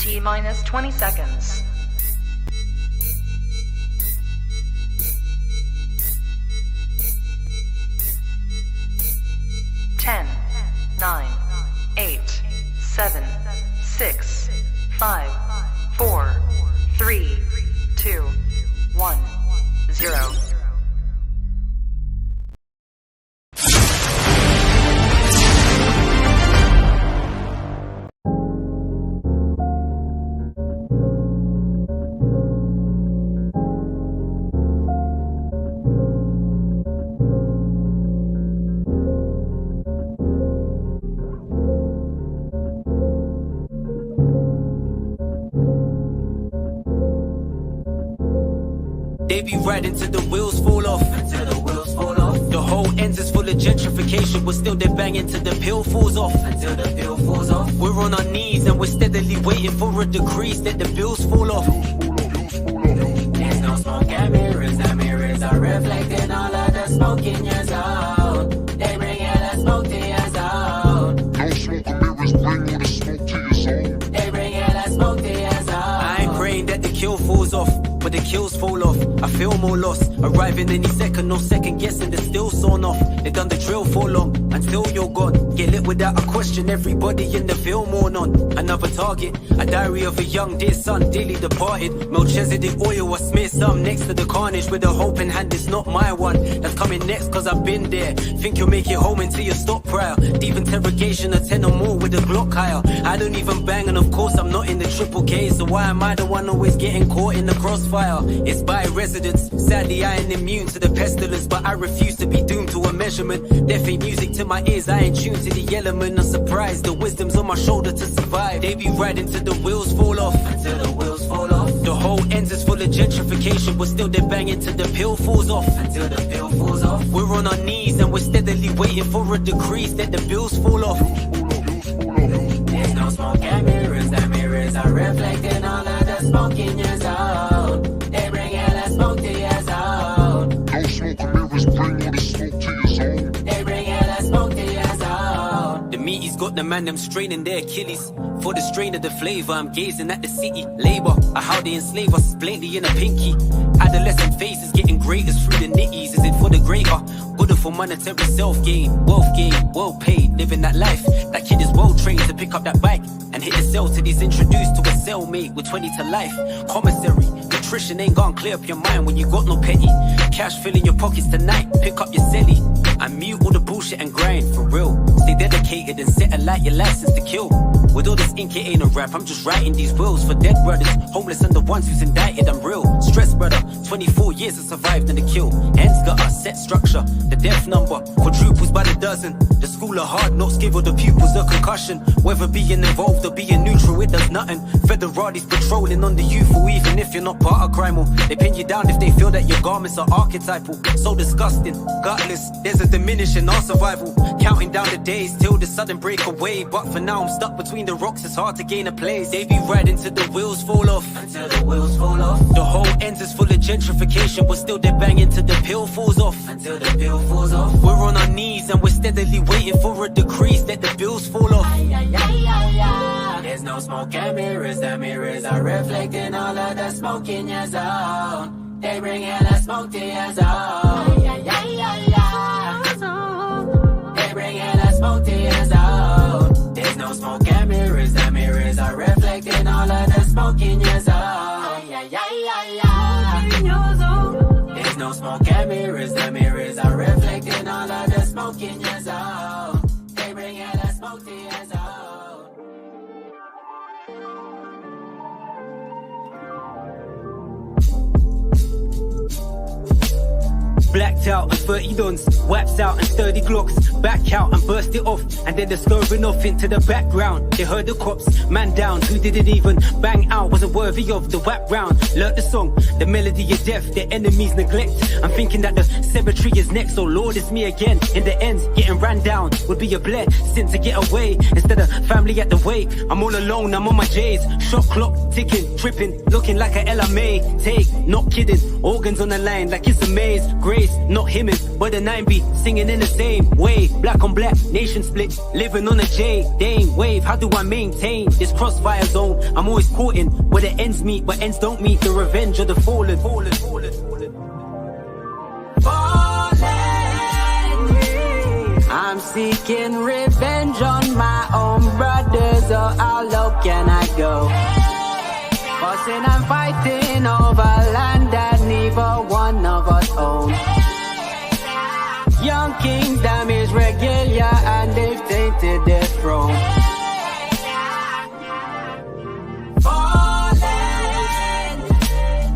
T-minus 20 seconds. 10, 9, 8, 7, 6, 5, 4, 3, 2, 1, 0. They be riding till the wheels fall off. Until the wheels fall off. The whole ends is full of gentrification, but still they're banging till the pill falls off. Until the pill falls off. We're on our knees and we're steadily waiting for a decrease that the bills fall off. There's no smoke and mirrors are reflecting all of the smoke in your zone. They bring hella smoke to your zone. No smoke and mirrors bring all the smoke to your zone. They bring hella smoke to your zone. I ain't praying that the kill falls off, but the kills fall off. I feel more lost, arriving any second, no second guessing, they're still sawn off. They done the drill for long, until you're gone. Get lit without a question, everybody in the film on. Another target, a diary of a young dear son, dearly departed. Melchizedek oil, I smear some next to the carnage, with a hope in hand, it's not my one. That's coming next, cause I've been there. Think you'll make it home until you stop prior. Deep interrogation, a 10 or more with a Glock higher. I don't even bang, and of course I'm not in the triple K, so why am I the one always getting caught in the crossfire? It's by residence. Sadly, I ain't immune to the pestilence, but I refuse to be doomed to a measurement. Deaf ain't music to my ears, I ain't tuned to the element of surprise. The wisdom's on my shoulder to survive. They be riding till the wheels fall off. Until the wheels fall off. The whole ends is full of gentrification, but still they're banging till the pill falls off. Until the pill falls off. We're on our knees and we're steadily waiting for a decrease that the bills fall off. There's no smoke and mirrors are reflecting all of the smoke in your zone. They bring hella smoke to your zone. No smoke and mirrors bring all the smoke to your zone. They bring hella smoke to your zone. The meaty's got the man them straining their Achilles. For the strain of the flavor, I'm gazing at the city. Labor, how they enslave us, blatantly in a pinky. Adolescent faces getting greatest through the nitties. Is it for the greater? Good for monetary self-gain, well paid, living that life. That kid is well trained to pick up that bike and hit the cell till he's introduced to a cellmate with 20 to life. Commissary, nutrition ain't gonna clear up your mind when you got no petty. Cash filling your pockets tonight, pick up your celly. I mute all the bullshit and grind, for real. Stay dedicated and set alight your license to kill. With all this ink, it ain't a rap, I'm just writing these wills for dead brothers, homeless and the ones who's indicted. I'm real, stress brother, 24 years I survived in the kill. Ends got a set structure, the death number quadruples by the dozen. The school of hard knocks give all the pupils a concussion. Whether being involved or being neutral, it does nothing. Federales patrolling on the youthful, even if you're not part of crime. They pin you down if they feel that your garments are archetypal. So disgusting, gutless, there's a diminish in our survival. Counting down the days till the sudden breakaway. But for now I'm stuck between the rocks, it's hard to gain a place. They be riding till the wheels fall off. Until the wheels fall off. The whole ends is full of gentrification, but still they're banging till the pill falls off. Until the pill falls off. We're on our knees and we're steadily waiting for a decrease that the bills fall off. There's no smoke and mirrors, the mirrors are reflecting all of the smoke in your zone. They bring hella smoke to your zone. They bring hella smoke to your zone. There's no smoke and mirrors, the mirrors are reflecting all of the smoke in your zone. There's no smoke and mirrors, the mirrors are reflecting all of the smoke in your zone. They bring hella smoke to your zone. Blacked out and 30 dons, wipes out and sturdy glocks. Back out and burst it off, and then they're scurrying off into the background. They heard the cops, man down, who didn't even bang out, wasn't worthy of the whap round. Learnt the song, the melody is deaf, their enemies neglect. I'm thinking that the cemetery is next, so Lord it's me again. In the end, getting ran down would be a blessing to get away. Instead of family at the wake, I'm all alone, I'm on my J's. Shot clock, ticking, tripping, looking like a LMA. Take, not kidding, organs on the line like it's a maze. Great race, not him but the 9B, singing in the same way. Black on black, nation split, living on a J. Dane wave, how do I maintain this crossfire zone? I'm always caught in where the ends meet, but ends don't meet. The revenge of the fallen. I'm seeking revenge on my own brothers. Oh, how low can I go? Fussing and fighting over land that neither one of us own. Young kings damage regalia and they've tainted their throne.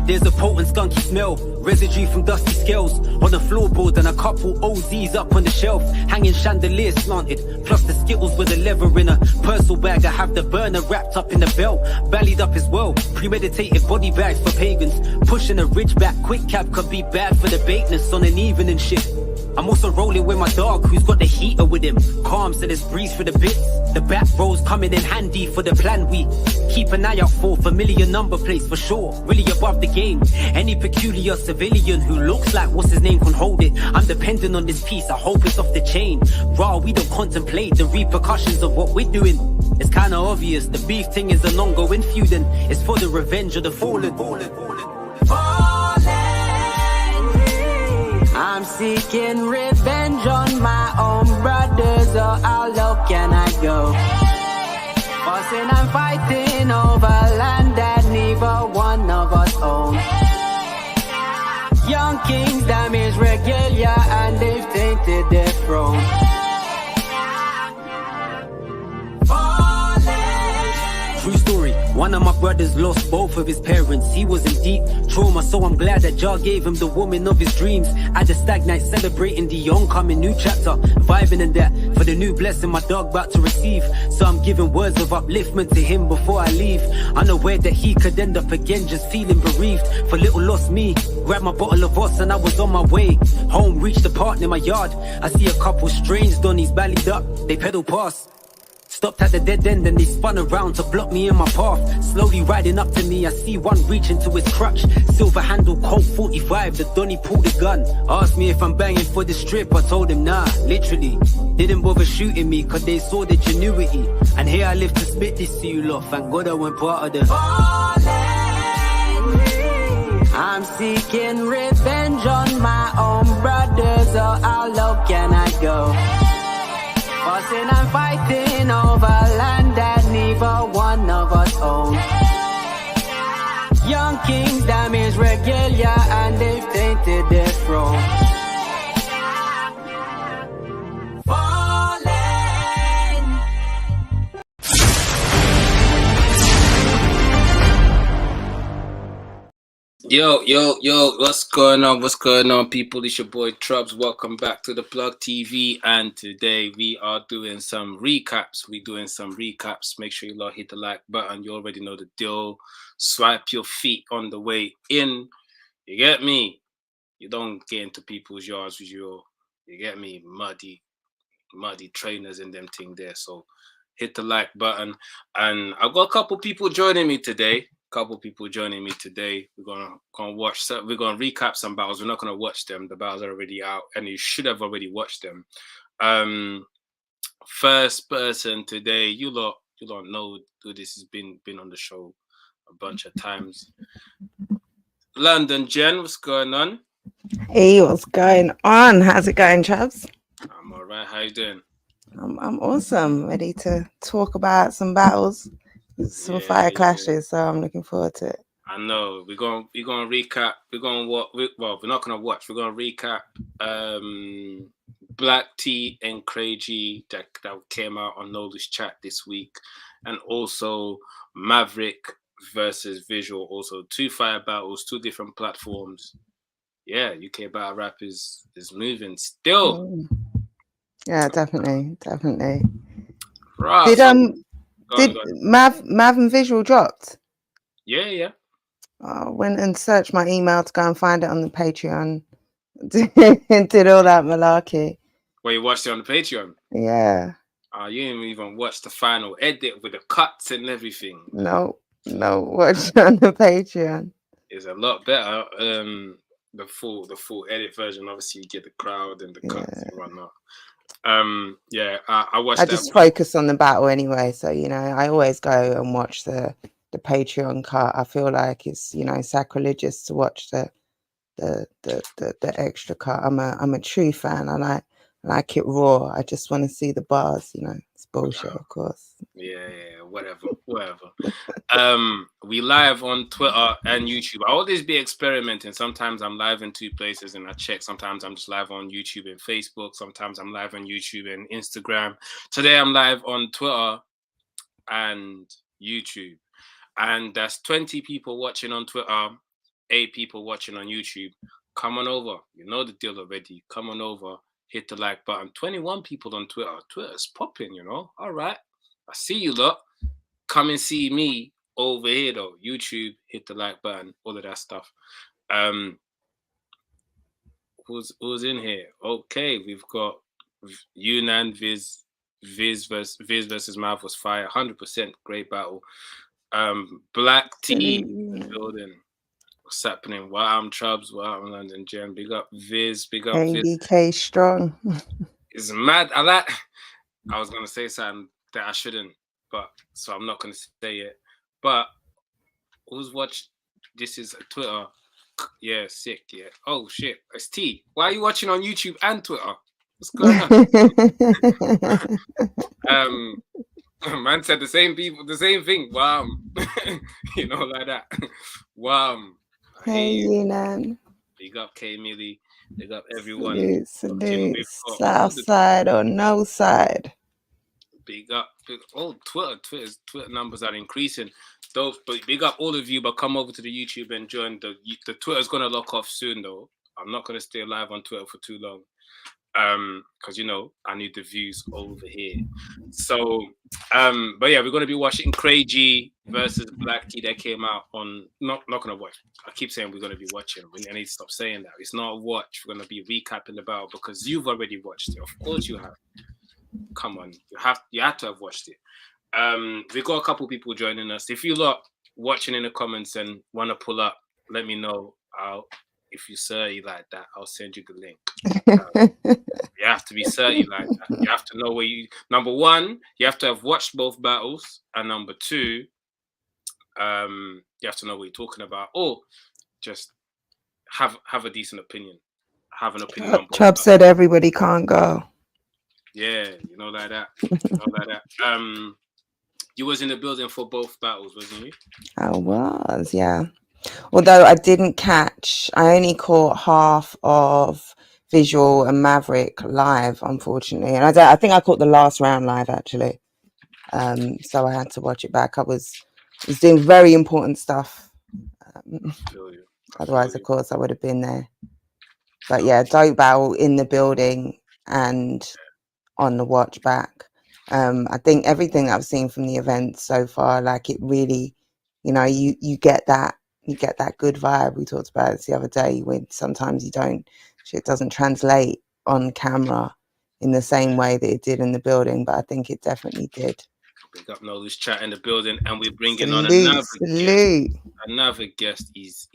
There's a potent skunky smell, residue from dusty scales on the floorboard and a couple OZs up on the shelf, hanging chandelier slanted, plus the Skittles with the leather in a parcel bag. I have the burner wrapped up in the belt, bellied up as well, premeditated body bags for pagans, pushing a ridge back, quick cab could be bad for the bakeness on an evening shift. I'm also rolling with my dog who's got the heater with him, calm so there's breeze for the bits. The back rows coming in handy for the plan we keep an eye out for, familiar number plates for sure, really above the game. Any peculiar civilian who looks like what's his name can hold it. I'm depending on this piece, I hope it's off the chain. Raw, we don't contemplate the repercussions of what we're doing. It's kinda obvious, the beef thing is an ongoing feud and it's for the revenge of the fallen. I'm seeking revenge on my own brothers. Oh, how low can I go? Fussing and fighting over land that neither one of us own. Young kings damage regalia and they've tainted their throne. True story, one of my brothers lost both of his parents. He was in deep trauma, so I'm glad that Jah gave him the woman of his dreams. I just stagnate, celebrating the oncoming new chapter, vibing in that for the new blessing my dog about to receive. So I'm giving words of upliftment to him before I leave, unaware that he could end up again just feeling bereaved. For little lost me, grabbed my bottle of us and I was on my way home. Reached the park near my yard, I see a couple strange donnies bellied up, they pedal past. Stopped at the dead end and they spun around to block me in my path. Slowly riding up to me, I see one reaching to his crutch. Silver handle, Colt 45, the Donny pulled the gun. Asked me if I'm banging for the strip, I told him nah, literally. Didn't bother shooting me cause they saw the genuity. And here I live to spit this to you lot, thank God I went part of the fallen. I'm seeking revenge on my own brothers. Oh, how low can I go? Fussing and fighting over land that neither one of us own. Young kings damage regalia and they've tainted their throne. Yo, what's going on? What's going on, people? It's your boy Trubs. Welcome back to the Plug TV. And today we are doing some recaps. Make sure you lot hit the like button. You already know the deal. Swipe your feet on the way in. You get me? You don't get into people's yards with you get me, muddy trainers and them thing there. So hit the like button. And I've got a couple people joining me today. We're gonna watch. We're gonna recap some battles. We're not gonna watch them. The battles are already out, and you should have already watched them. First person today, you lot know who this has been on the show a bunch of times. London Jen, what's going on? Hey, what's going on? How's it going, Chavs? I'm all right. How you doing? I'm awesome. Ready to talk about some battles. Some fire clashes, so I'm looking forward to it. I know we're gonna recap. We're not gonna watch. We're gonna recap Black T and Crai-G that came out on Nold's chat this week, and also Maverick versus Vizual. Also 2 fire battles, 2 different platforms. Yeah, UK battle rap is moving still. Yeah, definitely. Right. Did Mav and Vizual dropped? Yeah. I went and searched my email to go and find it on the Patreon. Did all that malarkey. Well, you watched it on the Patreon? Yeah. You didn't even watch the final edit with the cuts and everything. No, watch it on the Patreon. It's a lot better. the full edit version. Obviously, you get the crowd and the cuts and whatnot. I watched I that. just focus on the battle anyway. So, you know, I always go and watch the Patreon cut. I feel like it's, you know, sacrilegious to watch the extra cut. I'm a true fan. I like it raw. I just want to see the bars, you know. It's bullshit, of course. Yeah, whatever. We live on Twitter and YouTube. I always be experimenting. Sometimes I'm live in two places and I check. Sometimes I'm just live on YouTube and Facebook. Sometimes I'm live on YouTube and Instagram. Today I'm live on Twitter and YouTube. And that's 20 people watching on Twitter, 8 people watching on YouTube. Come on over. You know the deal already. Come on over. Hit the like button. 21 people on Twitter. Twitter's popping, you know. All right. I see you lot. Come and see me over here though. YouTube, hit the like button, all of that stuff. Who's in here? Okay, we've got Yunnan Viz versus Mav was fire. 100% great battle. Black T building. What's happening? Wow, Trubs, wow, London Gem. Big up Viz, big up Viz. NBK strong. It's mad. I was gonna say something that I shouldn't, but so I'm not gonna say it. But who's watched? This is Twitter. Yeah, sick. Yeah. Oh shit, it's T. Why are you watching on YouTube and Twitter? What's going on? Man said the same people, the same thing. Wow. You know, like that. Wow. Hey, Yunan. Big up K Millie. Big up everyone. Salute. South side or no side. Big up. Twitter numbers are increasing. Dope, but big up all of you. But come over to the YouTube and join the Twitter's gonna lock off soon though. I'm not gonna stay live on Twitter for too long. Because you know I need the views over here. So but yeah, we're gonna be watching Crai-G versus Black T that came out on not gonna watch. I keep saying we're gonna be watching. I need to stop saying that. It's not a watch. We're gonna be recapping the battle because you've already watched it. Of course you have. Come on, you have to have watched it. We've got a couple people joining us. If you lot watching in the comments and want to pull up, let me know. If you surly like that, I'll send you the link. You have to be surly like that. You have to know where you. Number one, you have to have watched both battles, and number two, you have to know what you're talking about, or just have a decent opinion. Have an opinion on both. Chubb said everybody can't go. Yeah, you know like that. You was in the building for both battles, wasn't you? I was, yeah. Although I didn't catch, I only caught half of Vizual and Maverick live, unfortunately. And I think I caught the last round live, actually. So I had to watch it back. I was doing very important stuff. Otherwise, of course, I would have been there. But yeah, dope battle in the building and on the watch back. I think everything I've seen from the event so far, like it really, you know, you get that good vibe. We talked about this the other day when sometimes shit doesn't translate on camera in the same way that it did in the building, but I think it definitely did. Big up Nolu's chat in the building, and we're bringing on another guest. His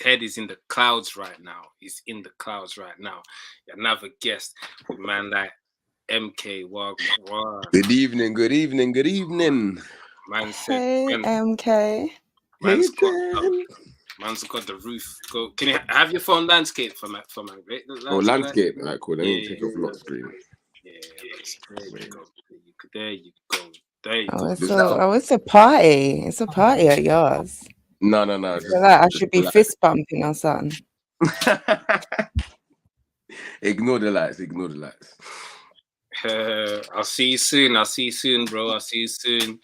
head is in the clouds right now. He's in the clouds right now. Another guest, man like MK Wagwan. Good evening. Man said, hey, MK. Man's got the roof. Go. Can you have your phone landscape for my great? Landscape. Alright, cool. Let me take off lock screen. Yeah. There you go. It's a party. It's a party at yours. No. I should be fist bumping or something. Ignore the lights. I'll see you soon, bro. I'll see you soon.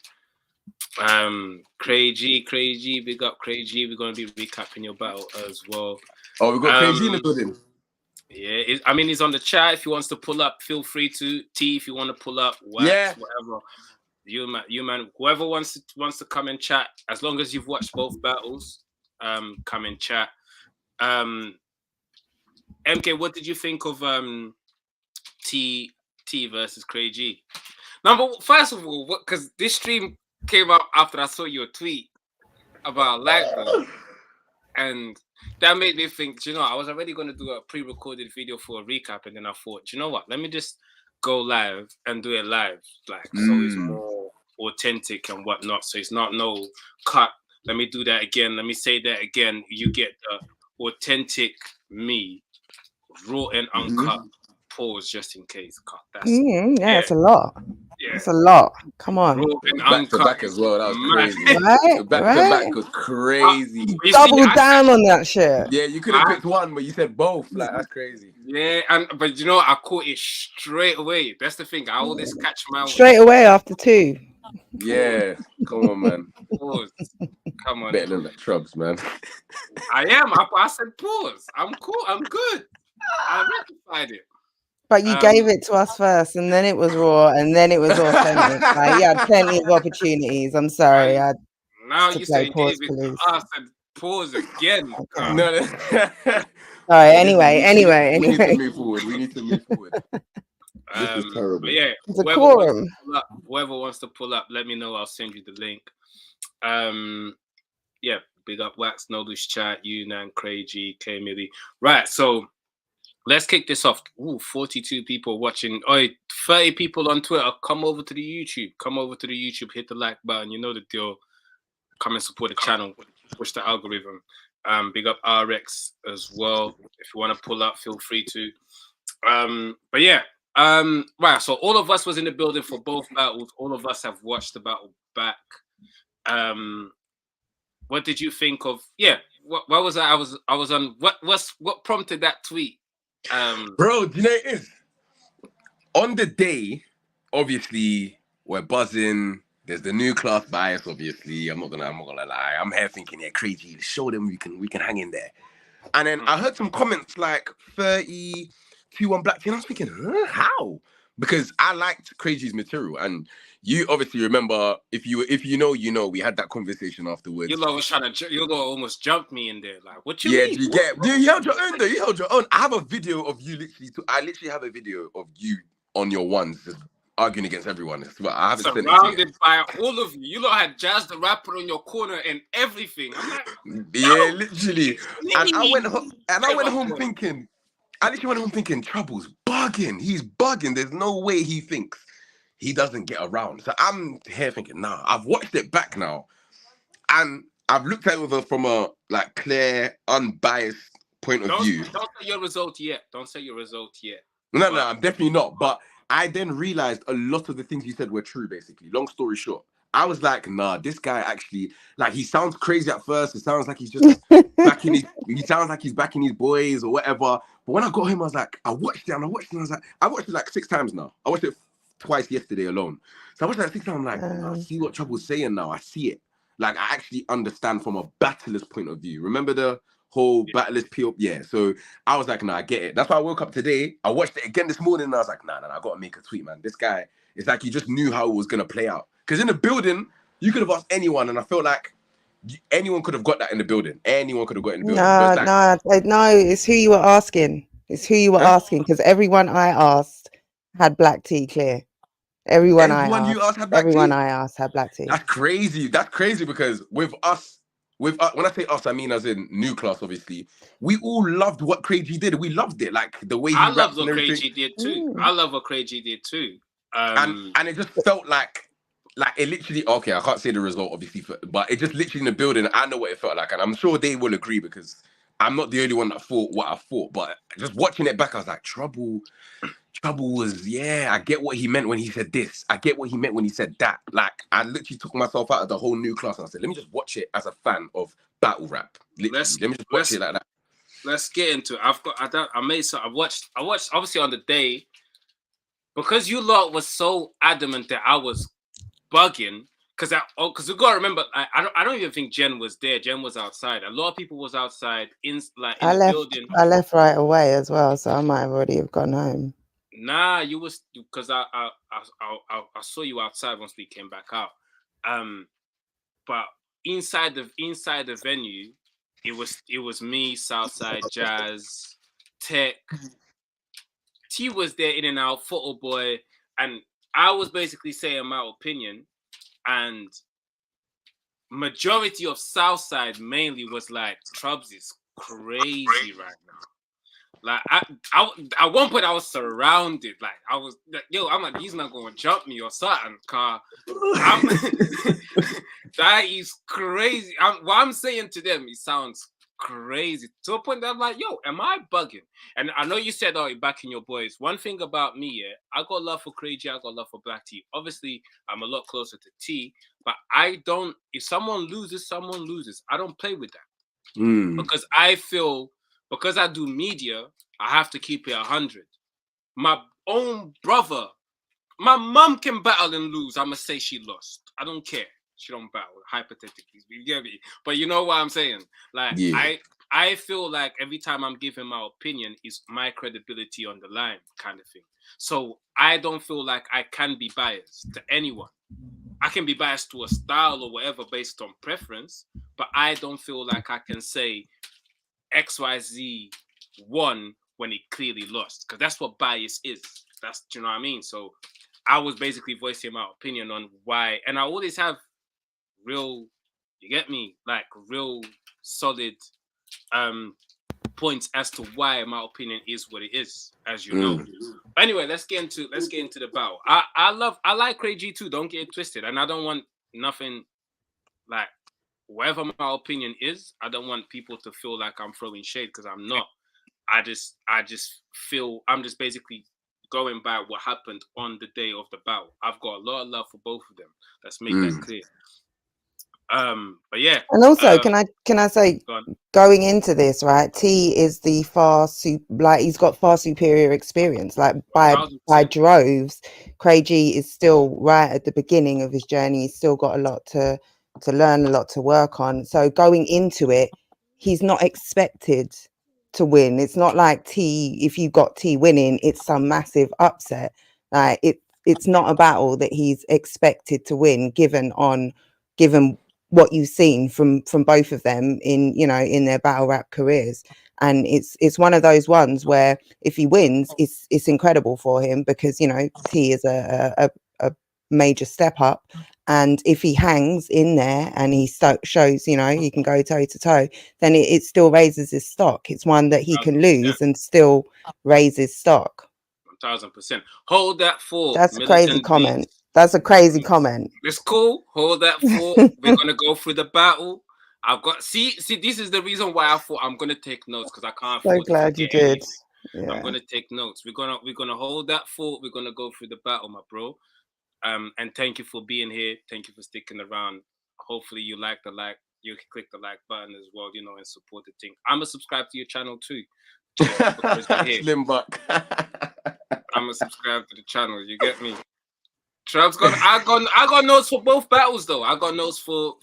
Crai-G, big up Crai-G. We're gonna be recapping your battle as well. Oh, we got Crai-G in the building. Yeah, he's on the chat. If he wants to pull up, feel free to. T, if you want to pull up, whatever. You man, whoever wants to come and chat, as long as you've watched both battles, come and chat. MK, what did you think of T versus Crai-G? First of all, because this stream came out after I saw your tweet about Lagos, and that made me think. Do you know, I was already going to do a pre-recorded video for a recap, and then I thought, do you know what? Let me just go live and do it live, like so it's more authentic and whatnot. So it's not no cut. Let me do that again. Let me say that again. You get the authentic me, raw and uncut. Pause just in case. Cut. That's Yeah, it's a lot. yeah. It's a lot. Come on. Raw and Back to uncut back as well. That was mad. crazy. Right? Back to back was crazy. You see, Double down on that shit. Yeah, you could have picked one, but you said both. Like, that's crazy. Yeah, but you know, I caught it straight away. That's the thing. I always catch my Straight away after 2. Yeah, come on, man. pause. Come on, Better than the Trubs, man. I am. I said pause. I'm cool. I'm good. I rectified it. But you gave it to us first, and then it was raw, and then it was authentic. Like, you had plenty of opportunities. I'm sorry. Now to you play say pause, David police. to us and pause again. Okay. No. All right. Anyway. We need to move forward. This is terrible. But yeah, Decorum. whoever wants to pull up, let me know. I'll send you the link. Yeah, big up Wax, Nodu's chat, Yunan, Crai-G, K Millie. Right, so let's kick this off. Ooh, 42 people watching. 30 people on Twitter. Come over to the YouTube. Hit the like button. You know the deal. Come and support the channel. Push the algorithm. Big up RX as well. If you want to pull up, feel free to. But yeah. Right. So all of us was in the building for both battles. All of us have watched the battle back. What did you think of? Yeah. What was I? I was on. What prompted that tweet? Bro, do you know it is? On the day, obviously, we're buzzing. There's the new class bias, obviously. I'm not gonna lie. I'm here thinking, yeah, Crai-G, show them we can hang in there. And then I heard some comments like 32 on Black Tea, and I was thinking, huh? How? Because I liked Crai-G's material, and you obviously remember, if you know, we had that conversation afterwards. You lot was you lot almost jumped me in there. Like, what you mean? mean? You held your own though. You held your own. I have a video of you I literally have a video of you on your ones just arguing against everyone. I haven't surrounded by all of you. You lot had Jazz the Rapper on your corner and everything. I'm like, yeah, literally. And I went home thinking, Trouble's bugging. He's bugging. There's no way he thinks he doesn't get around. So I'm here thinking, nah, I've watched it back now. And I've looked at it from a like clear, unbiased point of view. Don't say your result yet. No, I'm definitely not. But I then realized a lot of the things he said were true, basically. Long story short. I was like, nah, this guy actually, like, he sounds crazy at first. It sounds like he's just he sounds like he's backing his boys or whatever. But when I got him, I was like, I watched it like 6 times now. I watched it twice yesterday alone. So I watched it like 6 times. I'm like, I see what Trouble's saying now. I see it. Like, I actually understand from a battler's point of view. Remember the whole battler's PO? Yeah. So I was like, nah, I get it. That's why I woke up today. I watched it again this morning and I was like, nah, I got to make a tweet, man. This guy, it's like he just knew how it was going to play out. Because in the building, you could have asked anyone, and I felt like anyone could have got that in the building. Anyone could have got it in the building. No, it's who you were asking. Asking, because everyone I asked had Black Tea clear. Everyone I asked had Black Tea. That's crazy. That's crazy because with us, when I say us, I mean as in new class, obviously. We all loved what Crai-G did. We loved it, like the way he I loved what Crai-G did too. I love what Crai-G did too. And it just felt like it literally, okay, I can't say the result, obviously, but it just literally in the building, I know what it felt like. And I'm sure they will agree because I'm not the only one that thought what I thought. But just watching it back, I was like, Trouble was, yeah, I get what he meant when he said this. I get what he meant when he said that. Like, I literally took myself out of the whole new class and I said, let me just watch it as a fan of battle rap. Let me just watch it like that. Let's get into it. I watched obviously on the day, because you lot was so adamant that I was bugging, because we gotta remember, I don't even think Jen was there. Jen was outside. A lot of people was outside in the building. I left right away as well, so I might have already have gone home. Nah, you was, because I saw you outside once we came back out. But inside the venue, it was me, Southside, Jazz, Tech. T was there in and out, Photo Boy, and I was basically saying my opinion, and majority of Southside mainly was like, Trubs is crazy right now. Like at one point I was surrounded. Like I was like, yo, I'm like, he's not gonna jump me or something, car. I'm that is crazy. What I'm saying to them, it sounds crazy. To a point that I'm like, yo, am I bugging? And I know you said, oh, you're backing your boys. One thing about me, yeah, I got love for Crai-G, I got love for Black T. Obviously, I'm a lot closer to T, but I don't. If someone loses, someone loses. I don't play with that because I feel. Because I do media, I have to keep it 100. My own brother, my mum can battle and lose. I'ma say she lost. I don't care. She don't battle, hypothetically. You get me? But you know what I'm saying? Like, I feel like every time I'm giving my opinion, is my credibility on the line, kind of thing. So I don't feel like I can be biased to anyone. I can be biased to a style or whatever based on preference, but I don't feel like I can say XYZ won when he clearly lost, because that's what bias is. That's, you know what I mean? So I was basically voicing my opinion on why, and I always have real, you get me, like real solid points as to why my opinion is what it is, as you know. But anyway, let's get into the battle. I like Crai-G too. Don't get it twisted, and I don't want nothing like. Whatever my opinion is, I don't want people to feel like I'm throwing shade, because I'm not. I just feel I'm just basically going by what happened on the day of the battle. I've got a lot of love for both of them. Let's make that clear. But yeah. And also, can I say, go on. going into this, right? T is the he's got far superior experience, like by 1000%. droves. Crai-G is still right at the beginning of his journey. He's still got a lot to learn, a lot to work on. So going into it, he's not expected to win. It's not like T. If you got T winning, it's some massive upset. Like it's not a battle that he's expected to win, given what you've seen from both of them in their battle rap careers. And it's one of those ones where if he wins, it's incredible for him, because T is a major step up, and if he hangs in there and he shows he can go toe to toe, then it still raises his stock. It's one that he can lose and still raise his stock. 1000%. Hold that for That's a crazy comment. That's a crazy comment. It's cool. Hold that for. We're gonna go through the battle. I've got see. This is the reason why I thought I'm gonna take notes, because I can't. So glad you did. Yeah. I'm gonna take notes. We're gonna hold that thought. We're gonna go through the battle, my bro. And thank you for being here. Thank you for sticking around. Hopefully you like the like. You can click the like button as well, and support the thing. I'm gonna subscribe to your channel too. Slim buck. I'm gonna subscribe to the channel. You get me? Trub's got. I got notes for both battles though. I got notes for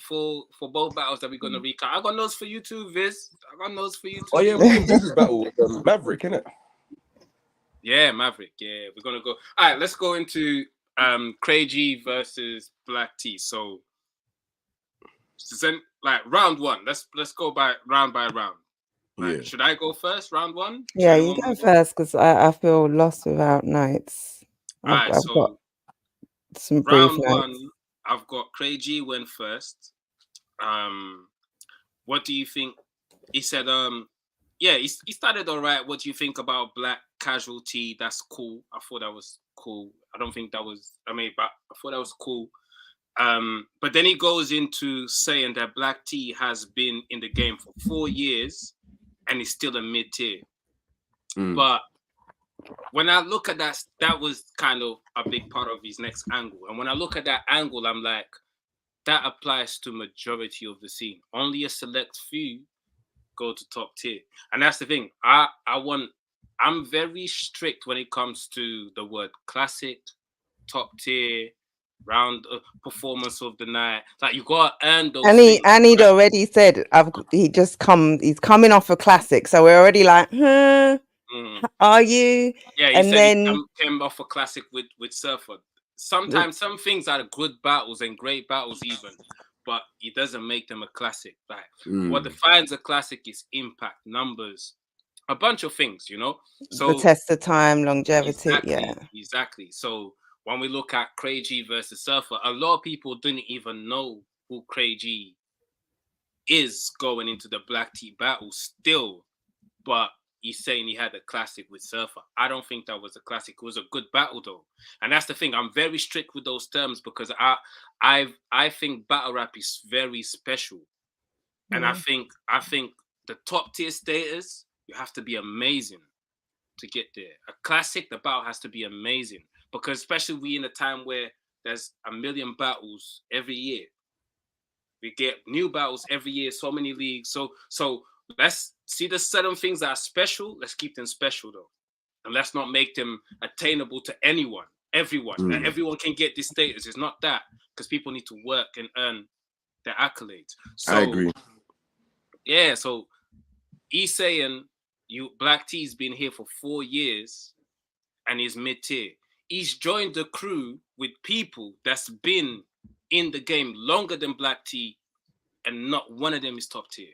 both battles that we're gonna recap. I got notes for you too, Viz. I got notes for you too. Oh yeah, we can do this battle with Maverick, innit? Yeah, Maverick. Yeah, we're gonna go. All right, let's go into Crai-G versus Black T. So like round one. Let's go by round. Like, Yeah. should I go first? Round one? Yeah, you go first, because I feel lost without notes. I've got some brief round notes. one. I've got Crai-G went first. What do you think? He said, yeah, he started all right. What do you think about Black Casualty? That's cool. I thought that was cool. I don't think that was, but I thought that was cool. But then he goes into saying that Black T has been in the game for 4 years and is still a mid-tier. But when I look at that, that was kind of a big part of his next angle. And when I look at that angle, I'm like, that applies to majority of the scene. Only a select few go to top tier. And that's the thing. I'm very strict when it comes to the word classic, top tier, round performance of the night. Like, you got to earn those things. And he'd already said he's coming off a classic. So we're already like, are you? Yeah, he said he came off a classic with Surfer. Sometimes some things are good battles and great battles even, but it doesn't make them a classic. Like, what defines a classic is impact, numbers, a bunch of things, So the test of time, longevity, exactly. So when we look at Crai-G versus Surfer, a lot of people didn't even know who Crai-G is going into the Black Tea battle still, but he's saying he had a classic with Surfer. I don't think that was a classic. It was a good battle though, and that's the thing. I'm very strict with those terms because I think battle rap is very special, and I think the top tier status, you have to be amazing to get there. A classic, the battle has to be amazing because especially we in a time where there's a million battles every year. We get new battles every year, so many leagues. So let's see the certain things that are special. Let's keep them special though, and let's not make them attainable to anyone, everyone. That everyone can get this status. It's not that, because people need to work and earn their accolades. So, I agree. Yeah, so he's saying Black T's been here for 4 years and he's mid-tier. He's joined the crew with people that's been in the game longer than Black T, and not one of them is top tier.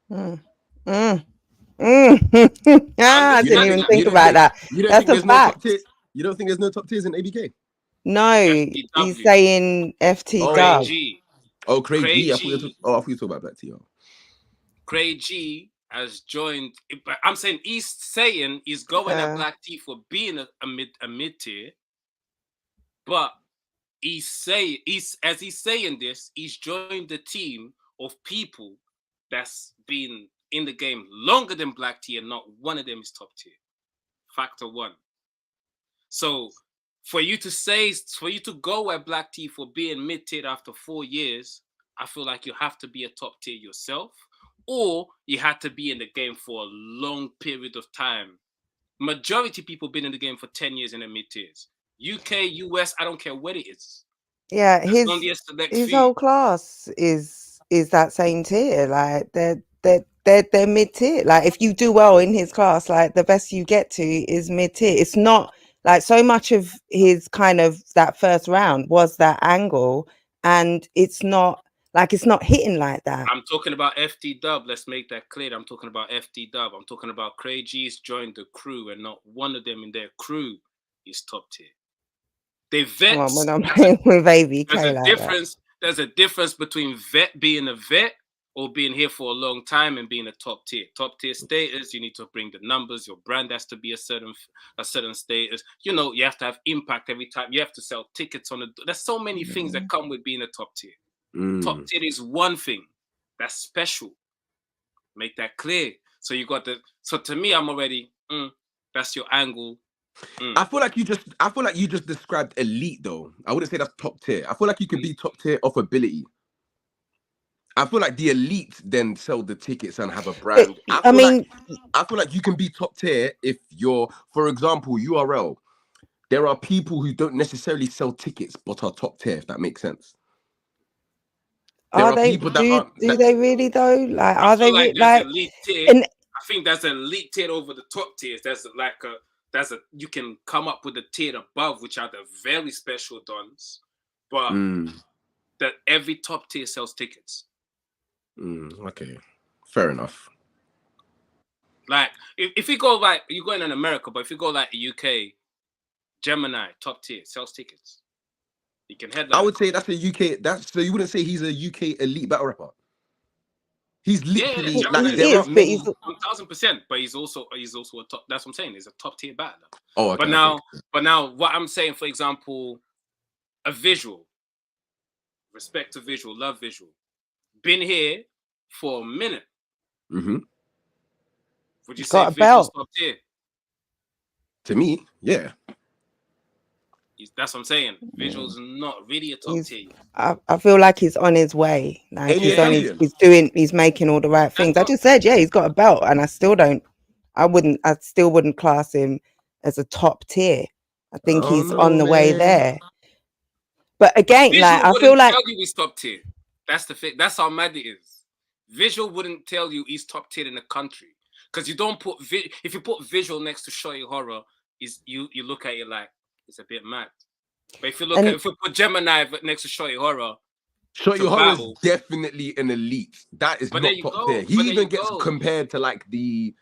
I didn't even think about that. That's a fact. You don't think there's no top tiers in ABK? No, FTW. he's saying FT Dub. Crai-G. Oh, Crai-G. I thought you were talking about Black T. Crai-G has joined. But I'm saying he's saying he's going at Black T for being a mid tier, but he's saying this, he's joined the team of people that's been in the game longer than Black T, and not one of them is top tier. Factor one. So for you to go at Black T for being mid tier after 4 years, I feel like you have to be a top tier yourself, or you had to be in the game for a long period of time. Majority of people been in the game for 10 years in the mid tiers. UK, US, I don't care what it is. Yeah, his whole class is that same tier. Like they're mid tier. Like if you do well in his class, like the best you get to is mid tier. It's not like so much of his kind of that first round was that angle, and it's not hitting like that. I'm talking about FT Dub. Let's make that clear. I'm talking about FT Dub. I'm talking about Crai-G's joined the crew, and not one of them in their crew is top tier. They vets. When I'm playing with ABK, there's a difference between being a vet or being here for a long time and being a top tier. Top tier status, you need to bring the numbers. Your brand has to be a certain status. You know, you have to have impact every time. You have to sell tickets on there's so many things that come with being a top tier. Top tier is one thing that's special. Make that clear. So you got so to me, I'm already that's your angle. I feel like you just described elite though. I wouldn't say that's top tier. I feel like you can be top tier off ability. I feel like the elite then sell the tickets and have a brand. I feel like you can be top tier if you're, for example, URL. There are people who don't necessarily sell tickets but are top tier, if that makes sense. Do they really though? Like, are they elite tier? I think there's an elite tier over the top tiers. You can come up with a tier above, which are the very special dons, but that every top tier sells tickets. Okay, fair enough. Like if you go like you're going in America, but if you go like the UK, Gemini top tier sells tickets. You can headline. I would say that's a UK. So you wouldn't say he's a UK elite battle rapper. He's literally he's 1,000%. But he's also a top. That's what I'm saying. He's a top tier battler. Oh, okay, but now, what I'm saying, for example, a Vizual. Respect to Vizual, love Vizual. Been here for a minute. Mm-hmm. Would you say Vizual's top tier? To me, yeah. That's what I'm saying. Vizual's not really a top tier. I feel like he's on his way. Like he's making all the right things. I just said, yeah, he's got a belt, and I still wouldn't class him as a top tier. I think he's on the way there. But again, Vizual like I feel like tell you he's top tier. That's the thing. That's how mad it is. Vizual wouldn't tell you he's top tier in the country, because you don't put if you put Vizual next to Shorty Horror, you look at it like it's a bit mad. But if you put Gemini next to Shorty Horror is definitely an elite. That is not top tier. He even gets compared to he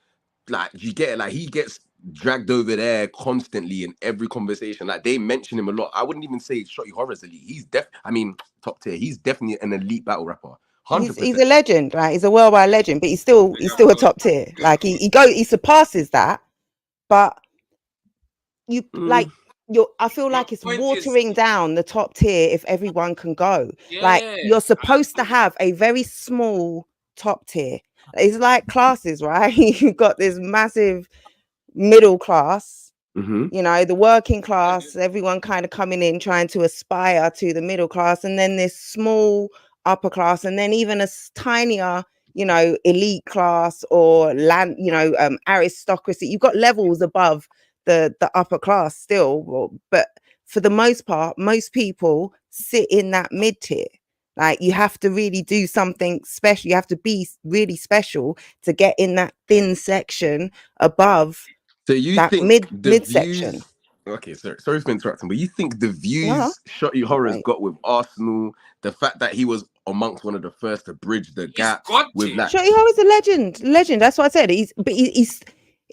gets dragged over there constantly in every conversation. Like they mention him a lot. I wouldn't even say Shorty Horror's elite. He's top tier. He's definitely an elite battle rapper. He's a legend, right? He's a worldwide legend, but he's still a top tier. Like he surpasses that, but you like I feel like it's watering down the top tier if everyone can go. Like you're supposed to have a very small top tier. It's like classes, right? You've got this massive middle class, you know, the working class, everyone kind of coming in trying to aspire to the middle class, and then this small upper class, and then even a tinier, you know, elite class or land, you know, aristocracy. You've got levels above the upper class still, but for the most part, most people sit in that mid tier. Like you have to really do something special. You have to be really special to get in that thin section above. So you that think mid section? Okay, sorry for interrupting, but you think the views Shotty Horror's got with Arsenal, the fact that he was amongst one of the first to bridge the gap with like Shotty Horror's a legend. That's what I said.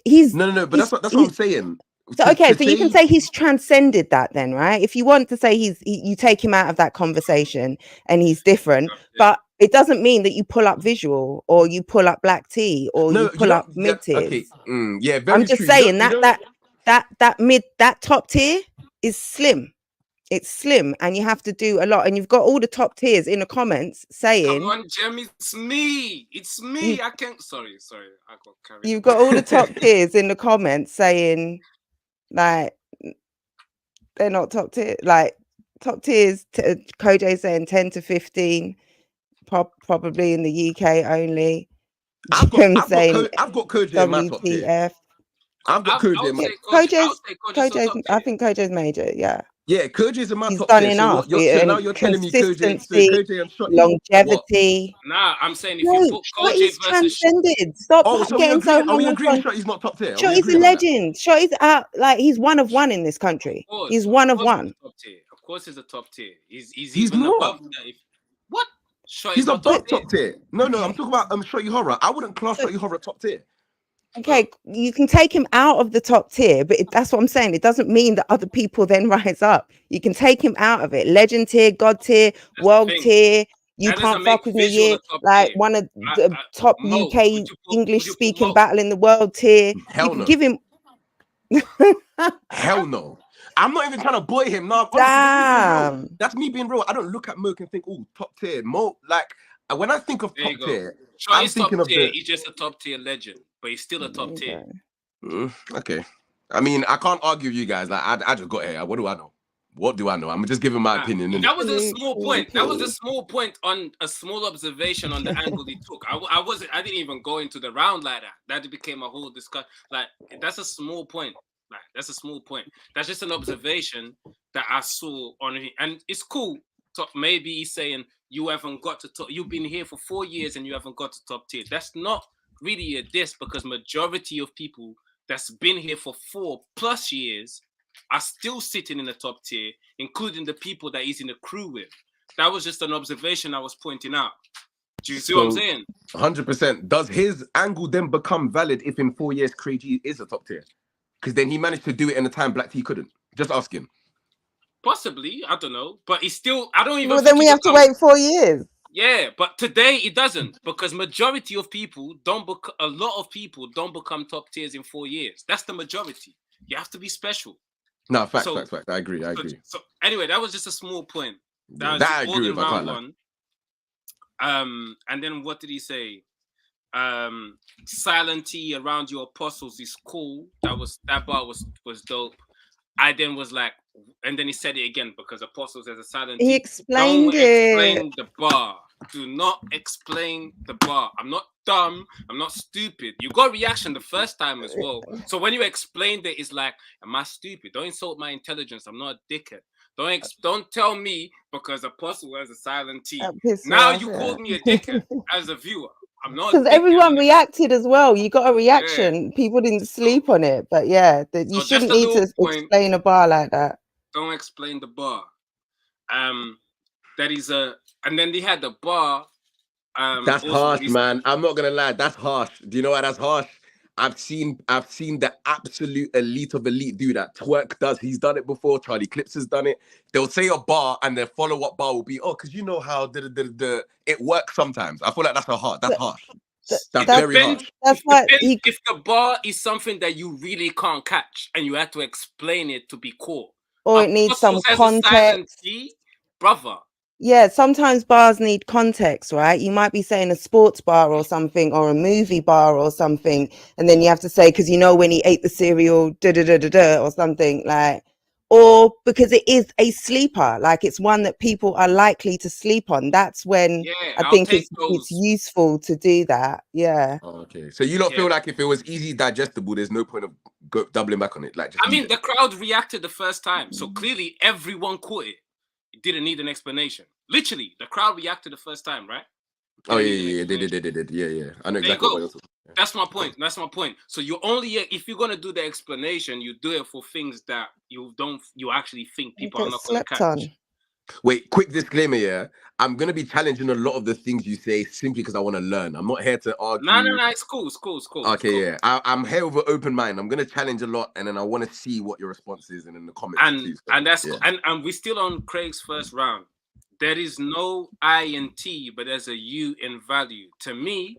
He's no, but that's what I'm saying. So you can say he's transcended that then, right? If you want to say you take him out of that conversation and he's different, but it doesn't mean that you pull up Visual or you pull up Black Tea or you pull up mid tiers. Okay, very I'm just true. saying that top tier is slim. It's slim, and you have to do a lot. And you've got all the top tiers in the comments saying, "Come on, Jem, it's me. It's me. I can't." Sorry, I got carried. You've got all the top tiers in the comments saying, like, they're not top tier. Like top tiers, Crai-G saying 10 to 15, probably in the UK only. I've got Crai-G in my top tier. I've got Crai-G in my Crai-G. I think Crai-G's major. Yeah, Crai-G's in my top done tier. enough. So now you're telling me Crai-G and Shotty, longevity. Nah, I'm saying if you put Crai-G versus transcended. Stop getting so hung Are we on. agreeing Shotty's not top tier? Shotty's a legend. Shotty's out, like he's one of one in this country. He's one of one. Of course, he's a top tier. He's even above that. What? He's above top tier. No, I'm talking about Shotty Horror. I wouldn't class Shotty Horror top tier. Okay, you can take him out of the top tier, but that's what I'm saying. It doesn't mean that other people then rise up. You can take him out of it. Legend tier, God tier, world tier. You can't fuck with me year. Like one of the top UK English speaking battle in the world tier. You can give him. Hell no. I'm not even trying to boy him. No, damn. That's me being real. I don't look at Merc and think, oh, top tier. Like when I think of top tier, I'm thinking of he's just a top tier legend, but he's still a top tier. Okay. I mean, I can't argue with you guys. Like I just got here. What do I know? I'm just giving my opinion. That was a small point. That was a small point on a small observation on the angle he took. I didn't even go into the round like that. That became a whole discussion. Like that's a small point. Like that's a small point. That's just an observation that I saw on him, and it's cool. So maybe he's saying you haven't got to top. You've been here for 4 years and you haven't got to top tier. That's not really a diss because majority of people that's been here for 4+ years are still sitting in the top tier, including the people that he's in the crew with. That was just an observation I was pointing out. Do you see what I'm saying? 100%. Does his angle then become valid if in 4 years Crai-G is a top tier? Because then he managed to do it in a time Black T couldn't. Just asking. Possibly, I don't know, but he's still. I don't even. Well, then we have to wait 4 years. Yeah, but today it doesn't because majority of people don't. A lot of people don't become top tiers in 4 years. That's the majority. You have to be special. No, facts. I agree. So anyway, that was just a small point. That I agree with. I can't lie. And then what did he say? Silent T around your apostles is cool. That bar was dope. I then was like, and then he said it again because apostles as a silent T. He explained Explain the bar. Do not explain the bar. I'm not dumb. I'm not stupid. You got reaction the first time as well. So when you explained it, it's like, am I stupid? Don't insult my intelligence. I'm not a dickhead. Don't tell me because apostle has a silent T. Now you called me a dickhead as a viewer. I'm not, because everyone reacted as well. You got a reaction. Yeah. People didn't sleep on it, but yeah, you shouldn't need to explain a bar like that. Don't explain the bar. That is and then they had the bar. That's harsh, man. I'm not gonna lie. That's harsh. Do you know why that's harsh? I've seen the absolute elite of elite do that. Twerk does. He's done it before. Charlie Clips has done it. They'll say a bar and their follow-up bar will be, oh, because you know how it works sometimes. I feel like that's harsh. That's It very depends. harsh. That's It why depends if the bar is something that you really can't catch and you have to explain it to be caught. or it needs some Apostles has a silent context. T, brother. Yeah, sometimes bars need context, right? You might be saying a sports bar or something, or a movie bar or something, and then you have to say, because you know when he ate the cereal, da da da da da, or something like, or because it is a sleeper, like it's one that people are likely to sleep on. That's when Yeah, I I'll think take it's those. useful to do that. Yeah. Oh, okay. So you don't Yeah. feel like if it was easy digestible, there's no point of doubling back on it. Like just I leave mean, it. the crowd reacted the first time, so clearly everyone caught it. It didn't need an explanation. Literally, the crowd reacted the first time, right? Oh Didn't need an yeah. They explanation. did. Yeah. I know There you exactly what go. you're talking about. That's my point. That's my point. So you only, if you're gonna do the explanation, you do it for things that you actually think You people are get not gonna slept catch. on. Wait, quick disclaimer, yeah. I'm gonna be challenging a lot of the things you say simply because I want to learn. I'm not here to argue. No. It's cool. It's cool. It's cool. It's Okay, cool. yeah. I'm here with an open mind. I'm gonna challenge a lot, and then I want to see what your response is, and in the comments too. So, And that's yeah. and we're still on Craig's first round. There is no I in T, but there's a U in value. To me,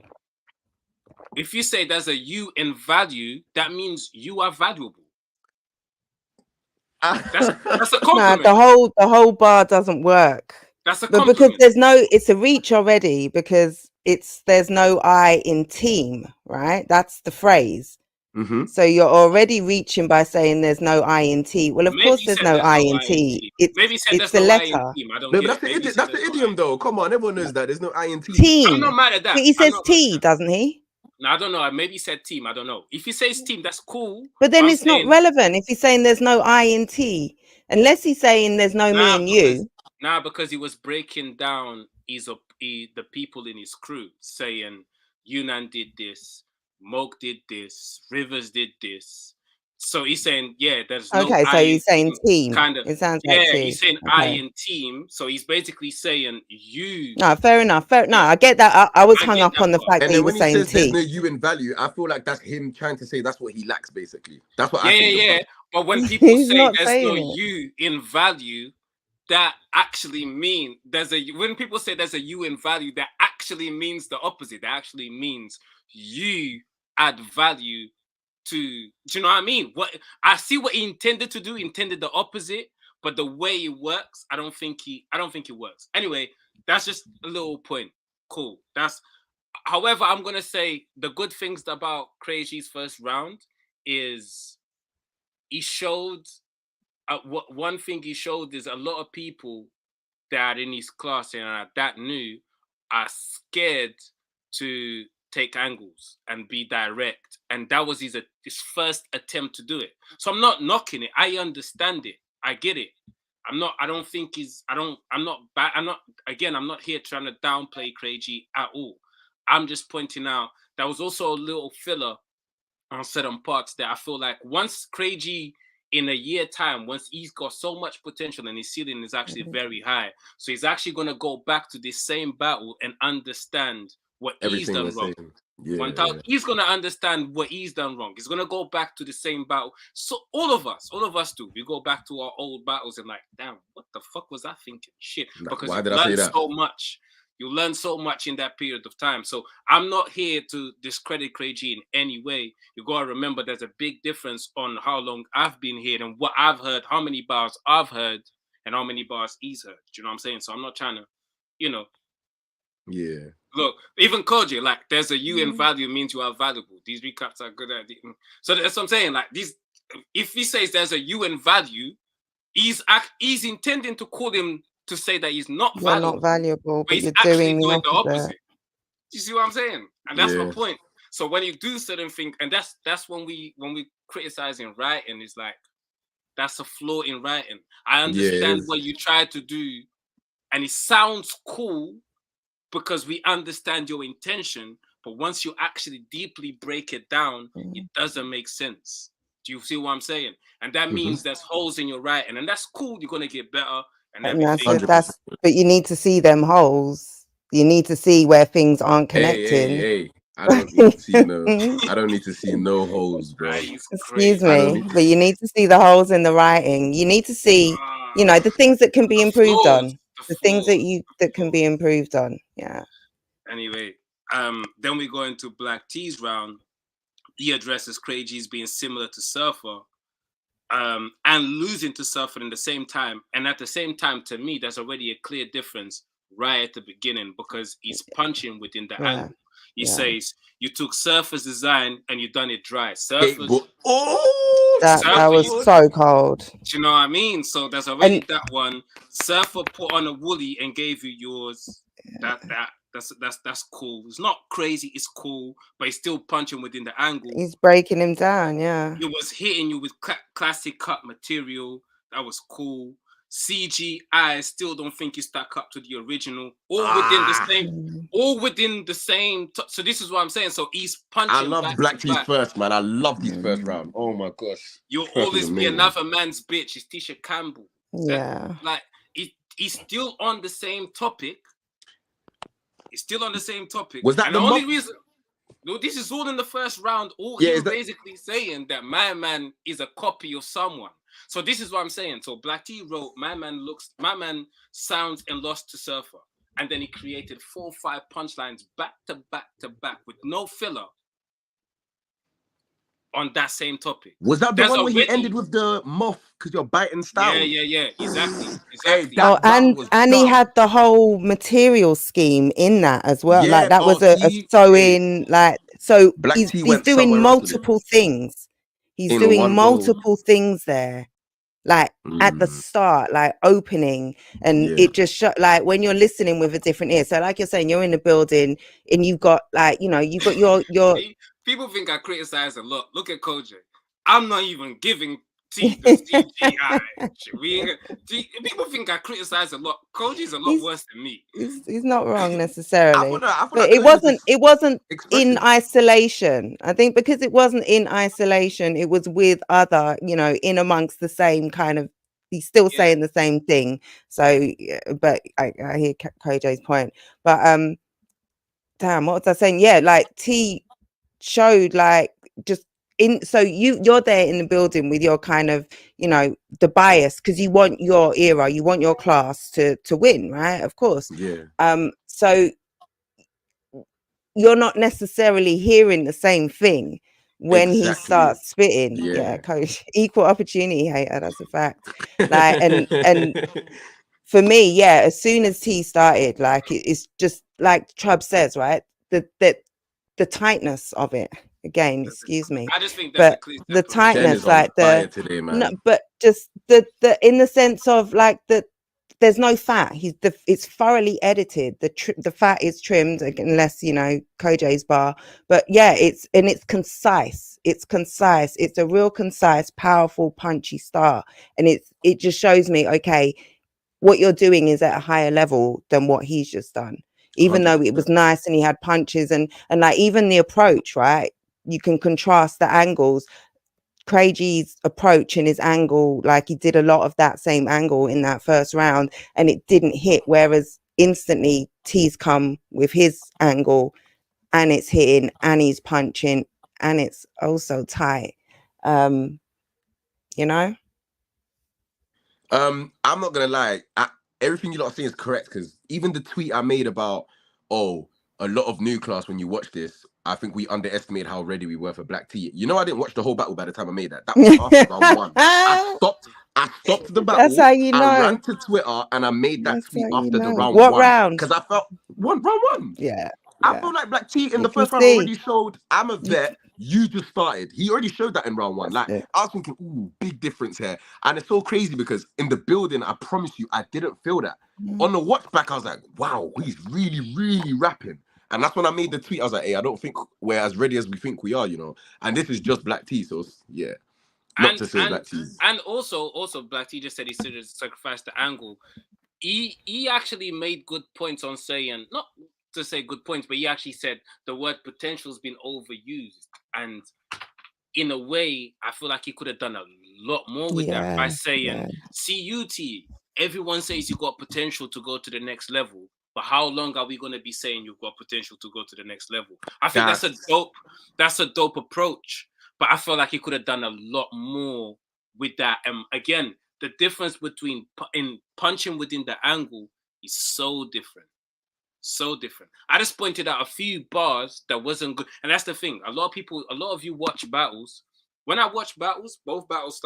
if you say there's a U in value, that means you are valuable. That's a No, compliment. the whole bar doesn't work. That's a But because compliment. it's a reach already, because there's no I in team, right? That's the phrase. Mm-hmm. So you're already reaching by saying there's no I in T. Well, of Maybe course he there's said no there's I no in I in T. team. Maybe he said It's there's the no I in letter. team. I don't No, get but it. Maybe he said that's there's the no I idiom in though. Come on, everyone knows that. There's no INT. I'm not Team. mad at that. But he I'm says not mad at T, that. doesn't he? No, I don't know. Maybe he said team. I don't know. If he says team, that's cool. But then I'm it's not saying relevant if he's saying there's no I in T. Unless he's saying there's no me and you. because he was breaking down the people in his crew, saying Yunnan did this, Moke did this, Rivers did this. So he's saying, yeah, there's no Okay, so I in he's saying team. team. Kind of, It sounds like yeah, two. he's saying I Okay. in team. So he's basically saying you. No, fair enough. No, Yeah. I get that. I was I hung get up that on the part. fact And that he then when was he saying says there's T. no you in value, I feel like that's him trying to say that's what he lacks, basically. That's what I Yeah, think. yeah. But when people He's say not there's no saying it. you in value, that actually mean when people say there's a you in value, that actually means the opposite. That actually means you add value to. Do you know what I mean? What I see what he intended to do, intended the opposite, but the way it works, I don't think it works. Anyway, that's just a little point. Cool. However, I'm gonna say the good things about Crai-G's first round is he showed one thing he showed is a lot of people that in his class and that new are scared to take angles and be direct, and that was his first attempt to do it. So I'm not knocking it. I understand it. I get it. I'm not. I don't think he's. I don't. I'm not bad. I'm not. Again, I'm not here trying to downplay Crai-G at all. I'm just pointing out that was also a little filler on certain parts that I feel like once Crai-G in a year time, once he's got so much potential and his ceiling is actually very high, so he's actually going to go back to this same battle and understand what he's Everything done you're wrong. saying. Yeah. He's going to understand what he's done wrong. He's going to go back to the same battle. So all of us do. We go back to our old battles and like, damn, what the fuck was I thinking? Shit. Because Why you did I say learned that? so much. You learn so much in that period of time. So I'm not here to discredit Crai-G in any way. You got to remember there's a big difference on how long I've been here and what I've heard, how many bars I've heard, and how many bars he's heard. Do you know what I'm saying? So I'm not trying to, Yeah. Look, even Koji, like, there's a you in value means you are valuable. These recaps are good at it. So that's what I'm saying. Like, if he says there's a you in value, he's intending to call him to say that he's not You're valuable. not valuable, but He's you're actually doing the doing the opposite. opposite. Do you see what I'm saying? And that's my Yeah. point. So when you do certain things, and that's when we criticizing writing, is like that's a flaw in writing. I understand what you try to do, and it sounds cool because we understand your intention. But once you actually deeply break it down, it doesn't make sense. Do you see what I'm saying? And that means there's holes in your writing, and that's cool. You're gonna get better and everything. But you need to see them holes. You need to see where things aren't connecting. Hey. I don't need to see no. I don't need to see no holes, bro. Excuse I don't me, need- but you need to see the holes in the writing. You need to see, you know, the things that can be improved on. The things that can be improved on. Yeah. Anyway, then we go into Black T's round. He addresses Crai-G's being similar to Surfer, and losing to Surfer in the same time. And at the same time, to me, there's already a clear difference right at the beginning because he's punching within the angle. He says, you took Surfer's design and you done it dry. Surfer's... That was so cold. Do you know what I mean? So there's already that one. Surfer put on a woolly and gave you yours. That's cool. It's not crazy. It's cool, but he's still punching within the angle. He's breaking him down. Yeah. It was hitting you with classic cut material. That was cool. CG, I still don't think you stack up to the original. All within the same. So this is what I'm saying. So he's punching. I love Black T's first, man. I love this first round. Oh my gosh. You'll always be another man's bitch. It's Tisha Campbell. Yeah. Like he's still on the same topic. He's still on the same topic. Was that and the only reason? No, this is all in the first round. All he's basically saying that my man is a copy of someone. So this is what I'm saying. So Black T wrote, my man sounds and lost to Surfer. And then he created 4 or 5 punchlines back to back to back with no filler on that same topic. Was that the one where he ended with the muff because you're biting style? Yeah. Exactly. Hey, and he had the whole material scheme in that as well. Yeah, like that was a sewing, like so he's doing multiple things. He's doing multiple things there. Like at the start, like opening, and it just like when you're listening with a different ear. So like you're saying, you're in the building and you've got like, you know, you've got your people think I criticize a lot. Look at Doejoe. I'm not even giving the CGI. People think I criticize a lot. Doejoe's a lot worse than me. He's not wrong necessarily. But it wasn't in isolation. I think because it wasn't in isolation, it was with other, you know, in amongst the same kind of. He's still saying the same thing. So, but I hear Doejoe's point. But damn, what was I saying? Yeah, like T showed like just in, so you're there in the building with your kind of, you know, the bias because you want your era, you want your class to win, right? Of course. So you're not necessarily hearing the same thing when he starts spitting. Coach, equal opportunity hater, that's a fact. Like and for me, as soon as T started, like it's just like Chubb says, right? The tightness of it again, excuse me. I just think that's the tightness, like today, man. no, but just the in the sense of like there's no fat. It's thoroughly edited. The fat is trimmed unless, you know, Doejoe's bar. But yeah, it's concise. It's concise. It's a real concise, powerful, punchy start. And it just shows me, okay, what you're doing is at a higher level than what he's just done. Even 100%. Though it was nice and he had punches and like even the approach, right? You can contrast the angles. Crai-G's approach and his angle, like he did a lot of that same angle in that first round and it didn't hit, whereas instantly T's come with his angle and it's hitting and he's punching and it's also tight. You know? I'm not gonna lie, everything you lot are saying is correct because even the tweet I made about a lot of new class, when you watch this, I think we underestimated how ready we were for Black T. You know, I didn't watch the whole battle by the time I made that. That was after round 1. I stopped the battle. That's how you know. I ran to Twitter and I made that tweet after the round what 1. Round? Because I felt round 1. Yeah. I feel like Black T in the first round already showed, I'm a vet, you just started. He already showed that in round 1. Like, I was thinking, ooh, big difference here. And it's so crazy because in the building, I promise you, I didn't feel that. On the watch back, I was like, wow, he's really, really rapping. And that's when I made the tweet. I was like, hey, I don't think we're as ready as we think we are, you know. And this is just Black T, so yeah. Not to say Black T. And also Black T just said he should have sacrificed the angle. He actually made good points on saying, not to say good points, but he actually said the word potential has been overused. And in a way, I feel like he could have done a lot more with that by saying, CUT, everyone says you got potential to go to the next level, but but how long are we going to be saying you've got potential to go to the next level? I think that's a dope approach, but I feel like he could have done a lot more with that. Again, the difference between in punching within the angle is so different. So different. I just pointed out a few bars that wasn't good. And that's the thing. A lot of you watch battles. When I watch battles, both battlers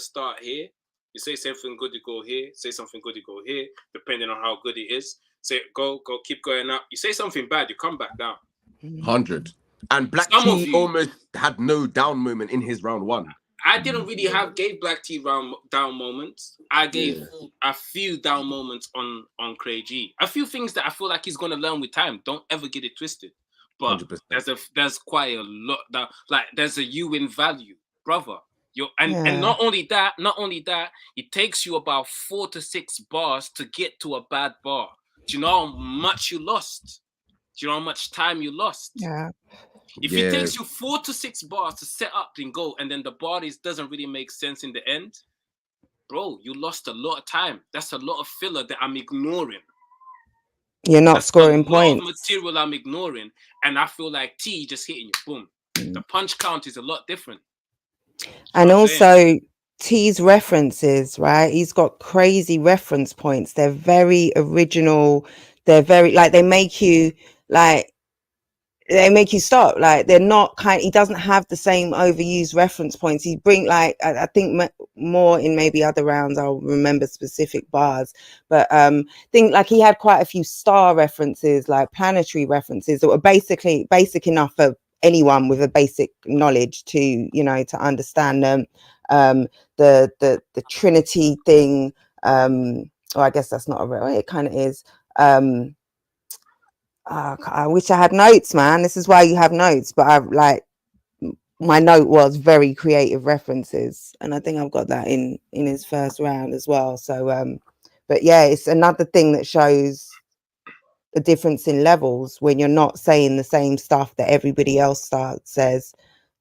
start here. You say something good, you go here. Say something good, you go here. Depending on how good it is. Say go, keep going up. You say something bad, you come back down. 100. And Black T almost had no down moment in his round one. I didn't really gave Black T round down moments. I gave a few down moments on Crai-G. A few things that I feel like he's gonna learn with time. Don't ever get it twisted. But 100%. there's quite a lot that there's a you in value, brother. And not only that, it takes you about 4 to 6 bars to get to a bad bar. Do you know how much you lost? Do you know how much time you lost? Yeah. If it takes you 4 to 6 bars to set up and go, and then the bodies doesn't really make sense in the end, bro, you lost a lot of time. That's a lot of filler that I'm ignoring. You're not scoring points. Material I'm ignoring, and I feel like T just hitting you, boom. The punch count is a lot different. And also T's references, right? He's got crazy reference points. They're very original. They're very they make you stop. They're not he doesn't have the same overused reference points. He bring I think more in maybe other rounds I'll remember specific bars, but think he had quite a few star references, like planetary references that were basic enough for anyone with a basic knowledge to to understand them. The Trinity thing, I guess that's not a real, it kind of is. I wish I had notes, man. This is why you have notes, but my note was very creative references, and I think I've got that in his first round as well. So but yeah, it's another thing that shows the difference in levels when you're not saying the same stuff that everybody else says.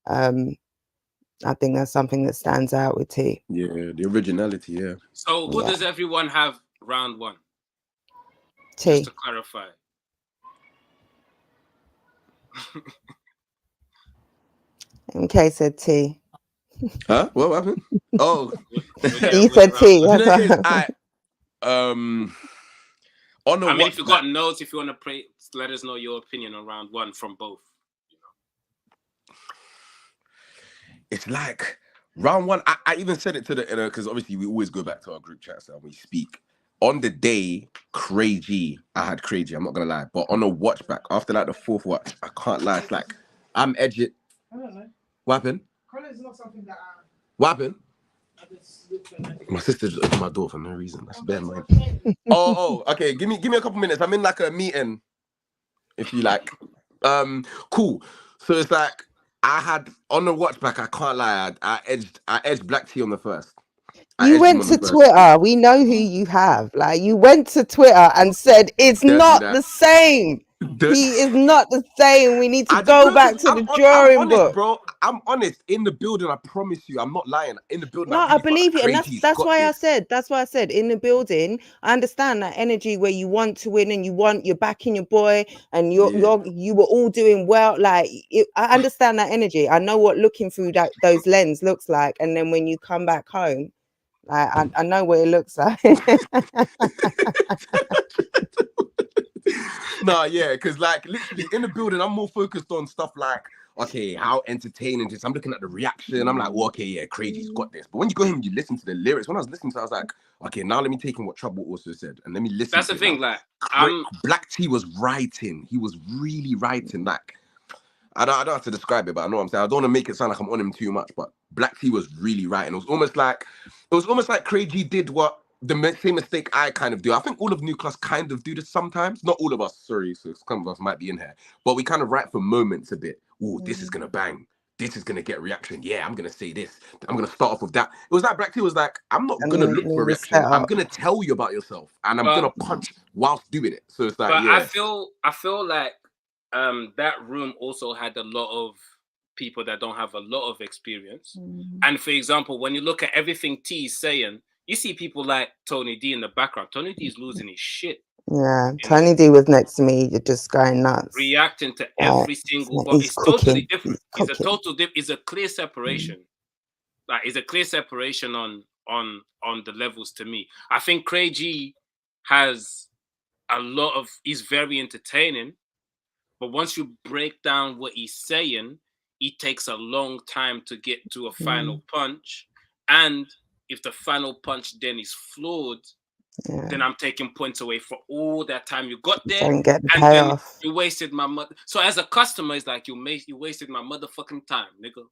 I think that's something that stands out with T. Yeah, the originality. Yeah. So who does everyone have round one? T. Just to clarify. MK said T. Huh? What happened? Oh, he said T. If you got notes, if you want to let us know your opinion on round one from both. It's round one. I even said it to because obviously we always go back to our group chats and we speak. On the day, Crai-G, I had Crai-G, I'm not gonna lie. But on a watch back, after the 4th watch, I can't lie. It's I'm edging. I don't know. What happened? Colour's not something that What happened? My sister just opened my door for no reason. That's bare mine. Oh, okay. Give me a couple minutes. I'm in a meeting. If you like. Cool. So it's I had on the watch back, I can't lie, I edged Black T on the first. You went to Twitter. We know who you have. You went to Twitter and said it's not the same. He is not the same. We need to go back to the drawing book, bro. I'm honest. In the building, I promise you, I'm not lying. In the building, no, I believe you, and that's why I said. That's why I said in the building. I understand that energy where you want to win and you're backing your boy, and you were all doing well. I understand that energy. I know what looking through those lens looks like, and then when you come back home. I know what it looks like. Nah, yeah, because literally in the building, I'm more focused on stuff okay, how entertaining this. I'm looking at the reaction. I'm okay, yeah, Crai-G's got this. But when you go home and you listen to the lyrics, when I was listening to it, I was okay, now let me take in what Trouble also said and let me listen. That's the thing, Black T was writing. He was really writing. I don't have to describe it, but I know what I'm saying. I don't want to make it sound like I'm on him too much, but Black T was really writing. It was almost like Crai-G did what the same mistake I kind of do. I think all of New Class kind of do this sometimes. Not all of us, sorry, so some of us might be in here, but we kind of write for moments a bit. Oh, this is gonna bang. This is gonna get reaction. Yeah, I'm gonna say this. I'm gonna start off with that. It was Black T was I'm not gonna look for reaction. I'm gonna tell you about yourself, and I'm gonna punch whilst doing it. So it's but I feel like that room also had a lot of people that don't have a lot of experience. And for example, when you look at everything T is saying, you see people like Tony D in the background. Tony D is losing his shit. Yeah, You know, Tony D was next to me, just going nuts. reacting to Right. every single, but He's it's totally cooking. different. He's cooking. It's a clear separation. Like, it's a clear separation on the levels to me. I think Crai-G has a lot of. He's very entertaining, but once you break down what he's saying, it takes a long time to get to a final punch. And if the final punch then is flawed, then I'm taking points away for all that time you got there, Don't get the and then payoff. you wasted my mother. So as a customer, it's like you wasted my motherfucking time, nigga.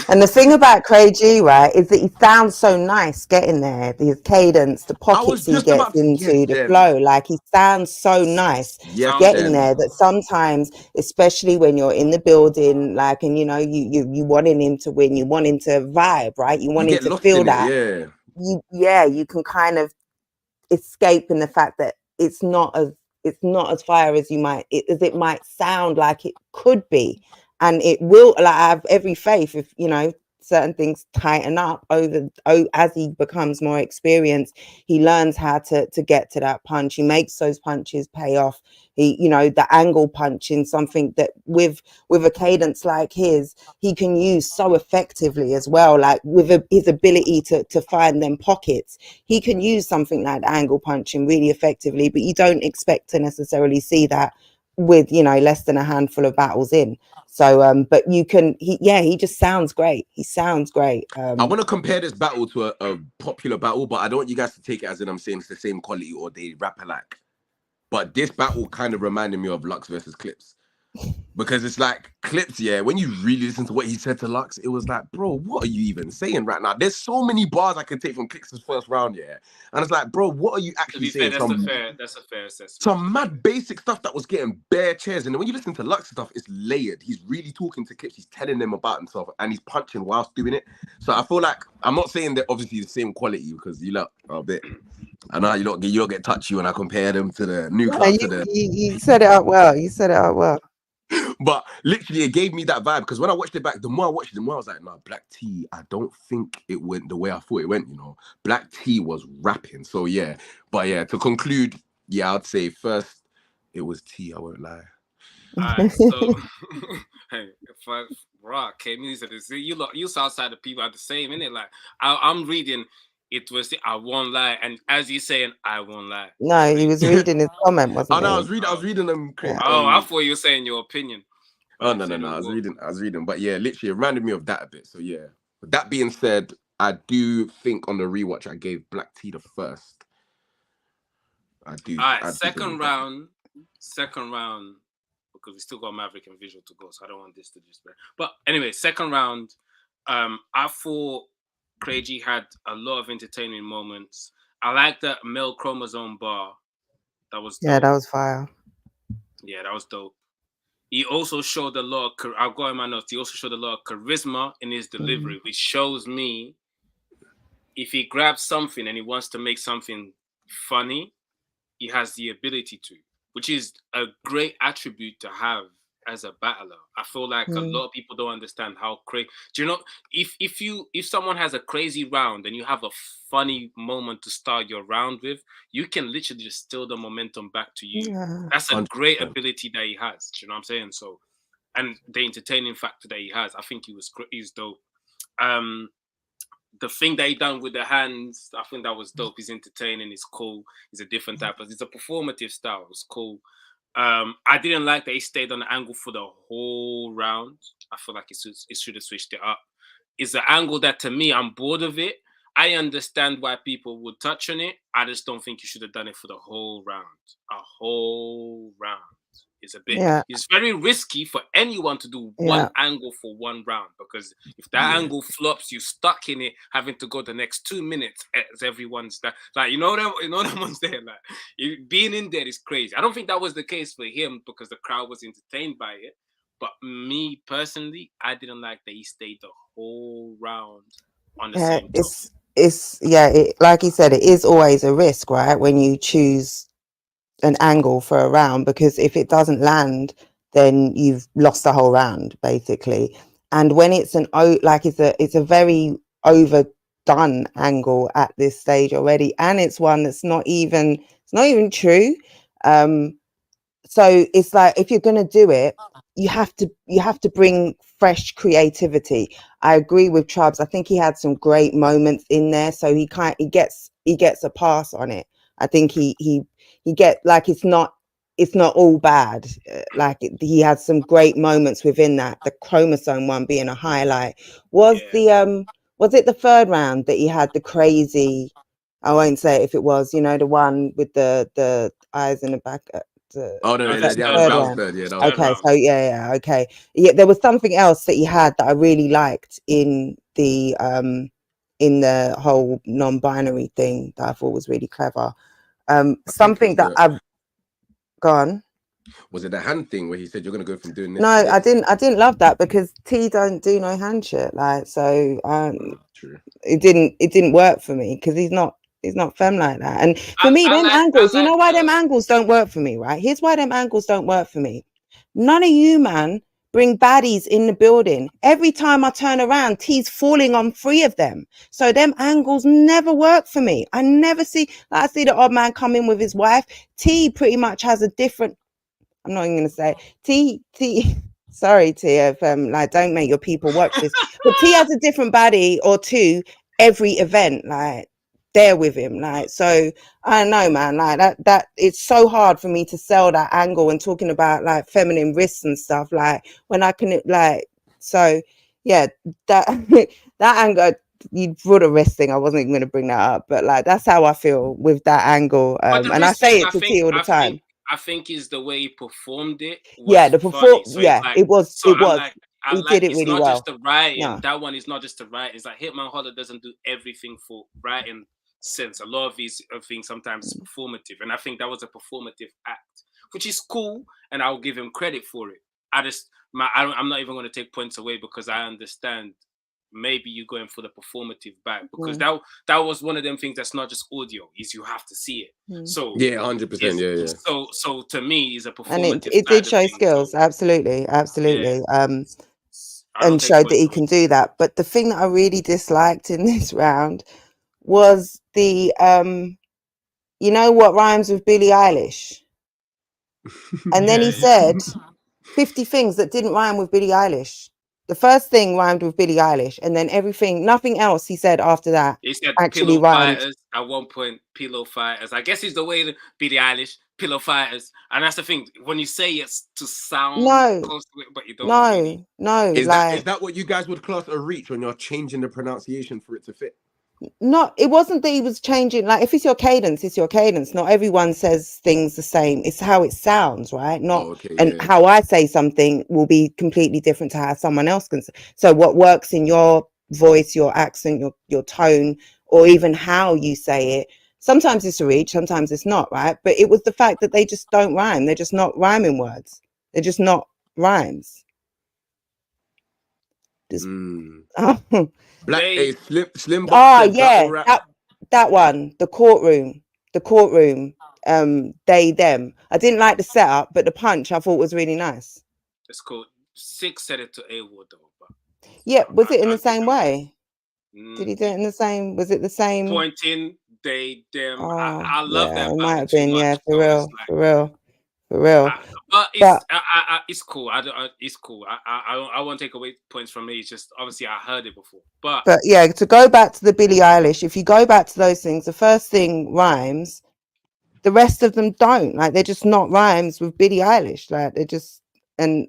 And the thing about Crai-G, right, is that he sounds so nice getting there. His cadence, the I was pockets he just gets about to, into, the them. flow, like he sounds so nice Yes, getting them. there that sometimes, especially when you're in the building, like, and you know, you wanting him to win, you want him to vibe, right? You You want him get to lost feel in it, that. yeah. You can kind of escape in the fact that it's not as fire as it might sound like it could be, and it will. Like, I have every faith, if you know, certain things tighten up as he becomes more experienced, he learns how to get to that punch. He makes those punches pay off. He, you know, the angle punching, something that with a cadence like his, he can use so effectively as well. Like with his ability to find them pockets, he can use something like angle punching really effectively, but you don't expect to necessarily see that with, you know, less than a handful of battles in. So but you can, he just sounds great. He sounds great. I want to compare this battle to a popular battle, but I don't want you guys to take it as in I'm saying it's the same quality or they rap alike. But this battle kind of reminded me of Lux versus Clips. Because it's like Clips, yeah, when you really listen to what he said to Lux, it was like, bro, what are you even saying right now? There's so many bars I can take from Clips' first round, yeah. And it's like, bro, what are you actually saying? That's a fair assessment. Some mad basic stuff that was getting bare chairs. And then when you listen to Lux stuff, it's layered. He's really talking to Clips. He's telling them about himself and he's punching whilst doing it. So I feel like, I'm not saying they're obviously the same quality because you lot are a bit, I know you don't get touchy when I compare them to the new club. You set it up well. You set it up well. But literally, it gave me that vibe because when I watched it back, the more I watched it, the more I was like, nah, Black T, I don't think it went the way I thought it went, you know. Black T was rapping. So yeah. But yeah, to conclude, yeah, I'd say first it was T, I won't lie. Alright, so hey, if I rock came in, said this, you Southside of people are the same, innit? Like I'm reading, it was I won't lie, and as he's saying, I won't lie. No, he was reading his comment, wasn't Oh no, he? I was reading them. I thought you were saying your opinion. Oh no, I was reading. But yeah, literally it reminded me of that a bit. So yeah. With that being said, I do think on the rewatch I gave Black T the first. I do. Alright, second round, because we still got Maverick and Visual to go, so I don't want this to just be. But anyway, second round, I thought Crai-G had a lot of entertaining moments. I like that male chromosome bar. That was dope. Yeah, that was fire. Yeah, that was dope. He also showed a lot of, I've got in my notes, he also showed a lot of charisma in his delivery, which shows me if he grabs something and he wants to make something funny, he has the ability to, which is a great attribute to have as a battler. I feel like a lot of people don't understand how crazy. Do you know, if someone has a crazy round and you have a funny moment to start your round with, you can literally just steal the momentum back to you. Yeah. That's a great ability that he has. Do you know what I'm saying? So, and the entertaining factor that he has, I think he's dope. The thing that he done with the hands, I think that was dope. He's entertaining. It's cool. He's a different type of. It's a performative style. It's cool. I didn't like that he stayed on the angle for the whole round. I feel like it should have switched it up. It's an angle that, to me, I'm bored of it. I understand why people would touch on it. I just don't think you should have done it for the whole round. A whole round. It's a bit. Yeah. It's very risky for anyone to do one angle for one round, because if that angle flops, you stuck in it, having to go the next 2 minutes as everyone's that. Like them ones there. Like being in there is crazy. I don't think that was the case for him because the crowd was entertained by it. But me personally, I didn't like that he stayed the whole round on the same. Like he said, it is always a risk, right? When you choose an angle for a round, because if it doesn't land, then you've lost the whole round basically. And when it's it's a very overdone angle at this stage already, and it's one that's not even true, So it's like, if you're gonna do it, you have to bring fresh creativity. I agree with Chubbs. I think he had some great moments in there, so he gets a pass on it. I think he get, like, it's not all bad. Like, he had some great moments within that. The chromosome one being a highlight. Was it the third round that he had the crazy? I won't say it if it was, the one with the eyes in the back. Oh no, that's that third was round. third. Yeah, that was Third Okay, round. so okay. Yeah, there was something else that he had that I really liked in the whole non-binary thing that I thought was really clever. Something that I've gone. Was it the hand thing where he said you're gonna go from doing this No, to this? I didn't love that, because T don't do no hand shit. Like, so True. it didn't work for me, because he's not femme like that. And for me, them angles, you know why them angles don't work for me, right? Here's why them angles don't work for me. None of you, man, bring baddies in the building. Every time I turn around, T's falling on 3 of them. So them angles never work for me. I never see, like, I see the odd man come in with his wife. T pretty much has a different, I'm not even gonna say it. T sorry, T, if like, don't make your people watch this. But T has a different baddie or 2 every event, like, there with him. Like, so I don't know, man, like that it's so hard for me to sell that angle and talking about, like, feminine wrists and stuff, like, when I can, like, so yeah, that that angle, you brought a wrist thing, I wasn't even gonna bring that up, but like, that's how I feel with that angle. But the And I wrist say thing, it to T all the time. I think is the way he performed it Yeah, was the funny. So it's yeah, like, it was so I'm like, he did it it's really not just well. the writing. No. That one is not just the writing. It's like Hitman Holler doesn't do everything for writing sense. A lot of these things sometimes is performative, and I think that was a performative act, which is cool, and I'll give him credit for it. I'm not even going to take points away, because I understand maybe you're going for the performative back, because that was one of them things that's not just audio, is you have to see it. So yeah, 100%. Yeah. so to me, is a And performative it side did of show things. skills, So absolutely. yeah, I don't And take showed that points he away. can do that. But the thing that I really disliked in this round was the you know what rhymes with Billie Eilish? And then he said 50 things that didn't rhyme with Billie Eilish. The first thing rhymed with Billie Eilish, and then nothing else he said after that He said actually pillow rhymed. fighters at one point. Pillow fighters. I guess it's the way to Billie Eilish. Pillow fighters, and that's the thing. When you say it to sound No, close to it, but you don't really. Is like, that what you guys would class a reach when you're changing the pronunciation for it to fit? not, it wasn't that he was changing, like, if it's your cadence, it's your cadence. Not everyone says things the same. It's how it sounds, right? Not Okay, and yeah. how I say something will be completely different to how someone else can say. So what works in your voice, your accent, your tone, or even how you say it, sometimes it's a reach, sometimes it's not, right? But it was the fact that they just don't rhyme. They're just not rhyming words. They're just not rhymes. Just Black They Slim Buck Oh said battle yeah, rap. that one, the courtroom, they them. I didn't like the setup, but the punch I thought was really nice. it's called Six said it to A-Ward though, but Yeah, was it in I'll the give same him way? Did he do it in the same? Was it the same? pointing. They them. Oh I love yeah, that it might battle have too been. much. Yeah, So it's like. for real. But But it's cool. It's cool. I won't take away points from me. It's just obviously I heard it before. But yeah, to go back to the Billie Eilish, if you go back to those things, the first thing rhymes, the rest of them don't. Like, they're just not rhymes with Billie Eilish. Like, they're just, and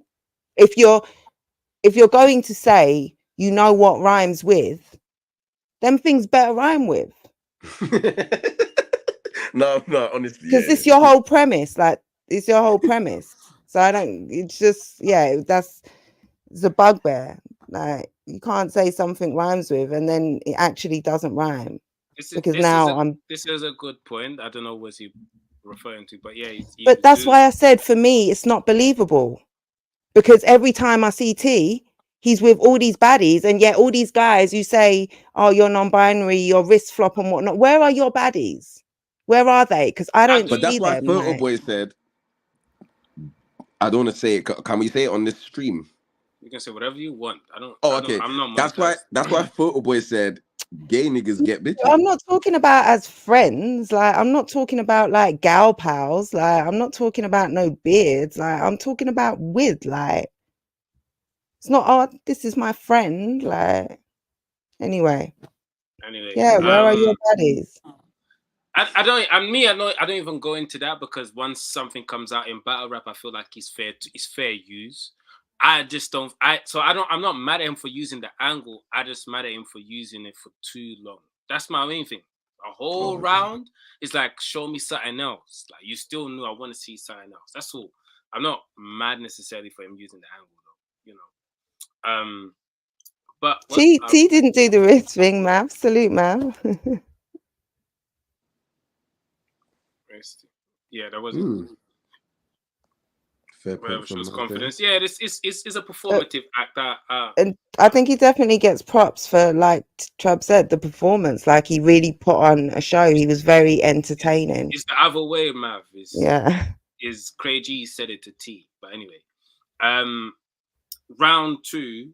if you're going to say you know what rhymes with, them things better rhyme with. No, honestly, Because yeah. it's your whole premise. Like, it's your whole premise. So I don't, it's just, yeah, it's a bugbear. Like, you can't say something rhymes with and then it actually doesn't rhyme. Because now this is a good point. I don't know what he referring to, but yeah, but that's why I said, for me, it's not believable. Because every time I see T, he's with all these baddies, and yet all these guys who say, oh, you're non-binary, you're wrist flop and whatnot, where are your baddies? Where are they? Because I don't But that's see why them. Photo Boy said, I don't want to say it. Can we say it on this stream? You can say whatever you want. Oh, okay. I'm not That's monetized. why Photo Boy said Gay niggas get bitches. I'm not talking about as friends. Like, I'm not talking about like gal pals. Like, I'm not talking about no beards. Like, I'm talking about with, like, it's not, oh, this is my friend. Like, anyway. Yeah, where are your buddies? I don't even go into that, because once something comes out in battle rap, I feel like it's fair use. I'm not mad at him for using the angle. I just mad at him for using it for too long. That's my main thing. A whole round is like, show me something else. Like, you still knew I want to see something else. That's all. I'm not mad necessarily for him using the angle though, But T didn't do the wrist thing, Mav. Salute, Mav. Yeah, that wasn't fair whatever point shows from confidence. Yeah, this is a performative act that and I think he definitely gets props for, like Chubb said, the performance. Like, he really put on a show. He was very entertaining. it's the other way, Mav. Is Crai-G said it to T. But anyway, round 2.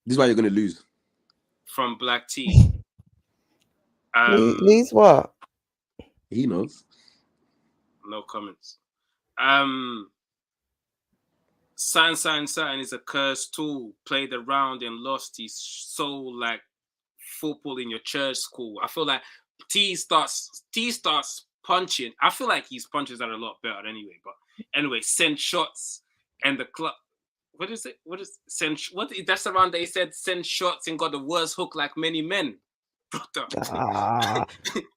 This is why you're gonna lose. From Black T. Lose what? He knows. No comments. Sign is a cursed tool. Played around and lost his soul like football in your church school. I feel like T starts punching. I feel like his punches are a lot better anyway. But anyway, send shots and the club. What is it? What is send? What? That's around. They said send shots and got the worst hook like many men.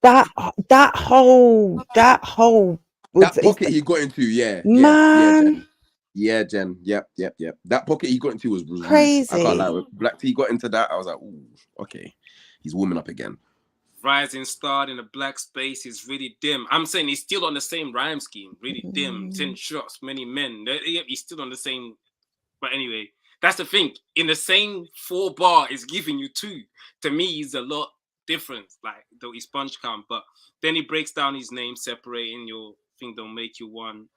That whole that pocket he got into, man. Yeah, Jen. Yep. That pocket he got into was crazy. I can't lie. When Black T got into that, I was like, ooh, okay, he's warming up again. Rising star in a black space is really dim. I'm saying he's still on the same rhyme scheme. Really dim. 10 shots, many men. He's still on the same. But anyway, that's the thing. In the same 4 bar is giving you 2. To me, is a lot different. Like, though he's punch count, but then he breaks down his name, separating your thing don't make you one.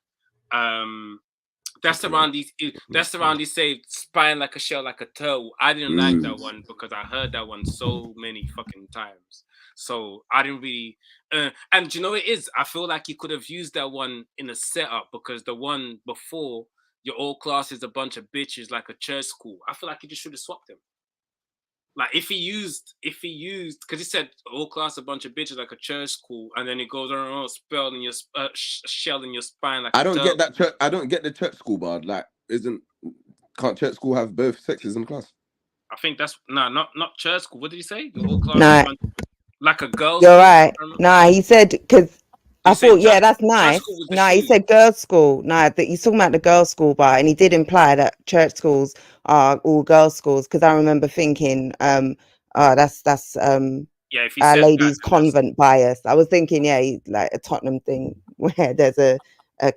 That's around these. That's around these say spine like a shell, like a toe. I didn't like that one because I heard that one so many fucking times. So I didn't really. And you know it is. I feel like he could have used that one in a setup, because the one before, your old class is a bunch of bitches like a church school. I feel like he just should have swapped them. Like if he used, because he said old class a bunch of bitches like a church school, and then it goes on spell in your shell in your spine like. I don't get that church. I don't get the church school bar. Like, can't church school have both sexes in class? I think that's not church school. What did he say? Your old class, Nah, like a girl. You're right. Nah, he said because. I thought, yeah, that's nice. No, he said girls' school. No, he's talking about the girls' school bar, and he did imply that church schools are all girls' schools. Because I remember thinking, that's if he Our said Lady's convent bias. I was thinking, like a Tottenham thing where there's a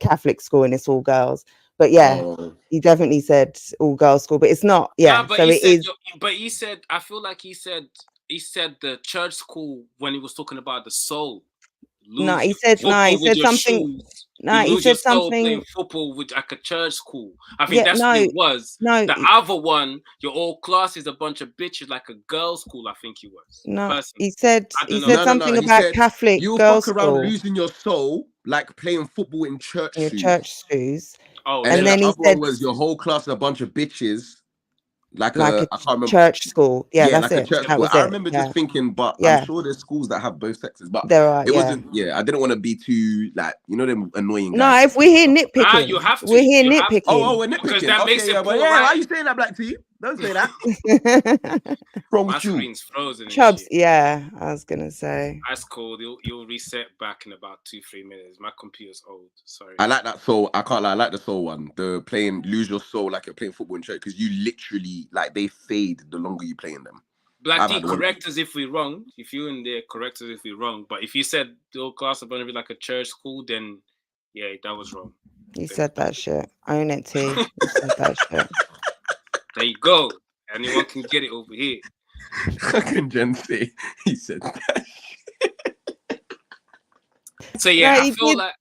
Catholic school and it's all girls. But yeah, he definitely said all girls' school, but it's not. Yeah, but so it is. But he said, I feel like he said the church school when he was talking about the soul. No, he said something. No, he said something. Playing football with like a church school. I think that's what it was. No, the other one, your old class is a bunch of bitches like a girls' school. I think he was. No, personally. he said something about Catholic you girls' fuck around school. Losing your soul like playing football in church Your shoes. church shoes. Oh, and then the he other said one was your whole class a bunch of bitches. Like a I can't remember. Church school. Yeah, that's like it. a church That school. was I it. remember just thinking, but I'm sure there's schools that have both sexes. But there are. It wasn't. Yeah, I didn't want to be too like them annoying guys. No, if we're here nitpicking, you have to. We're here nitpicking. Oh, we're nitpicking. Because that makes it why are you saying that, Black T? Don't say that. Wrong My with you? screen's frozen. Chubbs, yeah, I was gonna say. That's cool. You'll reset back in about 2-3 minutes. My computer's old. Sorry. I like that soul. I can't lie. I like the soul one. The playing lose your soul like you're playing football in church, because you literally like they fade the longer you play in them. Black T, correct us if we're wrong. If you're in there, correct us if we're wrong. But if you said the old class are going to be like a church school, then yeah, that was wrong. You said that shit. Own it, T. You said that shit. There you go. Anyone can get it over here. How can Jen say he said that? So yeah, I feel like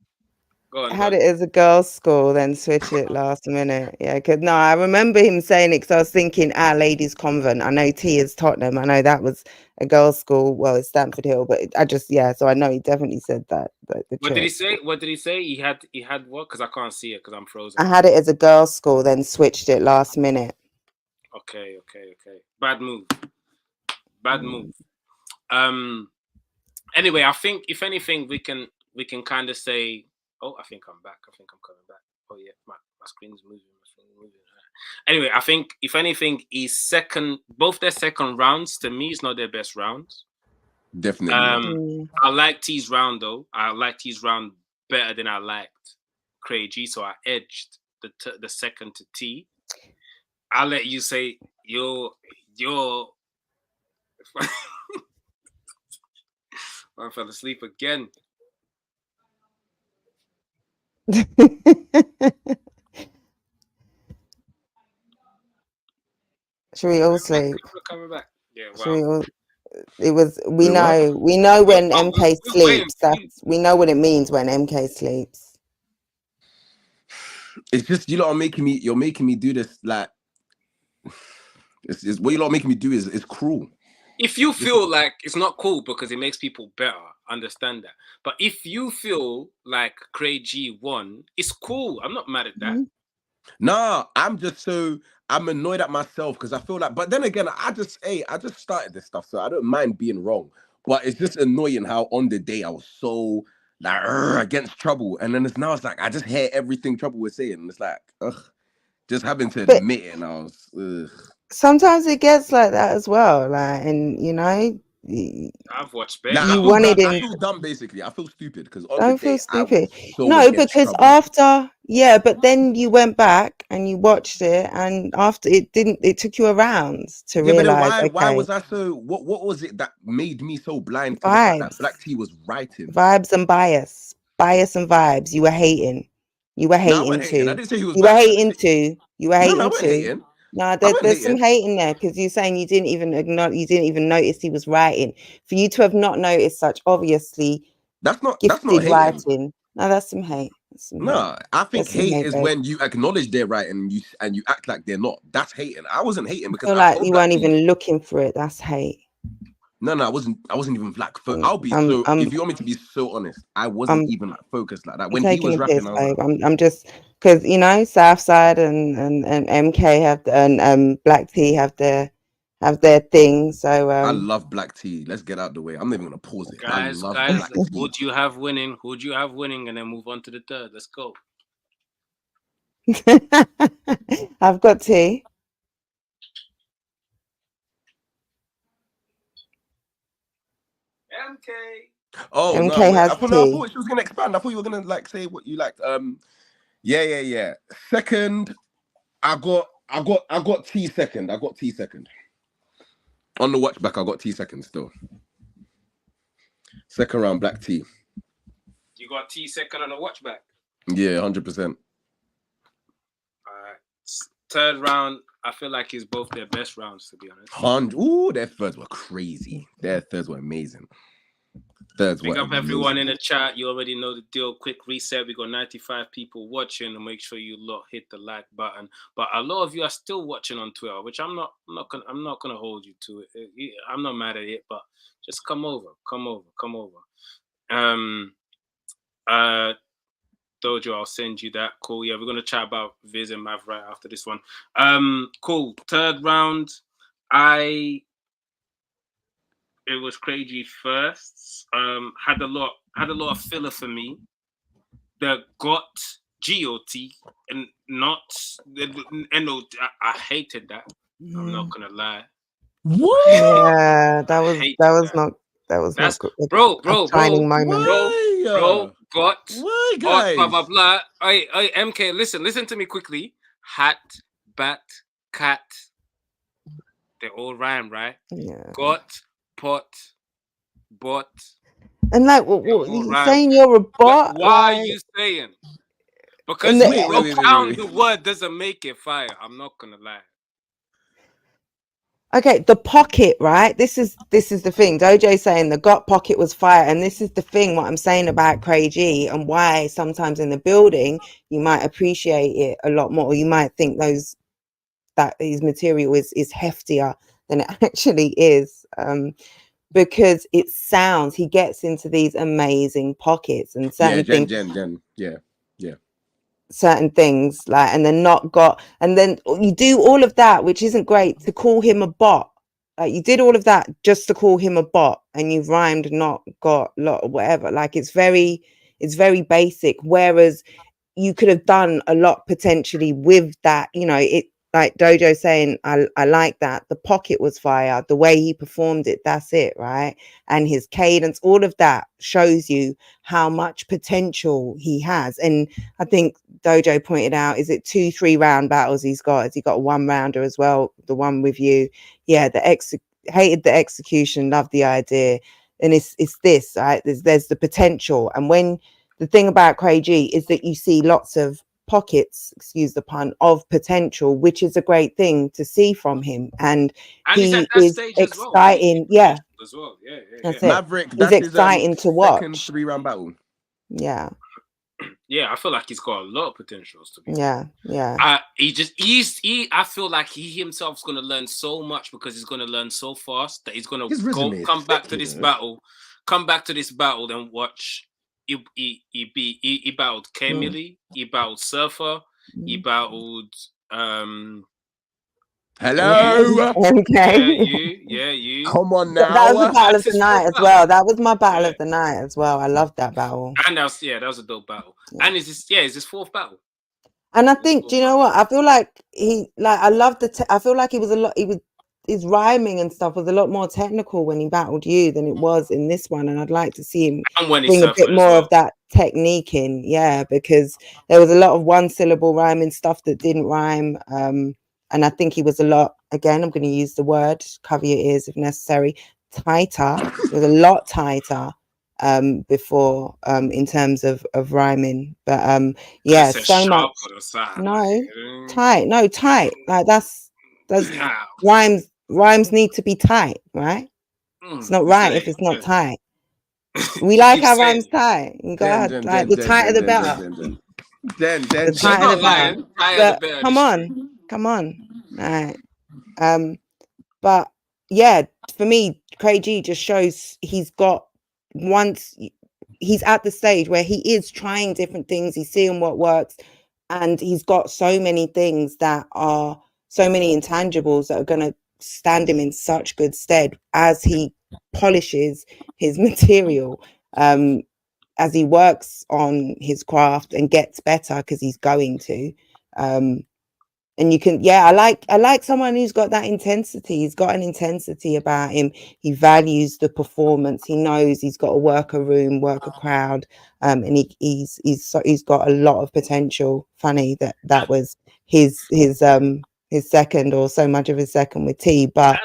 Go on, I go had on. it as a girls' school, then switch it last minute. Yeah, because no, I remember him saying it because I was thinking, ladies' convent. I know T is Tottenham. I know that was a girls' school. Well, it's Stamford Hill, but I just so I know he definitely said that. The What did he church. say? What did he say? He had what? Because I can't see it because I'm frozen. I had it as a girls' school, then switched it last minute. Okay. Bad move. Bad move. Anyway, I think if anything, we can kind of say, oh, I think I'm back. I think I'm coming back. Oh yeah, my screen's moving. Anyway, I think if anything, both their second rounds to me is not their best rounds. Definitely not. I like T's round though. I like T's round better than I liked Crai-G, so I edged the second to T. I'll let you say your. I fell asleep again. Should we all sleep? Coming back. Yeah, Should wow. we all? It was. We Wait, what? know when Oh, MK we're waiting. sleeps. We know what it means when MK sleeps. It's just you lot are making me. You're making me do this. Like, it's what you lot are making me do is cruel. If you feel like it's not cool because it makes people better, understand that. But if you feel like Crai-G won, it's cool. I'm not mad at that. Nah, I'm annoyed at myself because I feel like. But then again, I just started this stuff, so I don't mind being wrong. But it's just annoying how on the day I was so like against Trouble, and then it's like I just hear everything Trouble was saying, and it's like just having to admit it, and I was. Sometimes it gets like that as well, like, and you know, I've watched Like, better. I feel dumb basically. I feel stupid because on the Don't feel day I was stupid. so No, against because Trouble. after, but then you went back and you watched it, and after it took you a round to Yeah, but then realize, why okay, was I so? What was it that made me so blind to the fact that Black T was writing? vibes and bias and vibes. You were hating. You were No, I hating wasn't hating. I too. didn't say he was You were biased. hating too. You were No, hating I wasn't too. hating. No, I wasn't there's some hating. hating there because you're saying you didn't even acknowledge, you didn't even notice he was writing. For you to have not noticed such obviously That's not gifted hating. writing. No, that's some hate. That's some hate. No, I think That's some hate hate, is babe. when you acknowledge they're right and you act like they're not. That's hating. I wasn't hating because I feel I like told you Black weren't T. even looking for it. That's hate. No, I wasn't even like. I'll be I'm if you want me to be so honest, I wasn't even like focused like that. When he taking was the rapping, piss, I was babe. like, I'm just because you know Southside and MK have and Black T have their thing. So I love Black T. Let's get out the way. I'm not even gonna pause it. Guys, I love guys, Black T. who do you have winning? Who do you have winning? And then move on to the third. Let's go. I've got T. MK. Oh MK no, wait. has I T. thought she was gonna expand. I thought you were gonna like say what you liked. Yeah. Second, I got T second. I got T second. On the watch back, I got T second still. Second round, Black T. You got T second on the watch back. Yeah, 100%. Third round, I feel like it's both their best rounds, to be honest. Ooh, their thirds were crazy. Their thirds were amazing. Big up everyone in the chat. You already know the deal. Quick reset. We got 95 people watching, and make sure you hit the like button. But a lot of you are still watching on Twitter, which I'm not gonna hold you to it. I'm not mad at it, but just come over. Doejoe, I'll send you that. Cool. Yeah, we're gonna chat about Viz and Mav right after this one. Cool. Third round, it was Crai-G first. Had a lot of filler for me. The got GOT and not NO. I hated that. I'm not gonna lie. What? Yeah, that was not good. Bro, moment. Bro, got why, guys? blah blah blah. Hey, MK, listen to me quickly. Hat, bat, cat. They all rhyme, right? Yeah. Got, pot, bot. And like, what you saying you're a bot? Why are you saying? Because you propound the word doesn't make it fire. I'm not gonna lie. Okay, the pocket, right? This is the thing. Doejoe saying the got pocket was fire, and this is the thing. What I'm saying about Crai-G and why sometimes in the building you might appreciate it a lot more. Or you might think that his material is heftier than it actually is, because it sounds. He gets into these amazing pockets and certain things. Yeah. Certain things like, and then not got, and then you do all of that, which isn't great, to call him a bot. Like, you did all of that just to call him a bot, and you've rhymed not got lot or whatever. Like, it's very basic, whereas you could have done a lot potentially with that. You know, it, like Doejoe saying, I like that. The pocket was fire, the way he performed it, that's it, right? And his cadence, all of that shows you how much potential he has. And I think Doejoe pointed out, is it 2-3 round battles he's got? Has he got a 1 rounder as well? The one with you? Yeah, hated the execution, loved the idea. And it's this, right? There's the potential. And when the thing about Crai-G is that you see lots of pockets, excuse the pun, of potential, which is a great thing to see from him. And he's at he that is stage exciting. as well. Yeah. That's it. Maverick, He's that's his exciting to second watch. 3-round battle. Yeah. Yeah, I feel like he's got a lot of potentials to be. Yeah. I feel like he himself's gonna learn so much, because he's gonna learn so fast that he's gonna come back to this battle and watch. He battled K-Millie, he battled Surfer, he battled hello. Okay. you. Come on now. That was the battle of the night as well. That was my battle Yeah. of the night as well. I loved that battle. And that was a dope battle. Yeah. And it's his 4th battle. And I think, do you know what? I feel like I love I feel like his rhyming and stuff was a lot more technical when he battled you than it was in this one. And I'd like to see him bring a bit more of that technique in. Yeah, because there was a lot of 1-syllable rhyming stuff that didn't rhyme. And I think he was a lot, again, I'm going to use the word, cover your ears if necessary, tighter. It was a lot tighter before, in terms of rhyming. But yeah, so much. Tight. Like that's rhymes need to be tight, right? It's not right if it's not tight. We like our rhymes tight. You got like the tighter the better. The tighter the better. But come on. All right. But yeah, for me, Crai-G just shows he's at the stage where he is trying different things, he's seeing what works, and he's got so many things that are so many intangibles that are going to stand him in such good stead as he polishes his material, as he works on his craft and gets better, because he's going to. And you can, I like someone who's got that intensity. He's got an intensity about him. He values the performance. He knows he's got to work a room, work a crowd, and he's got a lot of potential. Funny that was his second, or so much of his second, with T, but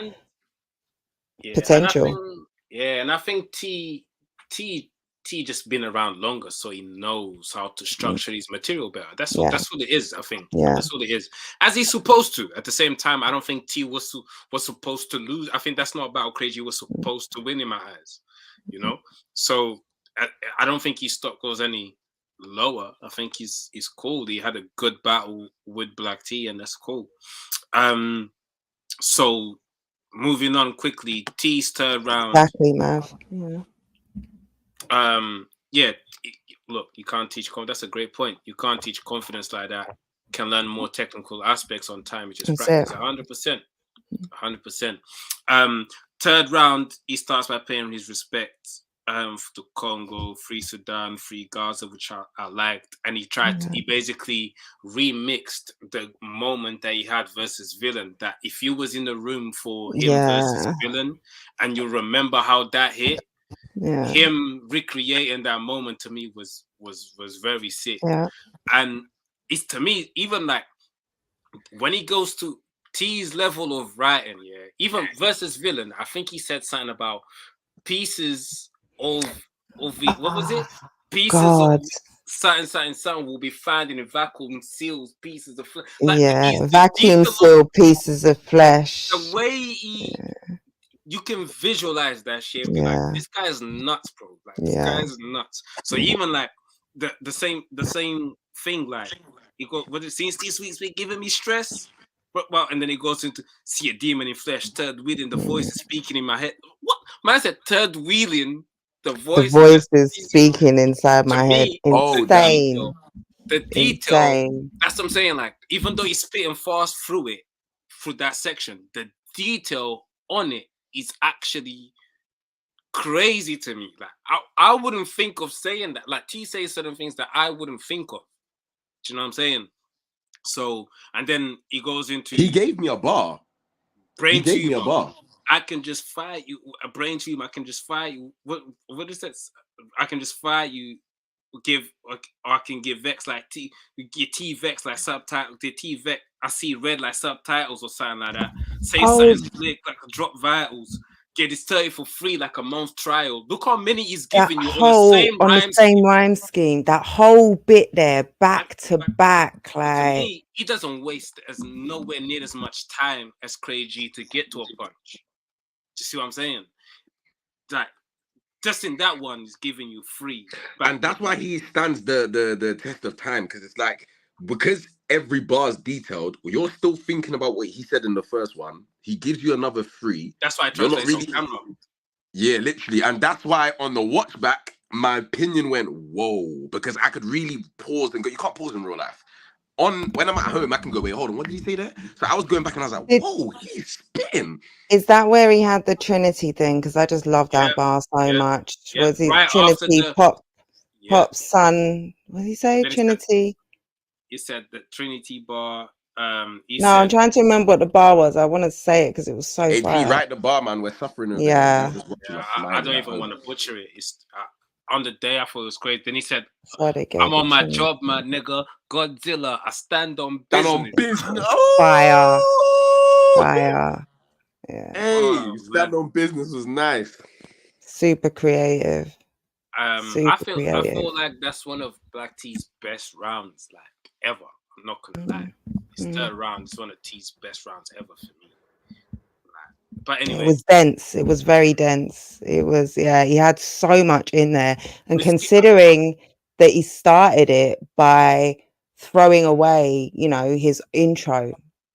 potential. And I think T just been around longer, so he knows how to structure his material better. That's what it is. I think that's what it is, as he's supposed to. At the same time, I don't think T was supposed to lose. I think that's not about Crai-G was supposed to win in my eyes, you know. So I don't think his stock goes any lower. I think he's cool. He had a good battle with Black T, and that's cool. So moving on quickly, T's 3rd round. Exactly, Mav. Look, you can't teach confidence. That's a great point. You can't teach confidence like that. Can learn more technical aspects on time, which is practice. 100%. 3rd round, he starts by paying his respect to Congo, Free Sudan, Free Gaza, which I liked. And he basically remixed the moment that he had versus Villain. That if you was in the room for him versus Villain, and you remember how that hit, him recreating that moment to me was very sick. And it's, to me, even like when he goes to T's level of writing, even versus Villain, I think he said something about pieces of what was it? Pieces something will be found in a vacuum sealed pieces of flesh. Like Yeah, the vacuum detail of sealed pieces of flesh. the way you can visualize that shit. Be like, Yeah, this guy is nuts, bro. Like this yeah. guy is nuts. So even like the same thing. Like he go, what it seems these weeks be giving me stress. But well, and then he goes into see a demon in flesh, third wheeling, the voice is speaking in my head. What man said third wheeling, the The voice voice is speaking. speaking inside To my head. me, Oh, damn. Insane. the detail, Insane. that's what I'm saying. Like, even though he's spitting fast through that section, the detail on it is actually crazy to me. Like, I wouldn't think of saying that. Like, T says certain things that I wouldn't think of. Do you know what I'm saying? So, and then he goes into He gave me a bar. brain He gave me a tumor. bar. I can just fight you. A brain tumor. I can just fight you. What is that? I can just fight you. Give or I can give Vex like T. Get T Vex like subtitles. The T Vex. I see red like subtitles or something like that. Say something slick like a drop vitals. Get this 30 for free like a month trial. Look how many he's That giving you whole on the same rhyme scheme. That whole bit there, back to back, To like me, he doesn't waste as nowhere near as much time as Crai-G to get to a punch. Do you see what I'm saying? Like, just in that one is giving you free. And that's why he stands the test of time, because it's like, because every bar is detailed, you're still thinking about what he said in the first one. He gives you another 3. That's why I You're not translate really on camera. Yeah, literally. And that's why on the watch back, my opinion went, whoa, because I could really pause and go. You can't pause in real life. When I'm at home, I can go, wait, hold on, what did he say there? So I was going back and I was like, whoa, he's spitting. Is that where he had the Trinity thing? Because I just love that bar so much. Yeah. Was it Right Trinity Pop Son? What did he say? Then Trinity? He said the Trinity bar. I'm trying to remember what the bar was. I want to say it because it was so Hey, fire. T, right, the bar, man. We're suffering over Yeah. here. I don't even want to butcher it. It's on the day I thought it was great. Then he said, I'm on my job, my nigga. Godzilla. I stand on business. Stand on business. Fire. Oh! Fire. Yeah. Hey, stand on business was nice. Super creative. I feel like that's one of Black T's best rounds, like ever. I'm not gonna lie. His third round is one of T's best rounds ever for me. But anyway, it was dense. It was very dense. It was, yeah, he had so much in there. And considering that he started it by throwing away, you know, his intro,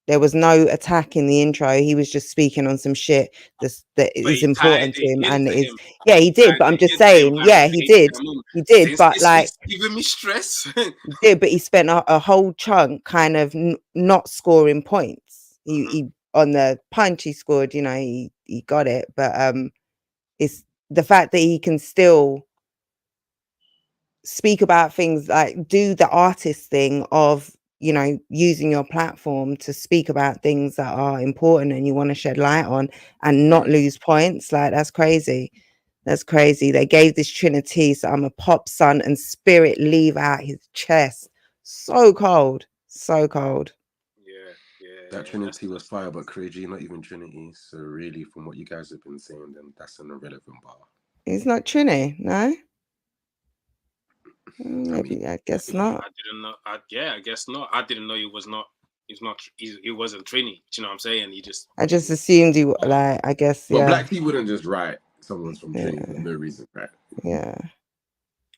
there was no attack in the intro. He was just speaking on some shit that is important to him, and is yeah, he did. But I'm just saying, yeah, he did. He did. But like, giving me stress. he did. But he spent a whole chunk kind of not scoring points. He on the punch he scored, you know, he got it. But it's the fact that he can still speak about things, like do the artist thing of, you know, using your platform to speak about things that are important and you want to shed light on and not lose points. Like, that's crazy. That's crazy. They gave this Trinity, so I'm a pop son, and spirit leave out his chest. So cold. So cold. That Trinity was fire, but Crai-G not even Trinity. So really, from what you guys have been saying, then that's an irrelevant bar. He's not Trini, no? Maybe, I guess not. I didn't know. I guess not. I didn't know he was not. He wasn't Trini. Do you know what I'm saying? I just assumed he, like, I guess, Well, yeah. Black T wouldn't just write someone's from Trini for no reason, right? Yeah.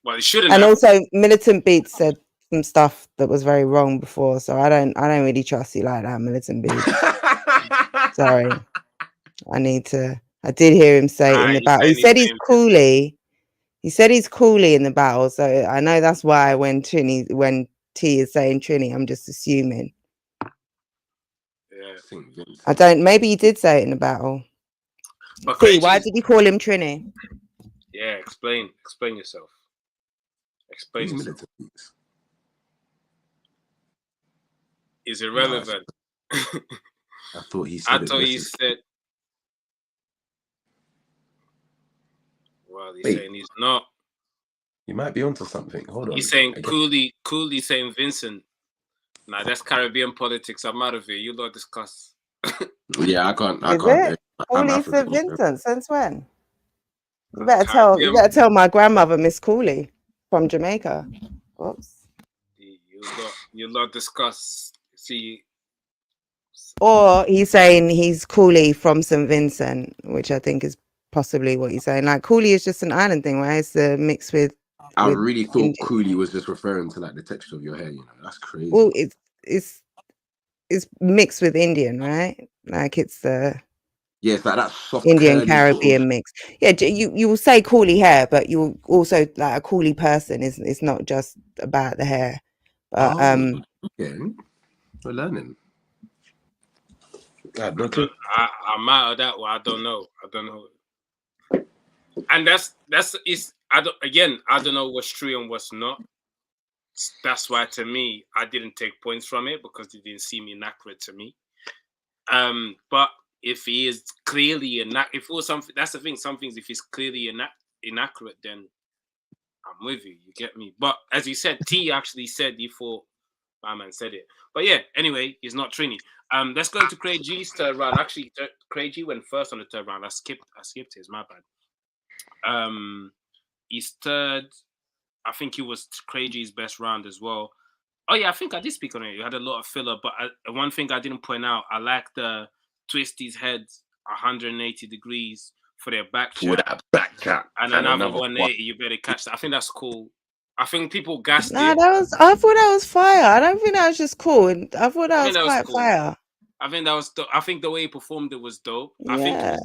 Well, he shouldn't. And also, Militant Beats said some stuff that was very wrong before, so I don't really trust you like that, Militant Beats. Sorry, I did hear him say in the battle. He said he's Cooley. He said he's Cooley in the battle, so I know that's why when T is saying Trini, I'm just assuming. Yeah. Maybe he did say it in the battle. But T, why did you call him Trini? Yeah, explain yourself. Explain yourself. Is irrelevant. I thought he said. Well, he's saying he's not. You might be onto something. Hold on. He's saying Cooley saying Vincent. Nah, that's Caribbean politics. I'm out of here. You lot discuss. Yeah, I can't. Cooley said Vincent. Since when? You better tell my grandmother, Miss Cooley, from Jamaica. Whoops. You lot discuss. See, Or he's saying he's Cooley from St. Vincent, which I think is possibly what he's saying. Like Cooley is just an island thing, right? It's mixed with. I really thought Indian. Cooley was just referring to like the texture of your hair. You know, that's crazy. Well, it's mixed with Indian, right? Like it's the. Yeah, it's like that soft Indian curly Caribbean sort of... mix. Yeah, you will say Cooley hair, but you also like a Cooley person. It's not just about the hair. But okay, we're learning. I'm out of that one. I don't know. And that's I don't know what's true and what's not. That's why to me I didn't take points from it because it didn't seem inaccurate to me. But if he is clearly inaccurate, if it was something, that's the thing. Some things, if it's clearly inaccurate, then I'm with you. You get me? But as you said, T actually said he thought my man said it. But yeah, anyway, he's not Trini. Let's go into Crai-G's third round. Actually, Crai-G went first on the third round. I skipped his. My bad. His third, I think it was Crai-G's best round as well. Oh yeah, I think I did speak on it. You had a lot of filler, but one thing I didn't point out, I like the twist his head 180 degrees for their back chat. With that back chat. And another 180, you better catch that. I think that's cool. I think people gassed it. I thought that was fire. I don't think that was just cool. I thought that was quite cool. Fire. I think that was I think the way he performed it was dope. Yeah.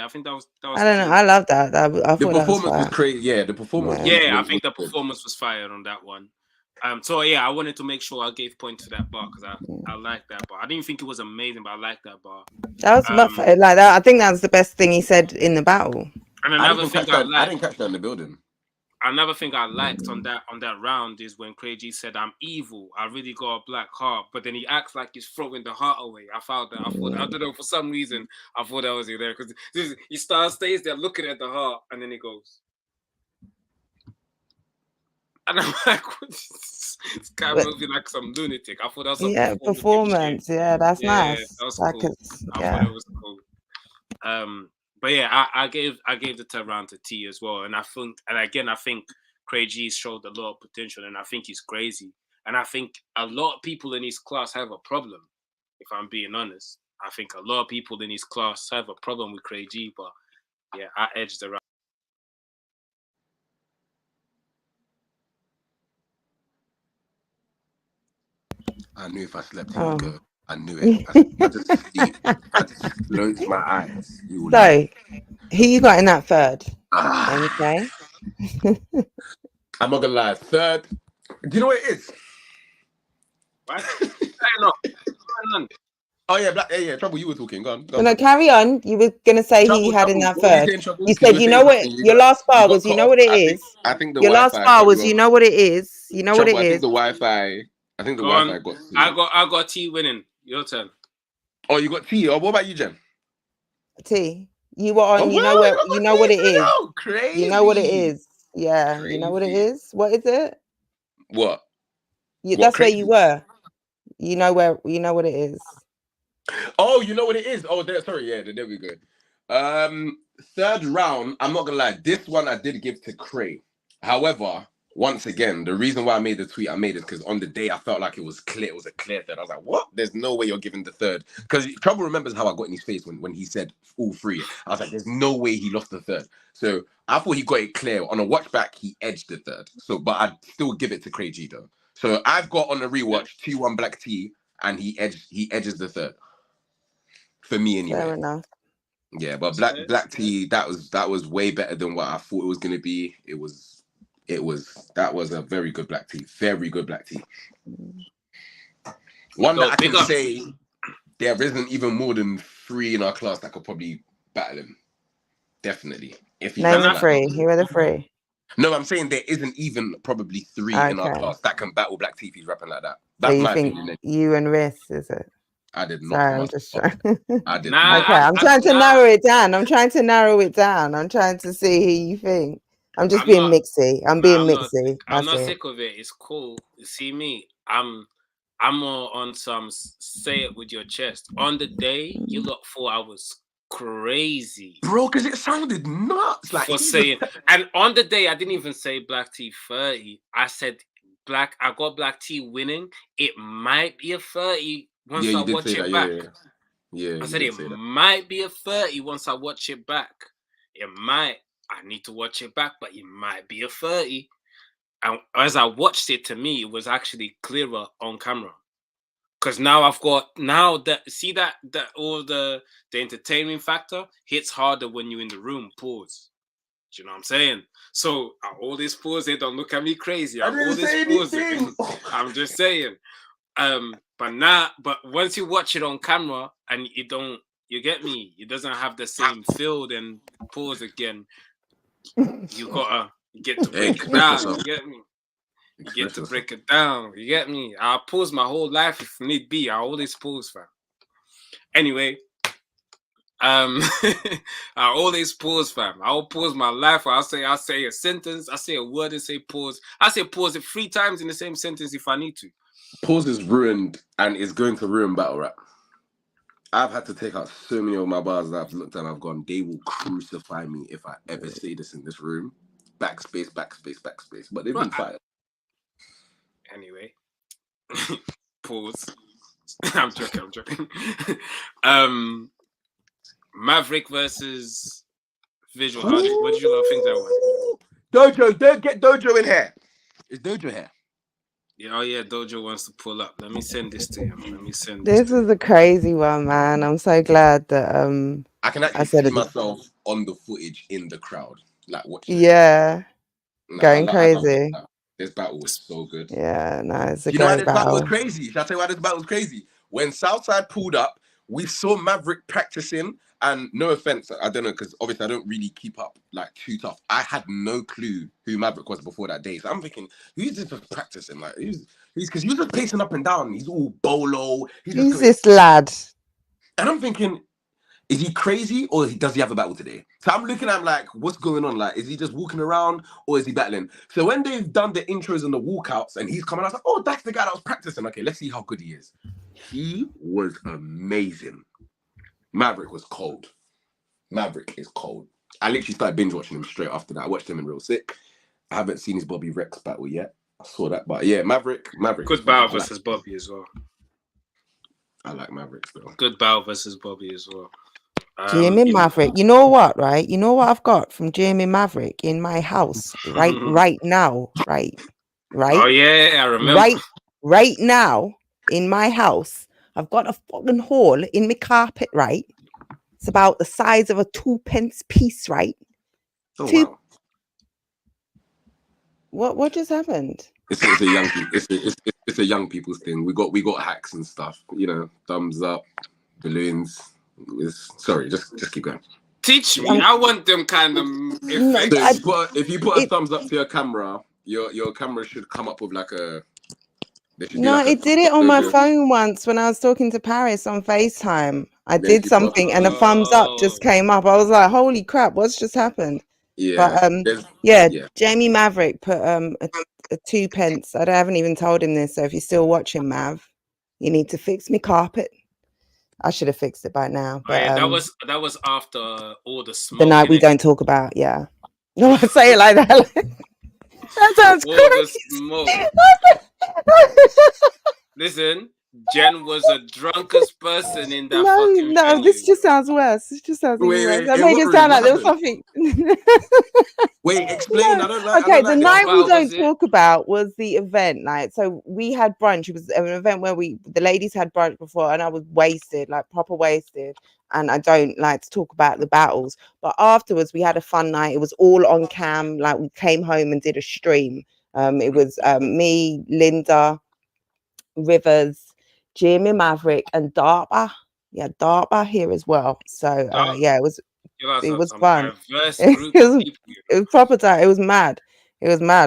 I think that was I don't know. I love that. I thought the performance was crazy. Yeah, the performance. Yeah, I think the performance was fired on that one. So yeah, I wanted to make sure I gave points to that bar because I like that bar. I didn't think it was amazing, but I like that bar. That was like that. I think that was the best thing he said in the battle. And another thing I didn't catch that in the building. Another thing I liked on that round is when Crai-G said, "I'm evil. I really got a black heart," but then he acts like he's throwing the heart away. I found that. I don't know, for some reason I thought that was in there because he stays there looking at the heart and then he goes. And I'm like, this guy moving like some lunatic. I thought that was a performance. Yeah, that's nice. That was cool. I thought it was cool. But yeah, I gave the third round to T as well. And I think Crai-G showed a lot of potential and I think he's crazy. And I think a lot of people in his class have a problem, if I'm being honest. I think a lot of people in his class have a problem with Crai-G, but yeah, I edged the round. I knew if I slept, he would go. I knew it. I just sleep. I just closed my eyes. So, who you got in that third? Okay. I'm not gonna lie. Third. Do you know what it is? What? Oh yeah, Trouble. You were talking. Go on. No, carry on. You were gonna say who you had in that third. You said, you know what? Your last bar was, you know what it is. I think your last bar was, you know what it is. You know what it is. I think the Wi-Fi. I think the Wi-Fi got. I got T winning. Your turn. Oh, you got T. Oh, what about you, Jen? T. You were on. Oh, you know where. You know what it is. Crazy. You know what it is. Yeah. Crazy. You know what it is. What is it? What? That's crazy? Where you were. You know where. You know what it is. Oh, you know what it is. Oh, sorry. Yeah, there we go. Third round. I'm not gonna lie. This one I did give to Cray. However, once again, the reason why I made the tweet I made is because on the day I felt like it was clear. It was a clear third. I was like, what? There's no way you're giving the third. Because Trouble remembers how I got in his face when he said all three. I was like, there's no way he lost the third. So I thought he got it clear. On a watch back, he edged the third. So, but I'd still give it to Crai-G though. So I've got on the rewatch 2-1 Black T, and he edges the third. For me anyway. Fair enough. Yeah, but Black T, that was way better than what I thought it was gonna be. That was a very good Black Tea. Very good Black Tea. One that I can say there isn't even more than 3 in our class that could probably battle him. Definitely. If name the 3. Who are the 3? No, I'm saying there isn't even probably 3 in our class that can battle Black Tea if he's rapping like that. That's so you my think opinion. You and Riss, is it? I did not. Sorry, I'm just trying. I did not. Okay, I'm trying to narrow it down. I'm trying to see who you think. I'm just being mixy. I'm being mixy. I'm not sick of it. It's cool. You see me? I'm more on some say it with your chest. On the day, you lot thought I was crazy. Bro, because it sounded nuts. Like for saying. And on the day, I didn't even say Black Tea 30. I said Black T winning. It might be a 30 once Yeah, I you did watch say it that. back. Yeah, I you said did it say that. might be a 30 once I watch it back. It might. I need to watch it back, but it might be a 30. And as I watched it, to me, it was actually clearer on camera. Because now I've got that all the entertainment factor hits harder when you're in the room. Pause. Do you know what I'm saying? So all these pause, they don't look at me crazy. I All didn't this say pause. anything. I'm just saying. But once you watch it on camera and you get me, it doesn't have the same feel. Then pause again. You get to Hey, break it express down. yourself. You get me? You get Express to yourself. break it down. You get me? I'll pause my whole life if need be. I always pause, fam. Anyway, I always pause, fam. I'll pause my life. I'll say a sentence. I say a word and say pause. I say pause it 3 times in the same sentence if I need to. Pause is ruined and is going to ruin battle rap. I've had to take out so many of my bars that I've looked and I've gone, they will crucify me if I ever say this in this room. Backspace, backspace, backspace. But they've been fired. Anyway, pause. I'm joking. Maverick versus Visual. What did you think that one? Doejoe, don't get Doejoe in here. Is Doejoe here? Yeah, Doejoe wants to pull up. Let me send this to him. This was a crazy one, man. I'm so glad that I can actually see myself on the footage in the crowd, like watching. Yeah, going I crazy. This battle was so good. Yeah, no, it's a Do you know why great this battle was battle. crazy? Shall I tell you why this battle was crazy? When Southside pulled up, we saw Maverick practicing, and no offense, I don't know, because obviously I don't really keep up like too tough. I had no clue who Maverick was before that day, so I'm thinking, who's this just practicing? Like, who's because he was just pacing up and down. He's all bolo. Who's this lad? And I'm thinking, is he crazy or does he have a battle today? So I'm looking at him like, what's going on? Like, is he just walking around or is he battling? So when they've done the intros and the walkouts and he's coming, I was like, oh, that's the guy that was practicing. Okay, let's see how good he is. He was amazing. Maverick was cold. Maverick is cold. I literally started binge watching him straight after that. I watched him in Real Sick. I haven't seen his Bobby Rex battle yet. I saw that, but yeah, Maverick. Good battle versus Bobby as well. I like Maverick still. Good battle versus Bobby as well. Jamie Maverick. You know what, right? You know what I've got from Jamie Maverick in my house right now, right? Oh yeah, I remember. Right now in my house, I've got a fucking hole in my carpet, right? It's about the size of a 2p piece, right? Oh, wow. What just happened? It's a young people's thing. We got hacks and stuff. You know, thumbs up, balloons. Sorry, just keep going. Teach me. I want them kind of effects. So if you put a thumbs up to your camera, your camera should come up with like a. No, it did it on my phone once when I was talking to Paris on FaceTime. I did something and a thumbs up just came up. I was like, holy crap, what's just happened? Yeah. But Jamie Maverick put a 2p. I haven't even told him this. So if you're still watching, Mav, you need to fix me carpet. I should have fixed it by now. But that was after all the smoke. The night we don't talk about, yeah. No, I say it like that. That sounds all crazy. The smoke. Listen, Jen was the drunkest person in that fucking venue. This just sounds worse. This just sounds even worse. I made it sound like there was something. Wait, explain. No. The night we don't talk about was the event night. So we had brunch. It was an event where the ladies had brunch before, and I was wasted, like proper wasted. And I don't like to talk about the battles. But afterwards, we had a fun night. It was all on cam. Like we came home and did a stream. It was me, Linda, Rivers, Jamie Maverick, and Darpa. Yeah, Darpa here as well. So yeah, it was fun. It was proper time. It was mad.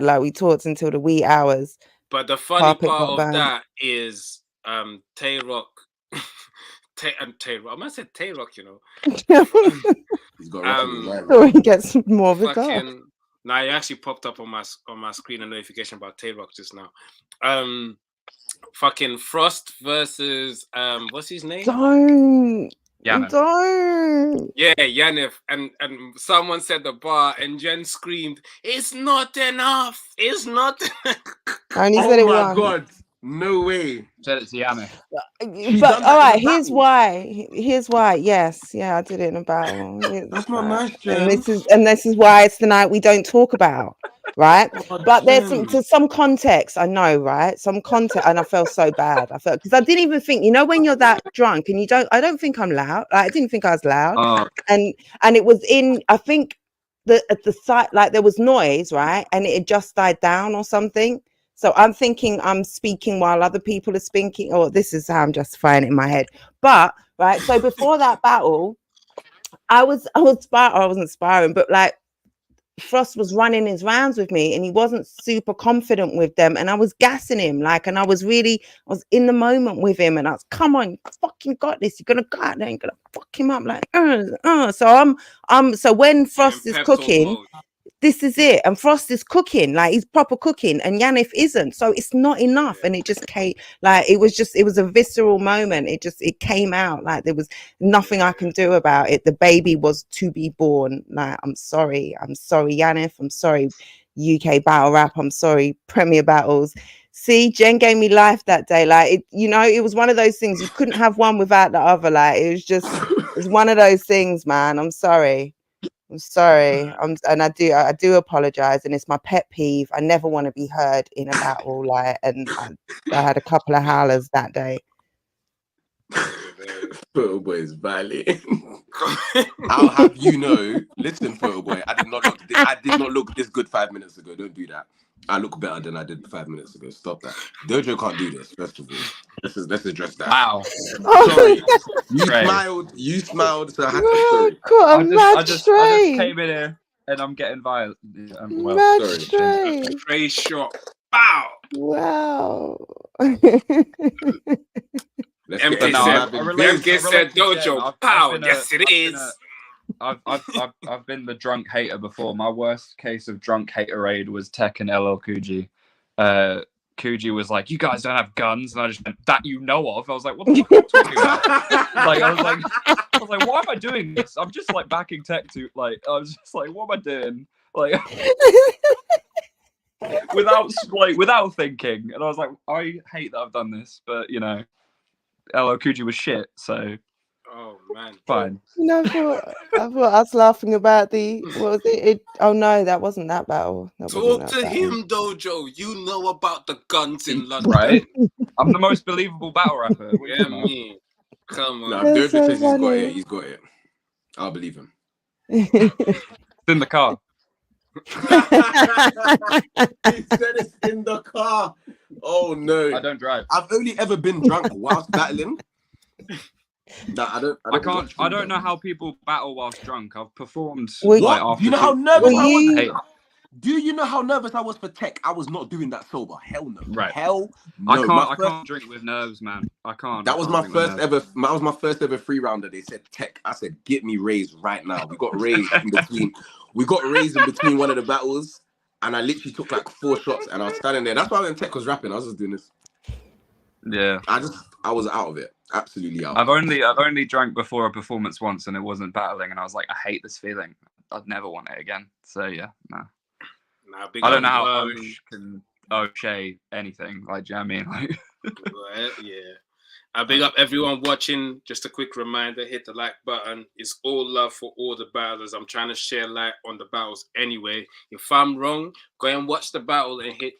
Like we talked until the wee hours. But the funny part of that is Tay-Rock. Tay-Rock. I must say Tay-Rock, you know. He's got he gets more of it. Now it actually popped up on my screen a notification about Tay-Rock just now. Fucking Frost versus what's his name? Yannick. Don't. Yeah, Yanif, and someone said the bar, and Jen screamed, "It's not enough! It's not." I only said Oh it my once. god, no way. Said it to Yannick. She But done all that right, in a here's battle. why. Here's why. Yes, yeah, I did it in a battle. It's That's not fine. nice, Jen. And this is why it's the night we don't talk about, right? Oh, But there's Jen. some context. I know, right? Some context, and I felt so bad. I felt because I didn't even think. You know, when you're that drunk and you don't. I don't think I'm loud. Like, I didn't think I was loud, Oh, and it was in. I think at the site, like there was noise, right, and it had just died down or something. So I'm thinking I'm speaking while other people are speaking, or this is how I'm justifying it in my head. But right, so before that battle, I wasn't sparring, but like Frost was running his rounds with me and he wasn't super confident with them. And I was gassing him, like, and I was in the moment with him. And I was, come on, you fucking got this. You're gonna go out there and gonna fuck him up, like, So so when Frost is cooking, this is it. And Frost is cooking, like he's proper cooking, and Yanif isn't. So it's not enough. And it just came, like, it was a visceral moment. It came out like there was nothing I can do about it. The baby was to be born. Like, I'm sorry, Yanif. I'm sorry, UK battle rap. I'm sorry, Premier Battles. See, Jen gave me life that day. Like, it was one of those things. You couldn't have one without the other. Like, it's one of those things, man. I'm sorry. And I do apologize, and it's my pet peeve. I never want to be heard in a battle, like, and I had a couple of howlers that day. Photo boy is violating. I'll have you know. Listen, photo boy, I did not look this good 5 minutes ago. Don't do that. I look better than I did 5 minutes ago. Stop that. Doejoe can't do this. First of all, let's address that. wow. Sorry, you Crai. smiled. You smiled. So I had to. Sorry. God, I just came in here and I'm getting violent. Well, sorry. Cray shot. Bow. Wow. Let's MK get said, Maverick. MK said Doejoe. Pow. Yes, it is. I've been the drunk hater before. My worst case of drunk haterade was Tech and LL Cool G. Coogee was like, "You guys don't have guns," and I just went, "That you know of." I was like, "What the fuck are you talking about?" Like, I was like, "Why am I doing this?" I'm just like backing Tech to, like, I was just like, "What am I doing?" Like, without thinking, and I was like, "I hate that I've done this," but LL Cool G was shit, so. Oh man, fine. I thought I was laughing about what was it? Oh no, that wasn't that battle. Talk to him, Doejoe. You know about the guns in London, right? I'm the most believable battle rapper. Yeah, me. Come on. No, Doejoe says he's got it. He's got it. I'll believe him. It's in the car. He said it's in the car. Oh no! I don't drive. I've only ever been drunk whilst battling. No, I don't know how people battle whilst drunk. I've performed. What? After Do you know how nervous I was? Do you know how nervous I was for Tech? I was not doing that sober. Hell no. Right. Hell no. I can't drink with nerves, man. I can't. That was my first ever. That was my first ever free rounder. They said Tech. I said, "Get me raised right now." We got raised in between. One of the battles, and I literally took like 4 shots, and I was standing there. That's why when Tech was rapping, I was just doing this. Yeah. I was out of it. Absolutely out. I've only drank before a performance once, and it wasn't battling, and I was like, I hate this feeling. I'd never want it again. So yeah, no. I don't know how Osh can O'Shea anything. Like, do you know what I mean? Like, right, yeah. I big up everyone watching. Just a quick reminder: hit the like button. It's all love for all the battles. I'm trying to share light on the battles anyway. If I'm wrong, go and watch the battle and hit.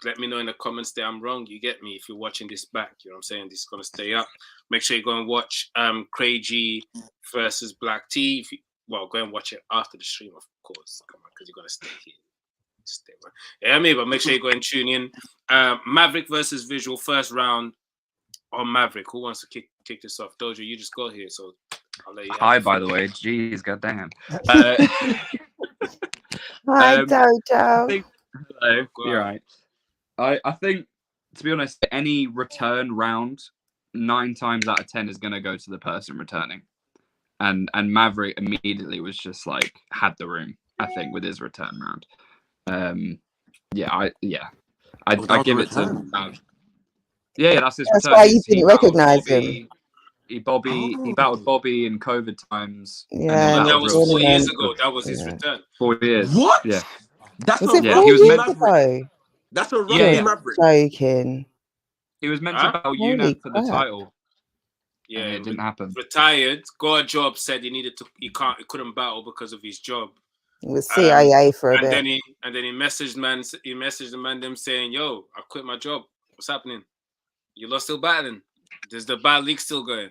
Let me know in the comments that I'm wrong. You get me? If you're watching this back, you know what I'm saying? This is going to stay up. Make sure you go and watch Crai-G versus Black T. Go and watch it after the stream, of course. Come on, because you're going to stay here. Stay, man. Yeah, maybe, but make sure you go and tune in. Maverick versus Vizual, first round on Maverick. Who wants to kick this off? Doejoe, you just go here, so I'll let you. Hi, by the way. Jeez, goddamn. Hi, Doejoe. Hello, you're right. I think, to be honest, any return round, 9 times out of 10 is going to go to the person returning. And Maverick immediately was just like, had the room, I think, with his return round. I give it to Mav. Yeah, that's his return. That's why you didn't recognise him. He battled Bobby in COVID times. Yeah, and then and That battled was Real 4 Sick. years tournament. ago. That was his Yeah. return. 4 years. What? Yeah. That's Was a it Yeah, 4 he was years meant- ago? That's a Yeah, You're rugby yeah. Maverick. joking. He was meant Huh? to battle Holy Yunnan for the crap. title. Yeah, And it didn't happen. Retired, got a job, said he couldn't battle because of his job. It was CIA for a and bit. then he messaged the man them saying, "Yo, I quit my job. What's happening? You lot still battling? Does the battle league still going?"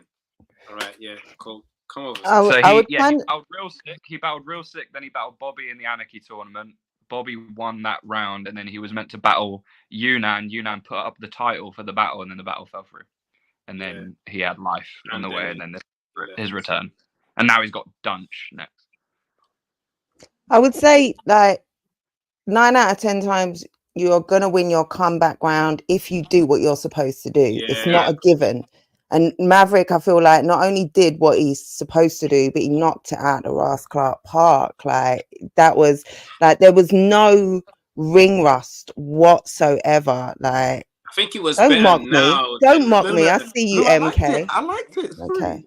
All right, yeah, cool. Come over. I So would he kind of, battled Real Sick. He battled Real Sick. Then he battled Bobby in the Anarchy tournament. Bobby won that round, and then he was meant to battle Yunnan. Yunnan put up the title for the battle, and then the battle fell through. And then he had life on And the then way, he and then left. his return. And now he's got Dunch next. I would say like 9 out of 10 times you're gonna win your comeback round if you do what you're supposed to do. It's not a given. And Maverick, I feel like, not only did what he's supposed to do, but he knocked it out of Ross Clark Park. Like that was like there was no ring rust whatsoever. Like I think he was don't better mock now. me. Don't mock No, me. no, I see you, no, I liked MK. it. I liked it. Sorry. Okay.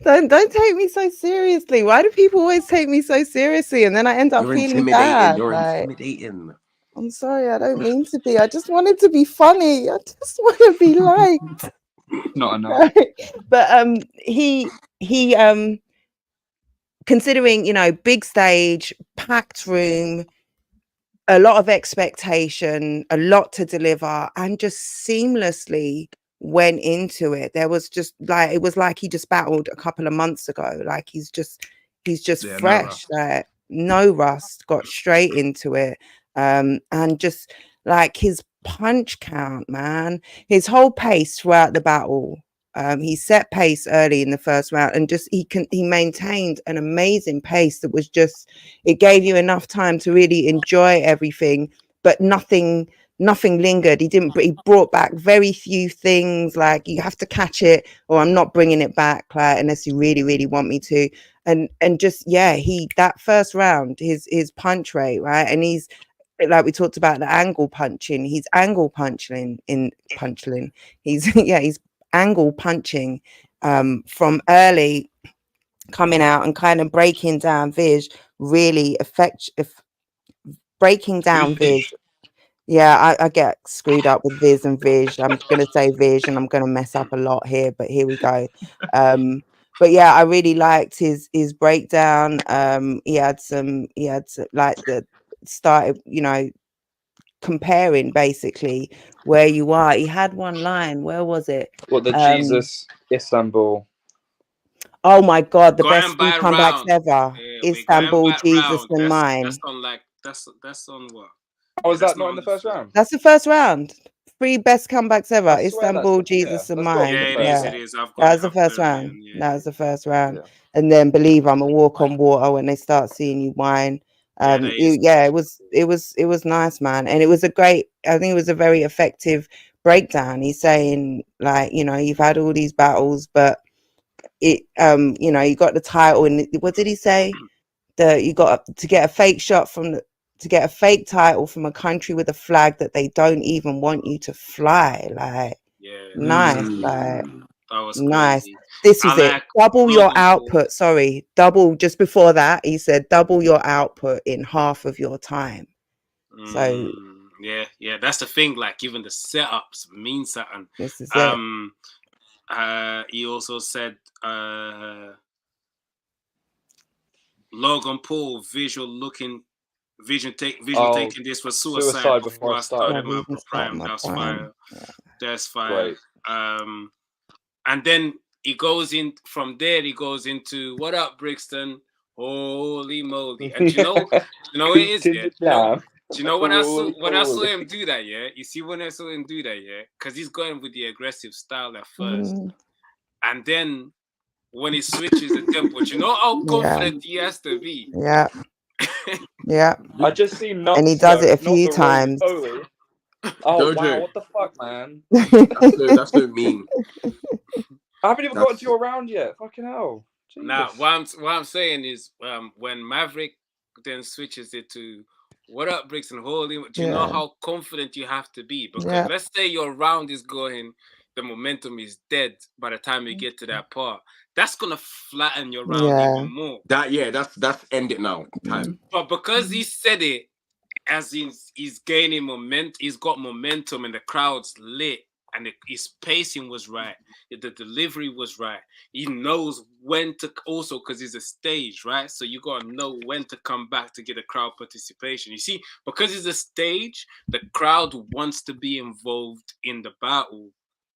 Don't take me so seriously. Why do people always take me so seriously? And then I end up You're feeling intimidating. bad. You're like, intimidating. I'm sorry, I don't mean to be. I just wanted to be funny. I just want to be liked. Not enough. But he considering, you know, big stage, packed room, a lot of expectation, a lot to deliver, and just seamlessly went into it. There was just like it was like he just battled a couple of months ago. Like he's just Yeah, fresh, like no rust, got straight into it. And just like his punch count, man, his whole pace throughout the battle. He set pace early in the first round and just he maintained an amazing pace that was just it gave you enough time to really enjoy everything, but nothing lingered. He brought back very few things, like you have to catch it or I'm not bringing it back, like unless you really, really want me to. And just that first round, his punch rate, right? And he's like we talked about the angle punching, he's angle punching. He's he's angle punching from early, coming out and kind of breaking down Viz, really breaking down Viz. Yeah, I get screwed up with Viz and Viz. I'm gonna say Viz and I'm gonna mess up a lot here, but here we go. But yeah, I really liked his breakdown. He had like the started, you know, comparing basically where you are. He had one line, where was it? What the Jesus Istanbul? Oh my God, the Going best by three comebacks round. ever. Yeah, we're going Istanbul, by Jesus, round. and mine. That's on what? Oh, is That's that not in the first round? That's the first round. 3 best comebacks ever. I swear Istanbul, that's- Jesus, yeah, and that's gotta be mine. the Yeah, first Yeah, round. it is. I've got that was it the up first there, round. yeah. That was the first round. Yeah. And then Believe I'm a Walk on Water when they start seeing you whine. It was nice, man. And it was I think it was a very effective breakdown. He's saying, like, you know, you've had all these battles, but it you know, you got the title, and what did he say? You got to get a fake shot to get a fake title from a country with a flag that they don't even want you to fly. Like, nice, like that was nice. crazy. This was it. Like Double your Logan Paul. output. Sorry, double. Just before that, he said double your output in half of your time. So yeah, that's the thing. Like even the setups mean something. this is it. He also said Logan Paul visual taking this for suicide before I started my prime. That's fire. That's fire. And then he goes in from there. He goes into what up, Brixton? Holy moly! And you know what it is? Yeah? Do you know when I saw him do that? Yeah, you see when I saw him do that? Yeah, because he's going with the aggressive style at first, and then when he switches the tempo, do you know how confident he has to be? Yeah. Yeah. I just seen Nuts, and he does it a not few the times. Roly. Oh Doejoe. wow, what the fuck, man? That's so mean. I haven't even got to your round yet. Fucking hell. Now, what I'm saying is, when Maverick then switches it to "What up, Brixton? Holy," do you know how confident you have to be? Because let's say your round is going, the momentum is dead by the time you get to that part, that's gonna flatten your round Yeah. even more. That's end it now. Time. But because he said it as he's gaining momentum, he's got momentum, and the crowd's lit, and his pacing was right, the delivery was right. He knows when to, also because it's a stage, right? So you gotta know when to come back to get a crowd participation. You see, because it's a stage, the crowd wants to be involved in the battle.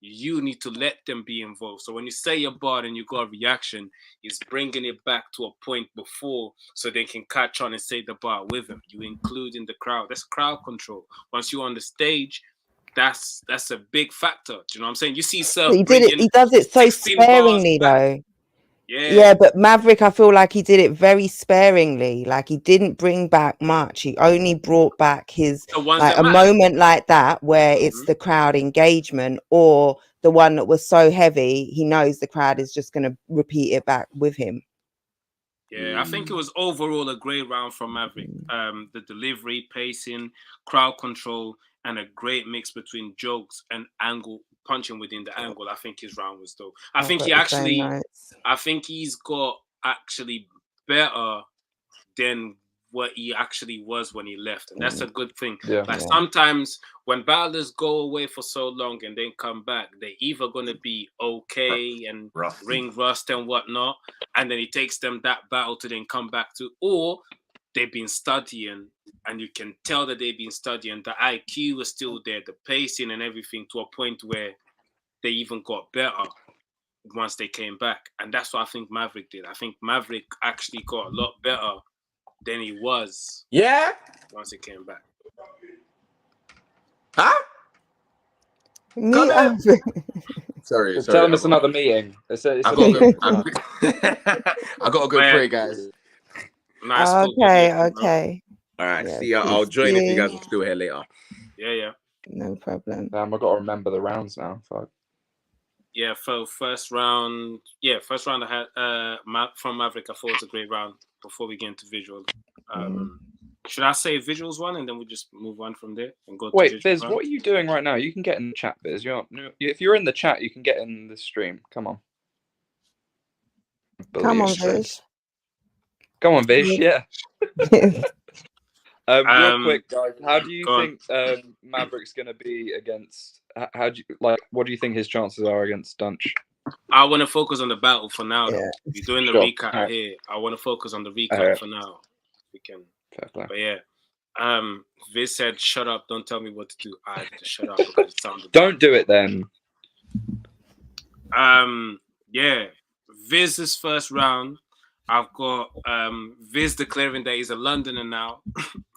You need to let them be involved. So when you say your bar and you got a reaction, it's bringing it back to a point before so they can catch on and say the bar with him. You include in the crowd. That's crowd control. Once you're on the stage, that's a big factor. Do you know what I'm saying? You see Surf He did it. He does it so 16 bars sparingly, back. though. Yeah. Yeah, but Maverick, I feel like he did it very sparingly. Like he didn't bring back much. He only brought back his The ones like that a matter. moment like that where it's the crowd engagement, or the one that was so heavy he knows the crowd is just going to repeat it back with him. Yeah, I think it was overall a great round from Maverick. The delivery, pacing, crowd control, and a great mix between jokes and angle punching within the angle. I think his round was dope. I I've think got he the same actually, notes. I think he's got actually better than what he actually was when he left, and that's a good thing. Yeah. Like sometimes when battlers go away for so long and then come back, they're either gonna be okay and ring rust and whatnot, and then it takes them that battle to then come back to, or they've been studying, and you can tell that they've been studying. The IQ was still there, the pacing and everything, to a point where they even got better once they came back. And that's what I think Maverick did. I think Maverick actually got a lot better than he was. Yeah. Once he came back. Huh? Me, Sorry. Just tell them it's another meeting. I gotta go pray, guys. Nice. okay. All right. Yeah, See ya. I'll peace, join if you peace. guys are still here later. Yeah. No problem. Damn, I got to remember the rounds now. Fuck. Yeah, for first round I had from Maverick. I thought it was a great round. Before we get into visual, should I say visuals one and then we just move on from there and go? Wait, to Viz, what are you doing right now? You can get in the chat, Viz. If you're in the chat, you can get in the stream. Come on. Come on, Viz. Come on, Viz. Yeah. Real quick, guys. How do you think Maverick's going to be against? How do you what do you think his chances are against Dunch? I want to focus on the battle for now. Yeah. Though. We're doing the recap here. I want to focus on the recap for now. We can. Fair play. But yeah, Viz said, "Shut up! Don't tell me what to do." I had to shut up because it sounded. Don't do it then. Yeah, Viz's first round. I've got Viz declaring that he's a Londoner now.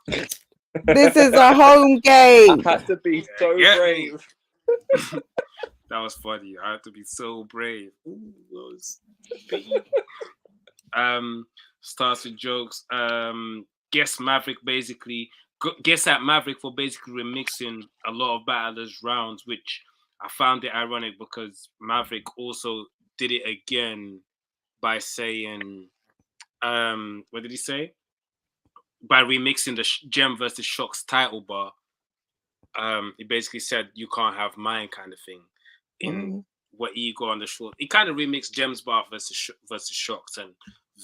This is a home game. I had to be so brave. That was funny. I had to be so brave. Ooh, starts with jokes. Guess at Maverick for basically remixing a lot of battlers' rounds, which I found it ironic because Maverick also did it again by saying, what did he say? By remixing the Gem versus Shock's title bar. He basically said, "You can't have mine," kind of thing. In what he got on the short, he kind of remixed Gem's bar versus Shocks, and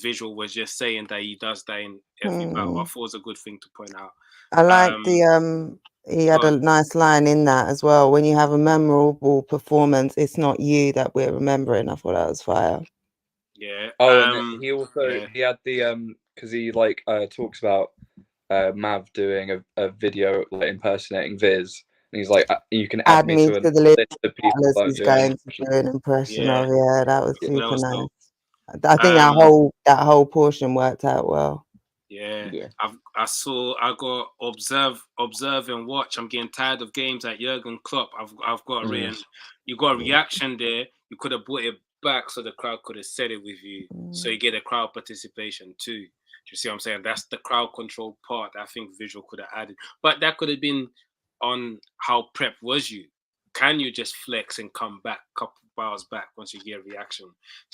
Visual was just saying that he does that in every battle. I thought it was a good thing to point out. I like he had a nice line in that as well. When you have a memorable performance, it's not you that we're remembering. I thought that was fire. Yeah. And he also he had the because he talks about Mav doing a video impersonating Viz. And he's like, you can add me to the list of people he's going to do an impression of. Yeah, that was super nice. Dope. I think that whole portion worked out well. Yeah. I got observe and watch. I'm getting tired of games like Jurgen Klopp. I've got you got a reaction there. You could have brought it back so the crowd could have said it with you. So you get a crowd participation too. You see what I'm saying? That's the crowd control part that I think Visual could have added. But that could have been on how prep was you. Can you just flex and come back a couple bars back once you get a reaction?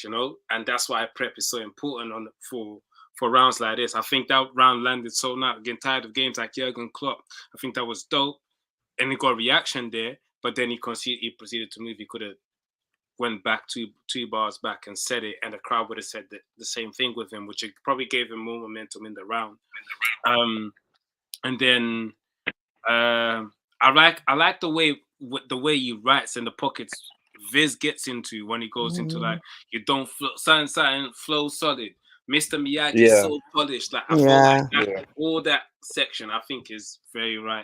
You know? And that's why prep is so important for rounds like this. I think that round landed so nice. Getting tired of games like Jurgen Klopp. I think that was dope. And he got a reaction there. but then he proceeded to move. He could have went back two bars back and said it, and the crowd would have said the same thing with him, which probably gave him more momentum in the round. And then I like the way he writes in the pockets. Viz gets into when he goes into like you don't something flow solid. Mr. Miyagi so polished. Like I feel like that, all that section I think is very nice.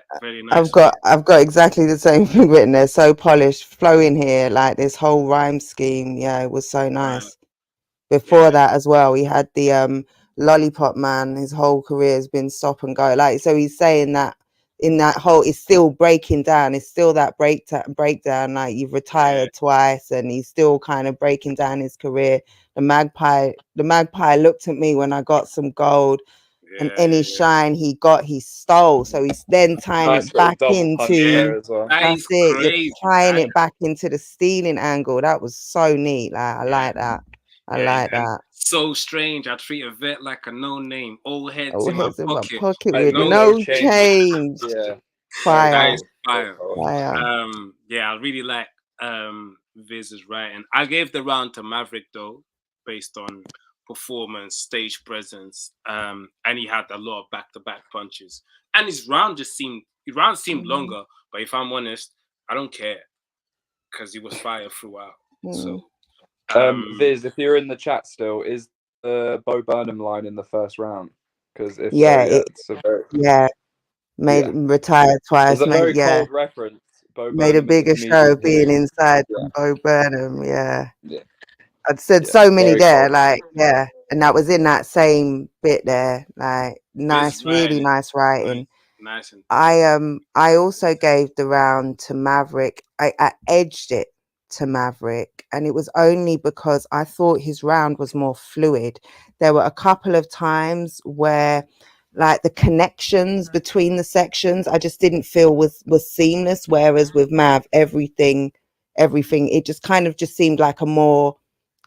I've got exactly the same thing written there. So polished, flow in here, like this whole rhyme scheme. Yeah, it was so nice. Before that as well, he had the Lollipop Man. His whole career has been stop and go. Like, so he's saying that in that whole, it's still breaking down. It's still that breakdown. Like, you've retired twice, and he's still kind of breaking down his career. The magpie looked at me when I got some gold, and any shine he got, he stole. So he's then tying it back into. That's it. You're tying it back into the stealing angle. That was so neat. Like, I like that. I like that. So strange. I treat a vet like a no name. Old heads Old in my heads in pocket. my pocket with no change. Yeah. Fire. Fire. Fire. Yeah, I really like Viz's writing. I gave the round to Maverick though, based on performance, stage presence, and he had a lot of back-to-back punches. And his round seemed longer, but if I'm honest, I don't care because he was fire throughout. So. Viz, if you're in the chat still, is the Bo Burnham line in the first round? Because if retired twice. It's a very cold reference. Bo made Burnham a bigger show of being inside than Bo Burnham. I'd said so many there, and that was in that same bit there. Like nice, really nice writing. Nice. I also gave the round to Maverick. I edged it to Maverick, and it was only because I thought his round was more fluid. There were a couple of times where like the connections between the sections I just didn't feel was seamless, whereas with Mav everything it just kind of just seemed like a more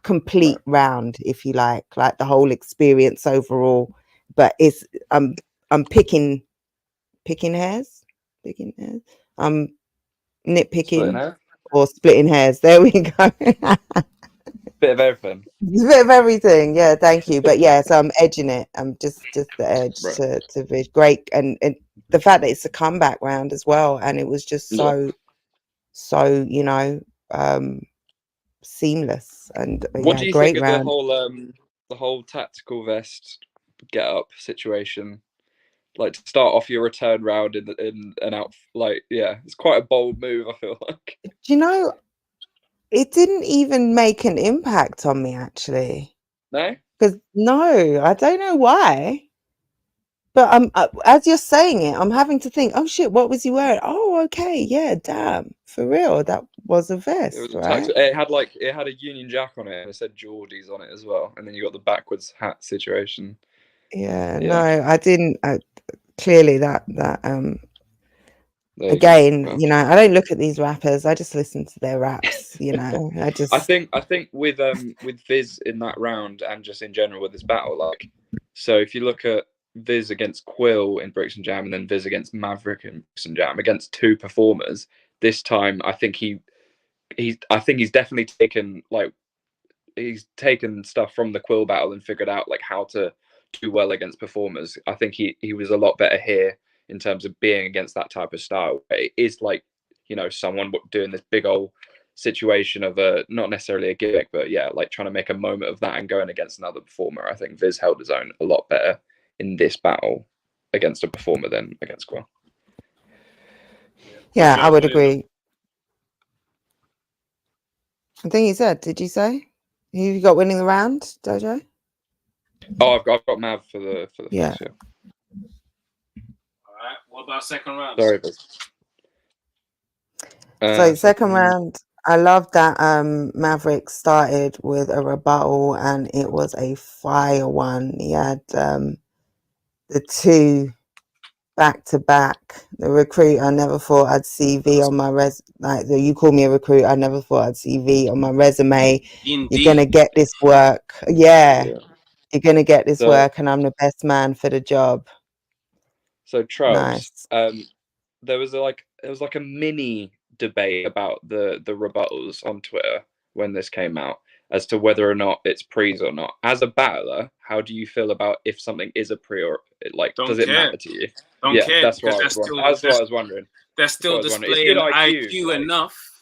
complete round, if you like the whole experience overall. But it's I'm picking hairs. I'm nitpicking or splitting hairs. There we go. Bit of everything. Bit of everything. Yeah, thank you. But yeah, so I'm edging it. I'm just the edge to Viz. Great, and the fact that it's a comeback round as well, and it was just so seamless and what do you great think round. of the whole tactical vest get up situation? Like to start off your return round in an out, it's quite a bold move. I feel like. Do you know, it didn't even make an impact on me actually. No, because I don't know why. But as you're saying it, I'm having to think. Oh shit, what was he wearing? Oh, okay, yeah, damn, for real, that was a vest, right? It had a Union Jack on it, and it said Geordies on it as well. And then you got the backwards hat situation. Yeah. No, I didn't. Clearly, that again, I don't look at these rappers. I just listen to their raps. I think with Viz in that round and just in general with this battle, so if you look at Viz against Quill in Bricks and Jam and then Viz against Maverick in Bricks and Jam, against two performers, this time I think he's definitely taken stuff from the Quill battle and figured out how to do well against performers. I think he was a lot better here in terms of being against that type of style. It is someone doing this big old situation of not necessarily a gimmick, but trying to make a moment of that and going against another performer. I think Viz held his own a lot better in this battle against a performer than against Quill. Yeah, I would agree. I think you said, did you say who you got winning the round, Doejoe? Oh, I've got Mav for the first year. All right. What about second round? Sorry, so second round, I love that Maverick started with a rebuttal, and it was a fire one. He had the two back to back. The recruit, I never thought I'd see V on my you call me a recruit, I never thought I'd see V on my resume. Indeed. You're gonna get this work. You're gonna get this work, and I'm the best man for the job. So Trubs, there was a mini debate about the rebuttals on Twitter when this came out as to whether or not it's pre's or not. As a battler, how do you feel about if something is a pre or like Don't does it care. matter to you? Don't care, that's what because that's what I was wondering. They're still It's displaying good IQ, IQ like- enough.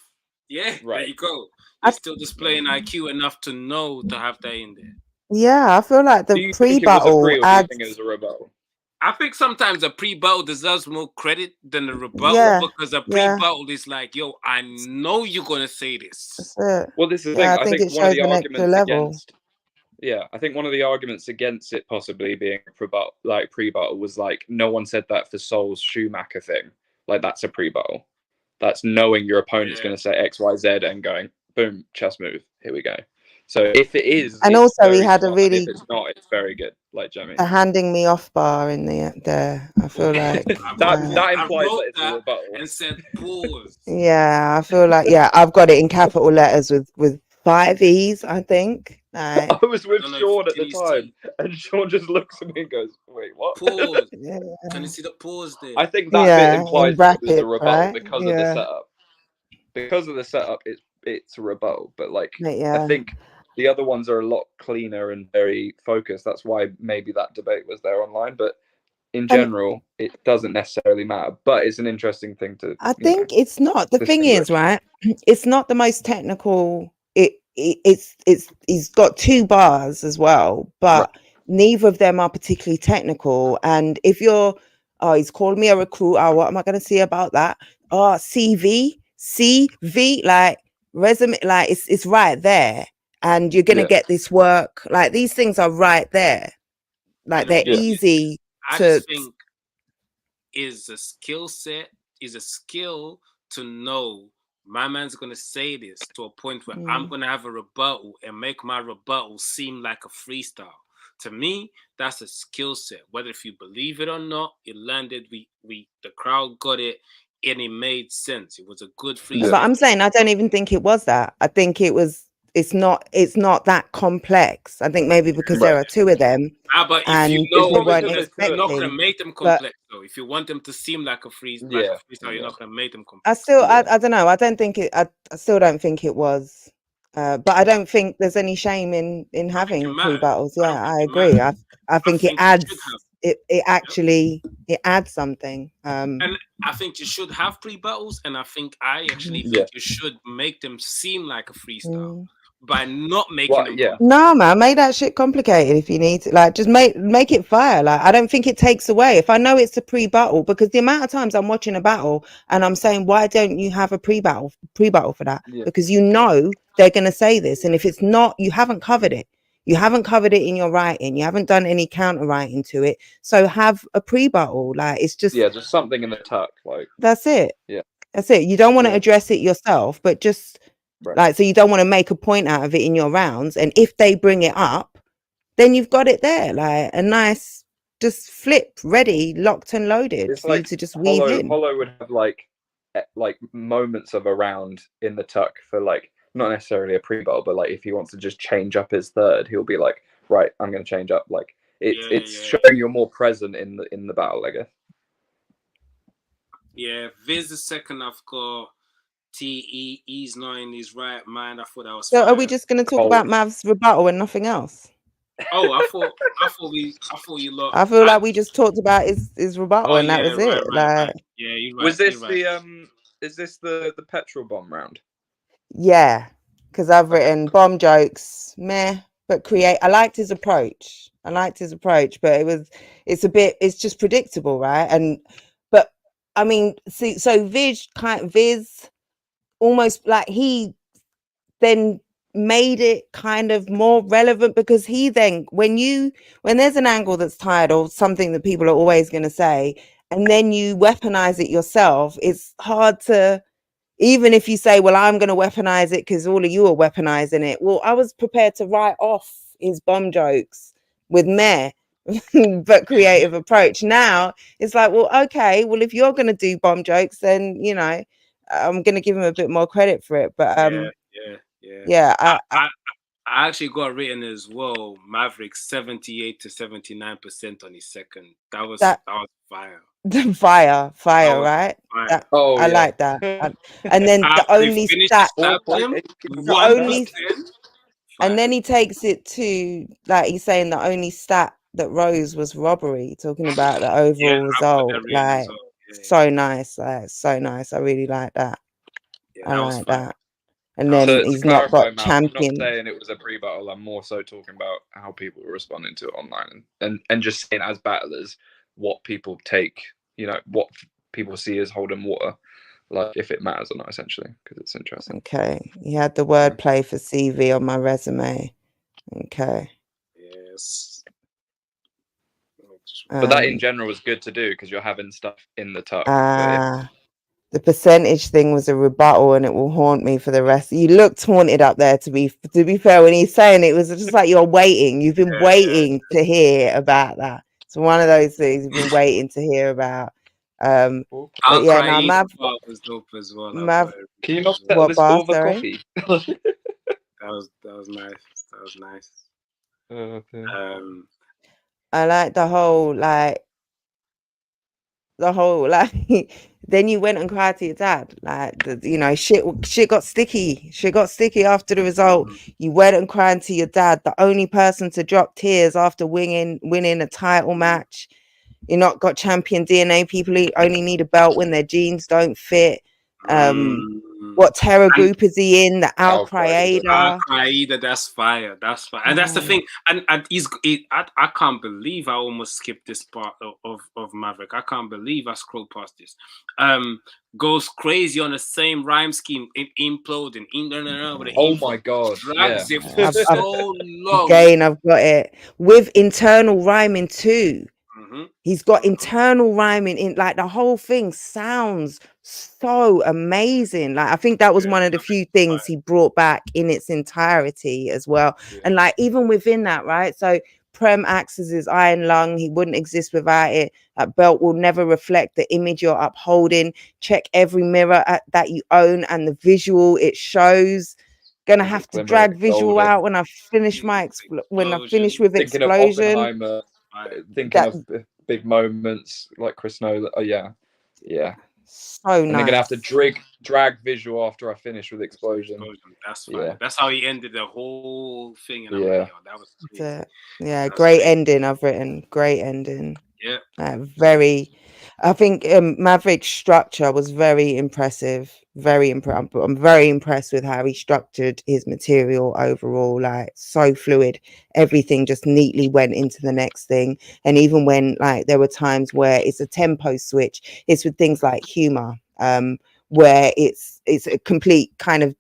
Yeah, there Right. you go. They're still displaying IQ enough to know to have that in there. Yeah, I feel like Do the you think it was a pre-battle pre or do you adds. think it was a rebuttal? I think sometimes a pre-battle deserves more credit than a rebuttal, Yeah, because a yeah. pre-battle is like, yo, I know you're gonna say this. That's it. Well, this is the Yeah, thing. I think it one of shows the an extra arguments level. against. Yeah, I think one of the arguments against it possibly being pre-battle was like no one said that for Soul's Schumacher thing. Like that's a pre-battle. That's knowing your opponent's Yeah. going to say X, Y, Z and going boom, chess move. Here we go. So if it is, And it's also he very had a smart. really If it's not, it's very good. Like Jamie. a handing me off bar in there. I feel like that implies wrote that it's a rebuttal. and said pause. yeah, I feel like I've got it in capital letters with 5 E's, I think. Like, I was with don't know if Sean at can the you time, see? and Sean just looks at me and goes, "Wait, what?" Pause. yeah, Can you see the pause there? I think that yeah, bit implies in that it was a brackets, rebuttal right? because of the setup. Because of the setup, it's a rebuttal. But like, Yeah. I think the other ones are a lot cleaner and very focused. That's why maybe that debate was there online. But in general, it doesn't necessarily matter. But it's an interesting thing to. I think it's not. The thing is, right? It's not the most technical. It's he's got 2 bars as well, but neither of them are particularly technical. And if you're, he's called me a recruiter. What am I going to say about that? Oh, CV, like resume, like it's right there, and you're going to get this work. Like these things are right there, like they're easy I to. just think is a skill set, is a skill to know my man's gonna say this to a point where I'm gonna have a rebuttal and make my rebuttal seem like a freestyle. To me, that's a skill set. Whether if you believe it or not, it landed. We the crowd got it, and it made sense. It was a good freestyle. But I'm saying I don't even think it was that. I think it was. It's not that complex. I think maybe because there are 2 of them. But and if you know, people weren't you're not gonna expecting, make them complex though. If you want them to seem like a freestyle, you're not gonna make them complex. I don't know. I don't think it. I still don't think it was. But I don't think there's any shame in having pre-battles. Yeah, I agree. I think it adds. It actually adds something. And I think you should have pre-battles, and I actually think you should make them seem like a freestyle by not making them. No, man, make that shit complicated if you need to. Like, just make it fire. Like, I don't think it takes away. If I know it's a pre-battle, because the amount of times I'm watching a battle and I'm saying, why don't you have a pre-battle for that? Because you know they're gonna say this, and if it's not, you haven't covered it. You haven't covered it in your writing. You haven't done any counter writing to it. So have a pre-battle. Like, it's just just something in the tuck. Like that's it. Yeah, that's it. You don't want to address it yourself, but just like, so you don't want to make a point out of it in your rounds. And if they bring it up, then you've got it there, like a nice, just flip, ready, locked and loaded. It's for like you to just weave in. Hollow would have like moments of a round in the tuck for like. Not necessarily a pre-battle, but like if he wants to just change up his third, he'll be like, right, I'm going to change up. Like it's showing you're more present in the battle, I guess. Yeah, Viz the second. I've got TE. He's not in his right mind. I thought that was. So are we just going to talk about Mav's rebuttal and nothing else? Oh, I thought you lot. I feel like we just talked about his rebuttal and that was it. Right. Yeah, you're right. Was this is this the petrol bomb round? Yeah, because I've written bomb jokes, meh, but I liked his approach. But it's just predictable, right? But I mean, see, so Viz almost like he then made it kind of more relevant, because he then when there's an angle that's tired or something that people are always going to say, and then you weaponize it yourself, it's hard to. Even if you say, well, I'm going to weaponize it because all of you are weaponizing it. Well, I was prepared to write off his bomb jokes with meh, but creative approach. Now it's like, well, okay, well, if you're going to do bomb jokes, then, I'm going to give him a bit more credit for it. But I I actually got written as well. Maverick 78 to 79% on his second. That was fire. fire, That was right? fire. Oh I yeah. like that. And then the After he only finished stat, slapping him, 4.8 the 1 to only, 10. and Fire. then he takes it to like he's saying the only stat that rose was robbery, talking about the Yeah, overall I got that result. written as Like well. Yeah, so nice, like so nice. I really like that. yeah, I that was like fire. that. And That was then To he's not clarify, got Mal, I'm not champion. saying it was a pre-battle. I'm more so talking about how people were responding to it online, and just saying as battlers what people take, what people see as holding water, like if it matters or not, essentially, because it's interesting. Okay, he had the wordplay for CV on my resume. Okay. Yes. But that in general was good to do because you're having stuff in the tuck. The percentage thing was a rebuttal, and it will haunt me for the rest. You looked haunted up there. To be fair, when he's saying it was just like you're waiting. You've been waiting to hear about that. It's one of those things you've been waiting to hear about. But yeah, now Mav was dope as well. Can you not What settle this bar, over sorry? coffee? That was nice. That was nice. I like the whole then you went and cried to your dad, shit got sticky. Shit got sticky after the result. You went and cried to your dad, the only person to drop tears after winning a title match. You're not got champion DNA. People who only need a belt when their jeans don't fit. What terror group is he in? The Al Crai-G, that's fire. That's fire. And that's the thing. And I can't believe I almost skipped this part of Maverick. I can't believe I scrolled past this. Goes crazy on the same rhyme scheme, imploding. Oh my god. Drags Yeah. it for so long. Again, I've got it with internal rhyming too. He's got internal rhyming in, like the whole thing sounds so amazing. Like I think that was one of the few things he brought back in its entirety as well. And like even within that, right? So Prem acts as his iron lung. He wouldn't exist without it. That belt will never reflect the image you're upholding. Check every mirror that you own and the visual it shows. Gonna have to drag Visual out when I finish with Thinking of Explosion. Oppenheimer, thinking of big moments like Chris Nolan. Oh yeah. So and nice. they're gonna have to drag Visual after I finish with Explosion. That's fine. Yeah. That's how he ended the whole thing. And yeah, that was crazy. Great ending. I've written great ending. Yeah, I think Maverick's structure was very impressive. I'm very impressed with how he structured his material overall. Like so fluid, everything just neatly went into the next thing. And even when like there were times where it's a tempo switch, it's with things like humor, where it's a complete kind of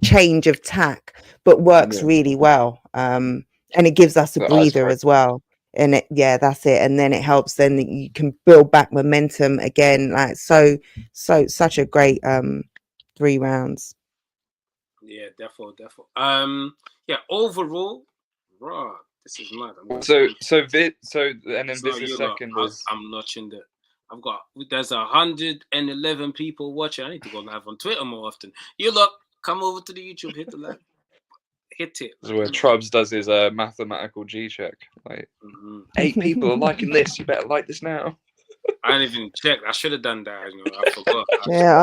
change of tack, but works really well. And it gives us a breather as well. And that's it. And then it helps. Then you can build back momentum again. Like such a great 3 rounds. Yeah, definitely. Overall, raw. This is mad. And then this is second. I'm notching that. There's 111 people watching. I need to go live on Twitter more often. You look, come over to the YouTube, hit the like. Hit it. This is where Trubs does his mathematical G check. Like 8 people are liking this. You better like this now. I didn't even check. I should have done that. I forgot.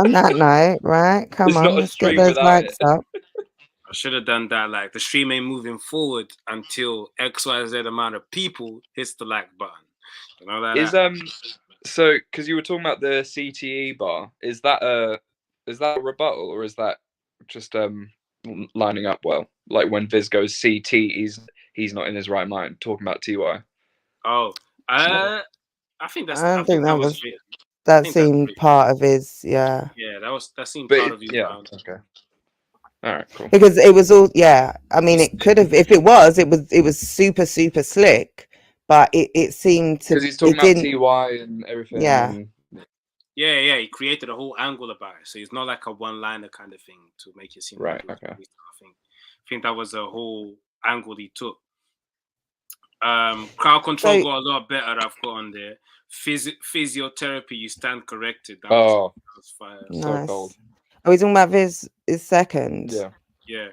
On that note, right? Come on, let's get those likes up. I should have done that. Like the stream ain't moving forward until XYZ amount of people hits the like button. You know that. So because you were talking about the CTE bar, is that a rebuttal or is that just lining up well? Like when Viz goes CT, he's not in his right mind. Talking about TY. Oh, I think that's. I think that seemed part of his. Yeah, that seemed part of his. Okay. All right, cool. Because it was all. I mean, it could have. If it was super slick, but it seemed to. Because he's talking about TY and everything. Yeah. Yeah, he created a whole angle about it, so it's not like a one-liner kind of thing to make it seem right. Like I think that was a whole angle he took. Crowd control got a lot better. I've got on there. Physiotherapy, you stand corrected. That was fire. Nice. So cold. Are we talking about Viz is second? Yeah. Yeah.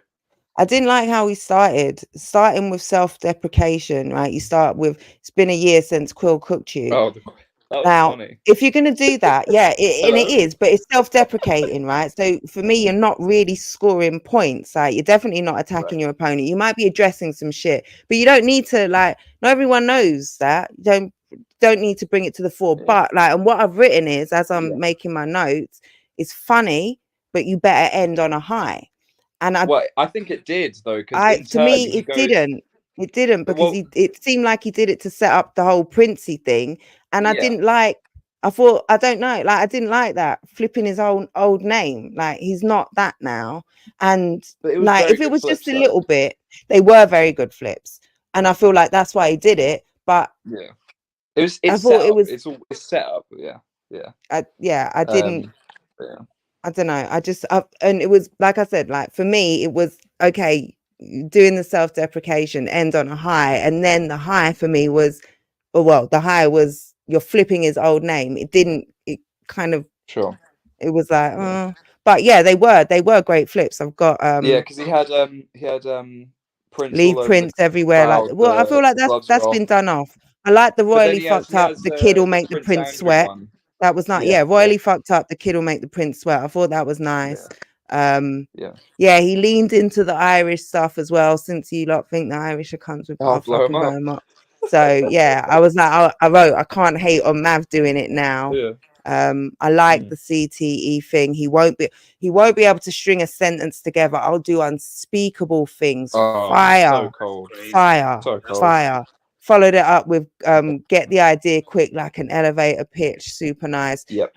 I didn't like how he starting with self-deprecation, right? You start with, it's been a year since Quill cooked you. Oh, that was Now, funny. if you're going to do that, yeah, and it Hello? is, but it's self-deprecating, right? So for me, you're not really scoring points. Like, you're definitely not attacking your opponent. You might be addressing some shit, but you don't need to, like, not everyone knows that. You don't need to bring it to the fore. Yeah. But like, and what I've written is, as I'm making my notes, it's funny, but you better end on a high. And I think it did though, because to me, it didn't. It didn't, because it seemed like he did it to set up the whole Princey thing, and I didn't like. I thought, I don't know, like I didn't like that flipping his own old name. Like, he's not that now, and like if it was just a little bit, they were very good flips, and I feel like that's why he did it. But yeah, it's I thought set it up. was It's set up. Yeah. I didn't. Yeah. I don't know. And it was, like I said, like for me, it was okay doing the self-deprecation, end on a high. And then the high for me was, the high was you're flipping his old name. It kind of, Sure. it was like, but yeah, they were great flips. I've got, yeah, because he had Prince leave all over Prince the everywhere. Like, crowd. well, I feel like Gloves are that's off. been done off. I like the But then royally he has fucked up. The kid will the make the Prince prince Andrew sweat. one. That was not, royally fucked up. The kid will make the prince sweat. I thought that was nice. Yeah. He leaned into the Irish stuff as well, since you lot think the Irish are cunts with I'll blow fucking him up. blow 'em up. So yeah, I was like, I wrote, I can't hate on Mav doing it now. Yeah. I like the CTE thing. He won't be able to string a sentence together. I'll do unspeakable things. Fire, so cold. fire, So cold. fire. Followed it up with get the idea quick, like an elevator pitch, super nice. Yep.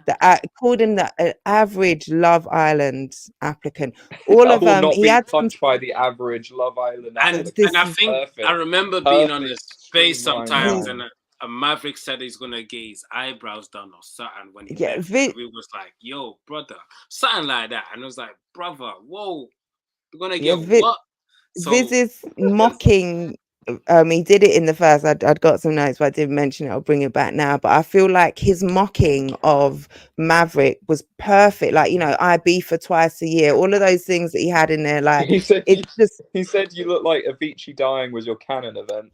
Called him the average Love Island applicant. All of them. Not he being had touched by the average Love Island applicant. And I think perfect. I remember being on his face streamlined sometimes, line. and a Maverick said he's gonna get his eyebrows done or something when he left. We was like, "Yo, brother," something like that, and I was like, "Brother, whoa, you're gonna get what?" So Viz is mocking. He did it in the first. I'd got some notes, but I didn't mention it. I'll bring it back now. But I feel like his mocking of Maverick was perfect. Like, you know, I beef for twice a year. All of those things that he had in there. Like, he said, just he said you look like Avicii dying was your canon event.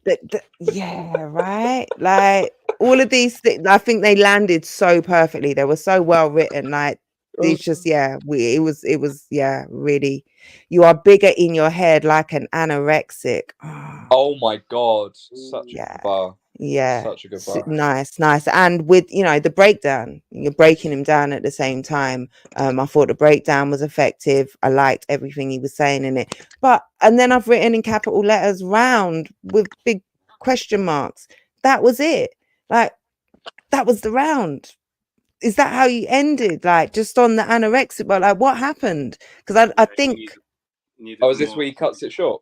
Yeah, right. Like all of these things, I think they landed so perfectly. They were so well written. Like it's just it was really. You are bigger in your head like an anorexic. Oh my god, such a good bar. Yeah, such a good bar. Nice. And with, you know, the breakdown, you're breaking him down at the same time. I thought the breakdown was effective. I liked everything he was saying in it. And then I've written in capital letters round with big question marks. That was it. Like, that was the round. Is that how you ended? Like, just on the anorexic, but like, what happened? Because I think. Is this where he cuts it short?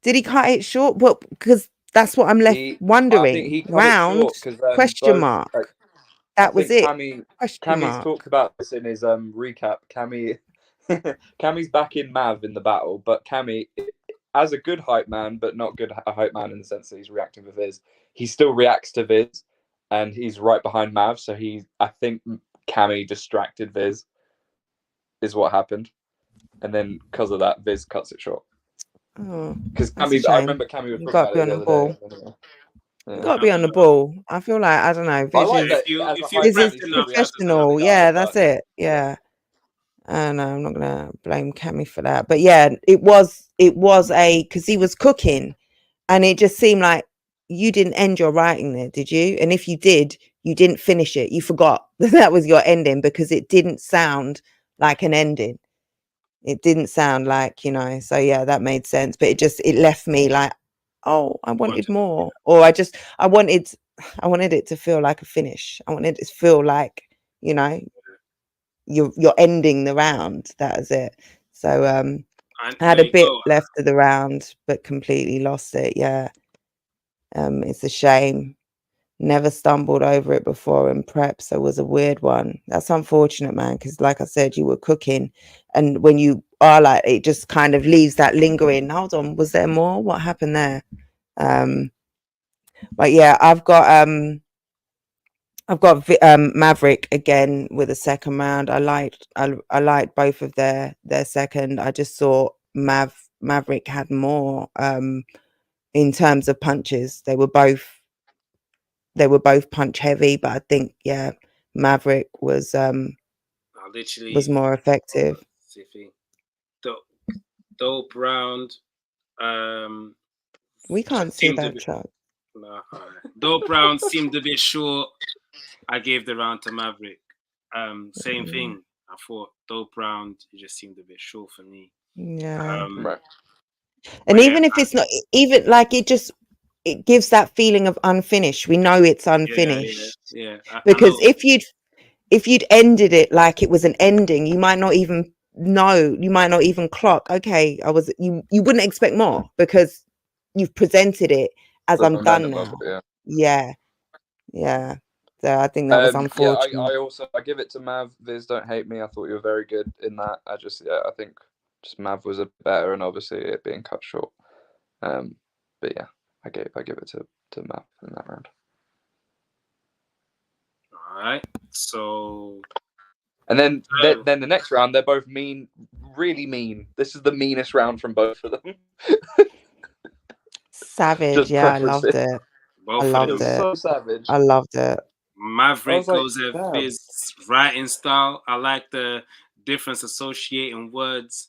Did he cut it short? Well, because that's what I'm left wondering. I think he cut round it short because question mark. That was it. Cammy's talked about this in his recap. Cammy's back in Mav in the battle, but Cammy, as a good hype man, but not good a hype man in the sense that he's reacting to Viz, he still reacts to Viz, and he's right behind Mav. So I think Cammy distracted Viz, is what happened, and then because of that, Viz cuts it short. Because I remember Cammy was talking about it the other day. You gotta be on the ball. I feel like, I don't know. Viz is professional. Yeah, that's it. Yeah. And I'm not gonna blame Cammy for that. But yeah, it was because he was cooking, and it just seemed like you didn't end your writing there, did you? And if you did, you didn't finish it. You forgot that was your ending, because it didn't sound like an ending. It didn't sound like, you know, so yeah, that made sense. But it left me like, oh, I wanted more. Or I wanted it to feel like a finish. I wanted it to feel like, you know, you're ending the round. That was it. So I had a bit left of the round, but completely lost it. Yeah. It's a shame. Never stumbled over it before in prep, so it was a weird one. That's unfortunate, man, because like I said, you were cooking, and when you are like, it just kind of leaves that lingering. Hold on, was there more? What happened there? But yeah, I've got Maverick again with a second round. I liked both of their second. I just thought Mav Maverick had more in terms of punches. They were both punch heavy, but I think Maverick was literally more effective. Dope round. We can't see that chart. No, Dope round seemed a bit short. I gave the round to Maverick. Same thing. I thought Dope round, it just seemed a bit short for me. Yeah. Right. And even if it's not, even like it gives that feeling of unfinished. We know it's unfinished. Yeah. Because if you'd ended it like it was an ending, you might not even know. You might not even clock. Okay, you wouldn't expect more because you've presented it as I'm done now. Yeah. So I think that was unfortunate. I give it to Mav. Viz, don't hate me. I thought you were very good in that. I think just Mav was a better, and obviously it being cut short. But yeah, I give it to Mav in that round. All right. So. And then the next round, they're both mean, really mean. This is the meanest round from both of them. Savage, I loved it. I loved it. So savage. I loved it. Maverick goes with his writing style. I like the difference associating words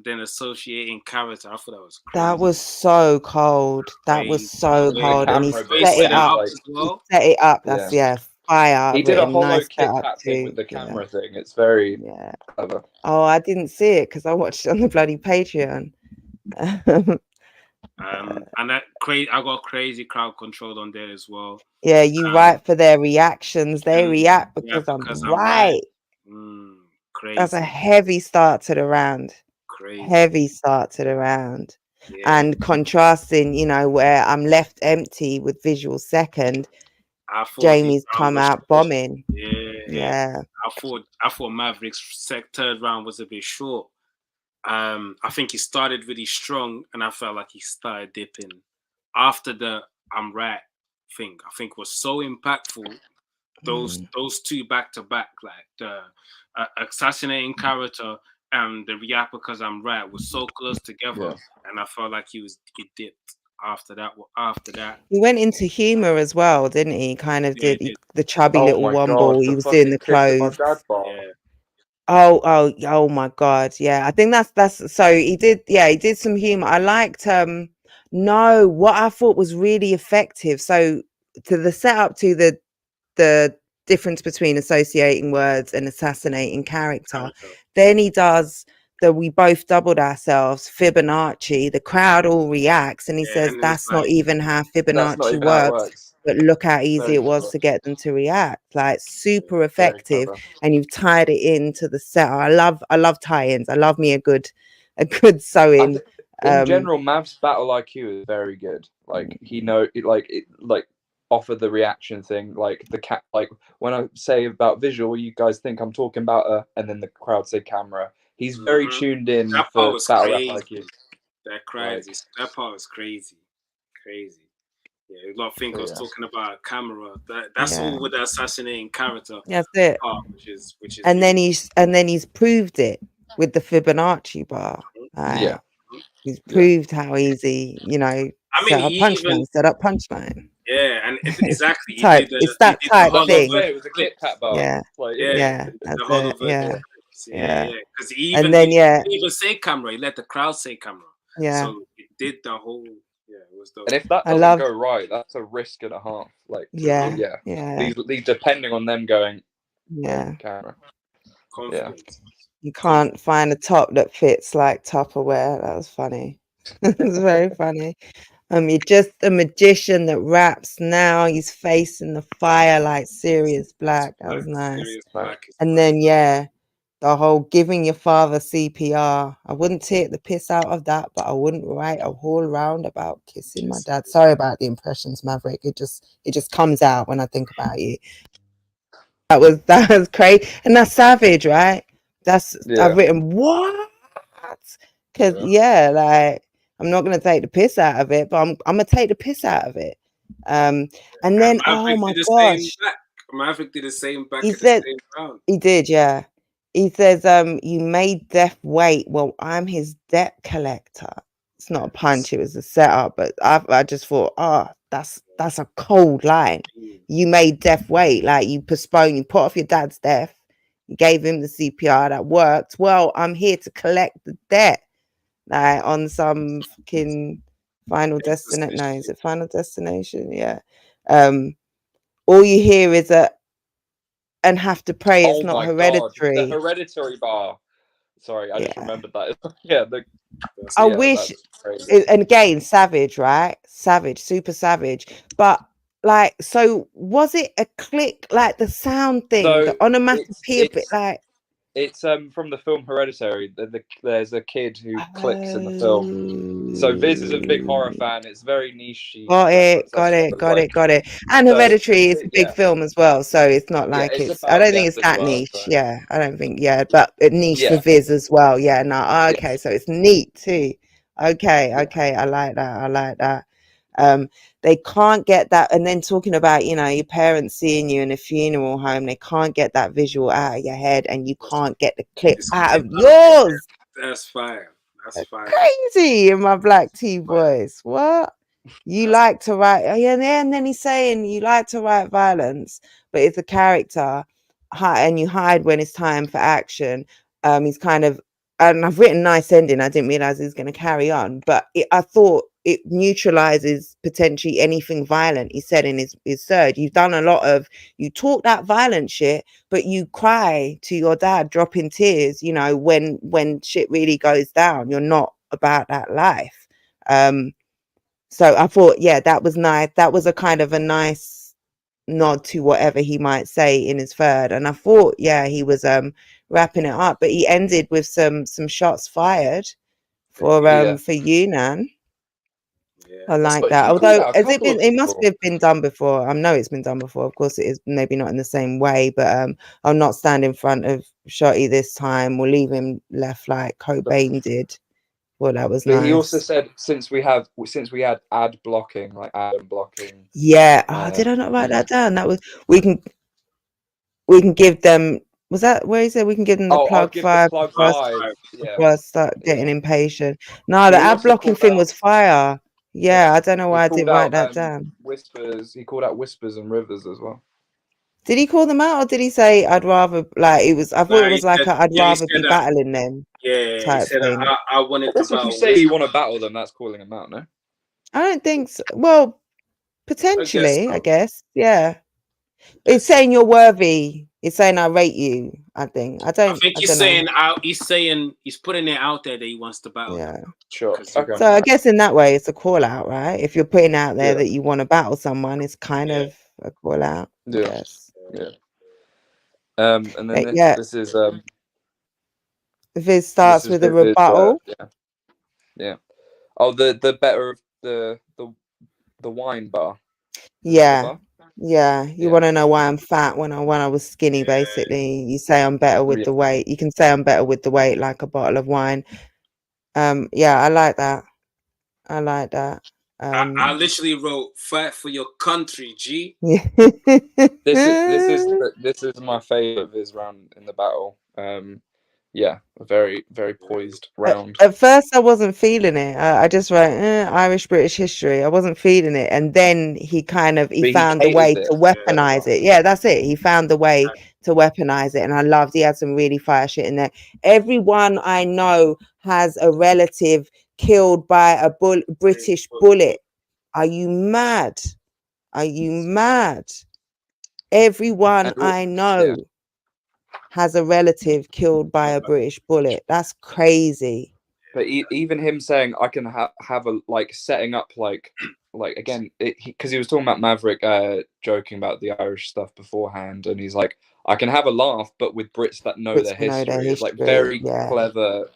than associating character. I thought that was crazy. That was so cold. That was so cold. And he set it up. As well. He set it up. That's fire. He did a hollow Kit Kat thing with the camera thing. It's very clever. Oh, I didn't see it because I watched it on the bloody Patreon. And that I got crazy crowd control on there as well. Yeah, you write for their reactions. They react because I'm right. Crazy. That's a heavy start to the round. Crazy. Heavy start to the round. Yeah. And contrasting, where I'm left empty with Visual second. Jamie's come out bombing. Yeah. I thought Maverick's third round was a bit short. I think he started really strong, and I felt like he started dipping after the "I'm right" thing. I think was so impactful. Those two back to back, like the assassinating character and the react because I'm right was so close together, and I felt like he dipped after that. He went into humor as well, didn't he? Kind of did the chubby little womble. He was doing the clothes. Oh my god, I think that's so he did some humor. I liked what I thought was really effective, so to the setup to the difference between associating words and assassinating character. Then he does we both doubled ourselves, Fibonacci. The crowd all reacts and he says that's not even how Fibonacci works. But look how easy it was to get them to react. Like super effective, and you've tied it into the set. I love tie-ins. I love me a good sewing. In general, Mav's battle IQ is very good. Like he offer the reaction thing, like the cat. Like when I say about visual, you guys think I'm talking about and then the crowd say camera. He's very tuned in for battle IQ. That crazy. That part was crazy. Yeah, a lot of things I was talking about camera. That's all with the assassinating character. That's it. Part, which is. And then he's proved it with the Fibonacci bar. He's proved how easy, set up punchline. Yeah, and exactly. It's that type thing. It was a Kit Kat bar. Because he even say camera. He let the crowd say camera. Yeah. So it did the whole. Yeah, it was dope. And if that doesn't go right, that's a risk and a half. Like These depending on them going. Camera. Confidence. You can't find a top that fits like Tupperware. That was funny. It was very funny. You're just a magician that raps now. He's facing the fire like Sirius Black. That was nice. And then the whole giving your father CPR. I wouldn't take the piss out of that, but I wouldn't write a whole round about kissing my dad. Sorry about the impressions, Maverick. It just comes out when I think about you. That was crazy, and that's savage, right? I've written what? Because like I'm not gonna take the piss out of it, but I'm gonna take the piss out of it. And then oh my gosh, Maverick did the same back. He did, yeah. He says, you made Death wait. Well, I'm his debt collector. It's not a punch, it was a setup, but I just thought, that's a cold line. You made Death wait, like you postponed, you put off your dad's death, you gave him the CPR, that worked. Well, I'm here to collect the debt. Like on some fucking Final Destination. No, is it Final Destination? Yeah. All you hear is and have to pray it's not hereditary. God, the hereditary bar. Sorry, I just remembered that. Yeah, I wish, and again, savage, right? Savage, super savage. But like, so was it a click, like the sound thing, So the onomatopoeia bit, like? It's from the film Hereditary. There's a kid who clicks in the film. So Viz is a big horror fan. It's very niche. Got it. And Hereditary is a big film as well, so it's not like it's. I don't think it's that niche. So. Yeah, I don't think. Yeah, but niche for Viz as well. Yeah, no. Okay, so it's neat too. Okay. I like that. They can't get that, and then talking about, you know, your parents seeing you in a funeral home, they can't get that visual out of your head, and you can't get the clip out of yours. That's fire. That's fire. Crazy in my black tea voice. What? You like to write, and then he's saying you like to write violence, but it's a character, and you hide when it's time for action. He's kind of, and I've written nice ending. I didn't realize he was going to carry on, but I thought it neutralizes potentially anything violent. He said in his third, you've done a lot of, you talk that violent shit, but you cry to your dad, dropping tears, you know, when shit really goes down. You're not about that life. So I thought, yeah, that was nice. That was a kind of a nice nod to whatever he might say in his third. And I thought, yeah, he was wrapping it up, but he ended with some shots fired for you, Nan. I like that. Although it must have been done before. I know it's been done before. Of course it is, maybe not in the same way, but I'll not stand in front of Shotty this time. We'll leave him left like Cobain did. Well, that was nice. He also said since we had ad blocking, like Adam blocking. Yeah. Did I not write that down? That was we can give them. Was that where he said we can give them the plug 5 before I start getting impatient? No, the ad blocking thing was fire. Yeah, I don't know why I didn't write that down. Whispers. He called out Whispers and Rivers as well. Did he call them out, or did he say I'd rather, like, it was? I thought it was like I'd rather be battling them. Yeah, type he said thing. I wanted to battle. If you say you want to battle them, that's calling them out, no? I don't think so. Well, potentially, I guess. Yeah, it's saying you're worthy. It's saying I rate you. I think he's saying he's putting it out there that he wants to battle. Yeah, sure. So I guess in that way, it's a call out, right? If you're putting out there that you want to battle someone, it's kind of a call out. Yes. Yeah. And then this is if it starts with a rebuttal. Yeah. Oh, the better of the wine bar. Yeah. You want to know why I'm fat when I was skinny, basically. You say I'm better with the weight. You can say I'm better with the weight, like a bottle of wine. I like that. I literally wrote "fight for your country, G." This is my favorite Viz round in the battle. A very, very poised round. At first, I wasn't feeling it. I just wrote Irish British history. I wasn't feeling it, and then he found a way to weaponize it. Yeah, that's it. He found a way to weaponize it, and I loved. He had some really fire shit in there. Everyone I know has a relative killed by a British bullet. Are you mad? Everyone I know has a relative killed by a British bullet. That's crazy. But even him saying I can have a setting up like again, because he was talking about Maverick joking about the Irish stuff beforehand, and he's like, I can have a laugh, but with Brits that know their history. It's like very clever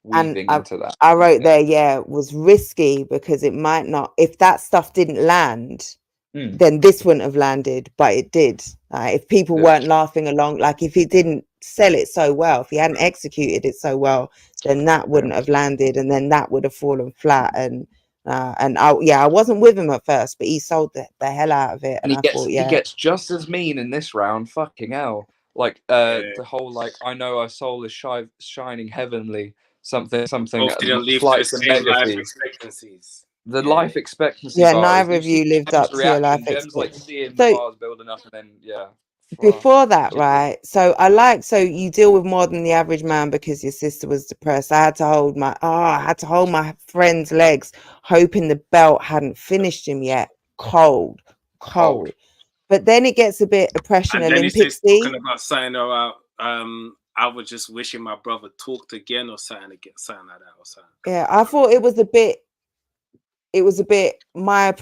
weaving into that. I wrote there, was risky because it might not, if that stuff didn't land, then this wouldn't have landed, but it did. If people weren't laughing along, like if he didn't sell it so well, if he hadn't executed it so well, then that wouldn't have landed, and then that would have fallen flat. And I wasn't with him at first, but he sold the hell out of it. And he gets just as mean in this round. Fucking hell. Like the whole like I know our soul is shining heavenly. Something Both didn't live to the slight same life negative. expectancies. The life expectancy Yeah, bars. neither You of see you lived Jem's up to your life reaction. Jem's like expectancy. seeing the So bars building up, and then before that, right? So you deal with more than the average man because your sister was depressed. I had to hold my friend's legs, hoping the belt hadn't finished him yet. Cold. But then it gets a bit oppression And then he says Olympicsy. talking about signing her out. I was just wishing my brother talked again or something like that or something. Yeah, I thought it was a bit. My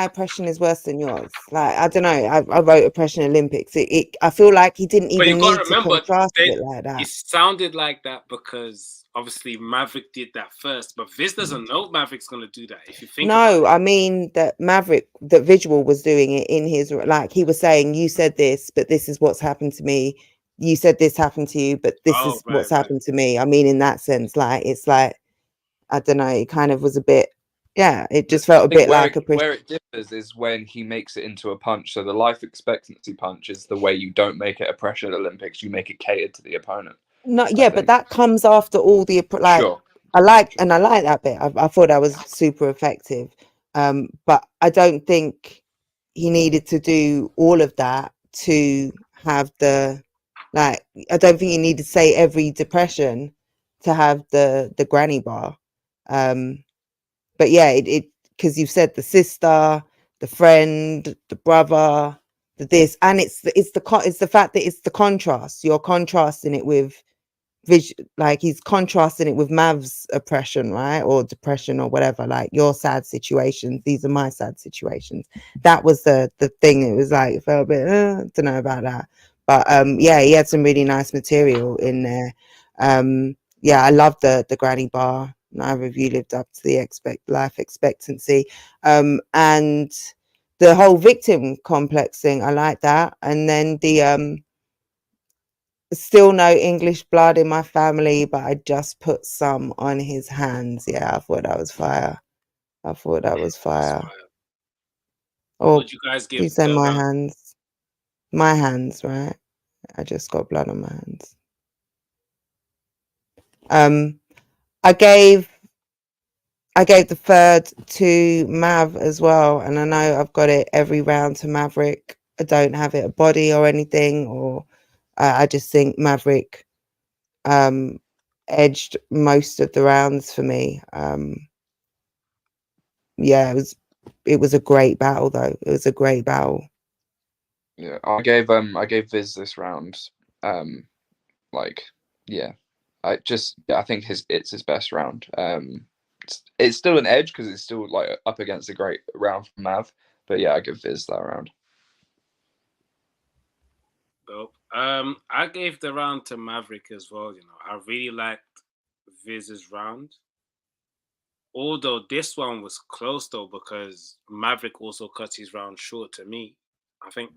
oppression is worse than yours. Like I don't know. I wrote oppression Olympics. I feel like he didn't But you even gotta need to remember, contrast it like that. it sounded like that because obviously Maverick did that first, but Viz doesn't know Maverick's gonna do that. If you think about No, it. I mean that Visual was doing it in his, like he was saying, you said this, but this is what's happened to me. You said this happened to you, but this Oh, is right, what's happened to me. I mean, in that sense, like it's like I don't know. It kind of was a bit, yeah. It just felt a bit like where it differs is when he makes it into a punch. So the life expectancy punch is the way you don't make it a pressure Olympics. You make it catered to the opponent. No, yeah, but that comes after all the like. Sure. I like that bit. I thought that was super effective. But I don't think he needed to do all of that to have the like. I don't think he needed to say every depression to have the granny bar. But yeah, it because you've said the sister, the friend, the brother, the this, and it's the fact that it's the contrast. You're contrasting it with like he's contrasting it with Mav's oppression, right, or depression or whatever. Like your sad situations, these are my sad situations. That was the thing. It was like it felt a bit. Don't know about that, but yeah, he had some really nice material in there. Yeah, I love the granny bar. Neither of you lived up to the life expectancy, and the whole victim complex thing. I like that, and then the still no English blood in my family, but I just put some on his hands. Yeah, I thought that was fire. What Or would you guys give you say the my round? hands? My hands, right? I just got blood on my hands. I gave the third to Mav as well, and I know I've got it every round to Maverick. I don't have it a body or anything, or I just think Maverick edged most of the rounds for me. Yeah, it was a great battle though. It was a great battle. Yeah, I gave Viz this round. Like yeah, I think it's his best round. It's still an edge because it's still like up against a great round from Mav, but yeah, I give Viz that round. Dope. I gave the round to Maverick as well. You know, I really liked Viz's round. Although this one was close though, because Maverick also cut his round short to me.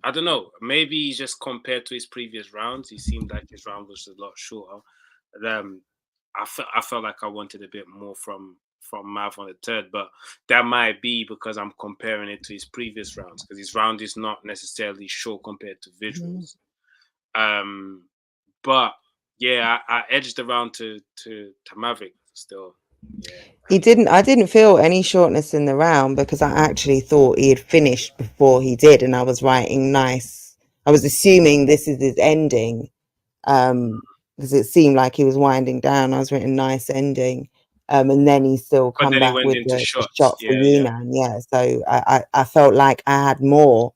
I don't know. Maybe just compared to his previous rounds, he seemed like his round was a lot shorter. I felt like I wanted a bit more from Mav on the third, but that might be because I'm comparing it to his previous rounds because his round is not necessarily short compared to visuals. But yeah, I edged the round to Maverick still. Yeah. I didn't feel any shortness in the round because I actually thought he had finished before he did, and I was writing nice. I was assuming this is his ending, because it seemed like he was winding down. I was written nice ending, and then he still But come then he back went with into the shots. shot for you, man. Yeah, so I felt like I had more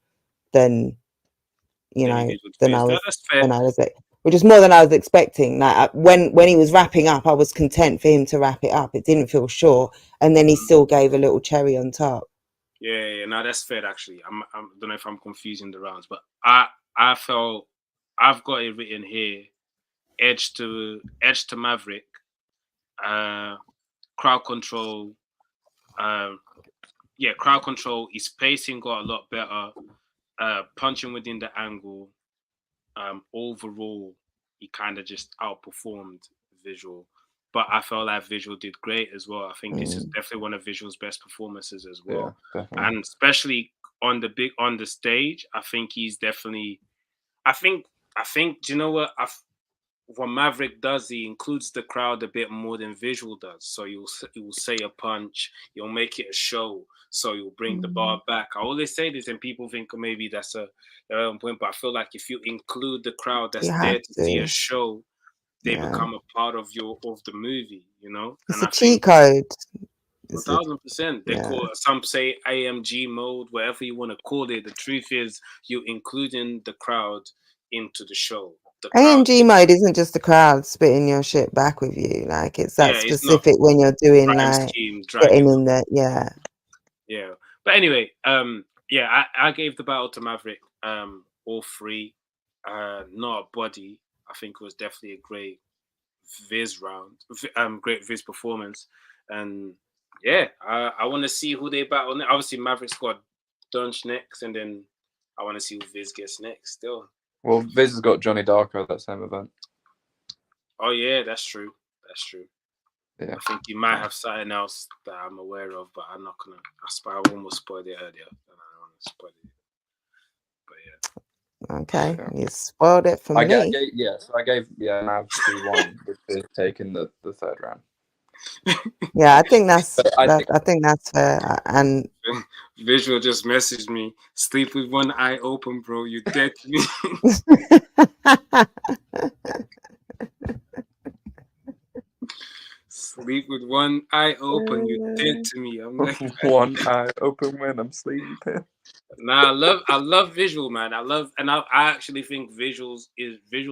than you Then he know did with Fizz. No, that's fair. which is more than I was expecting. Like when he was wrapping up, I was content for him to wrap it up. It didn't feel short, and then he still gave a little cherry on top. Yeah, no, that's fair actually. I don't know if I'm confusing the rounds, but I felt I've got it written here: edge to Maverick, crowd control. Crowd control. His pacing got a lot better. Punching within the angle. Overall, he kind of just outperformed Visual. But I felt like Visual did great as well. I think this is definitely one of Visual's best performances as well. Yeah, definitely. And especially on the stage, I think he's definitely. I think I think, do you know what? What Maverick does, he includes the crowd a bit more than Visual does. So you'll say a punch, you'll make it a show, so you'll bring the bar back. I always say this, and people think maybe that's their own point, but I feel like if you include the crowd that's You there have to see a to. show, they Yeah. become a part of the movie, you know. It's And a I think cheat code. It's a, 1000%. They yeah. call some say AMG mode, whatever you want to call it. The truth is, you including the crowd into the show. The crowd, AMG mode isn't just the crowd spitting your shit back with you. Like it's that yeah, it's not specific when you're doing rhyme like scheme getting dragging. in there. Yeah. Yeah. But anyway, yeah, I gave the battle to Maverick. All three. Not a body. I think it was definitely a great Viz round. Great Viz performance. And yeah, I want to see who they battle next. Obviously, Maverick's got Dunch next, and then I want to see who Viz gets next still. Well, Viz has got Johnny Darko at that same event. Oh yeah, that's true. That's true. Yeah. I think you might have something else that I'm aware of, but I'm not gonna. I almost spoiled it earlier, and I don't want to spoil it. But yeah. Okay. Yeah. You spoiled it for I me. gave Mav 2-1 with Viz taking the third round. Yeah, I think that's But I think- I think that's fair. And Visual just messaged me. Sleep with one eye open, bro. You dead to me. Sleep with one eye open. You dead to me. I'm like, one eye open when I'm sleeping. nah, I love Visual, man. I actually think Visual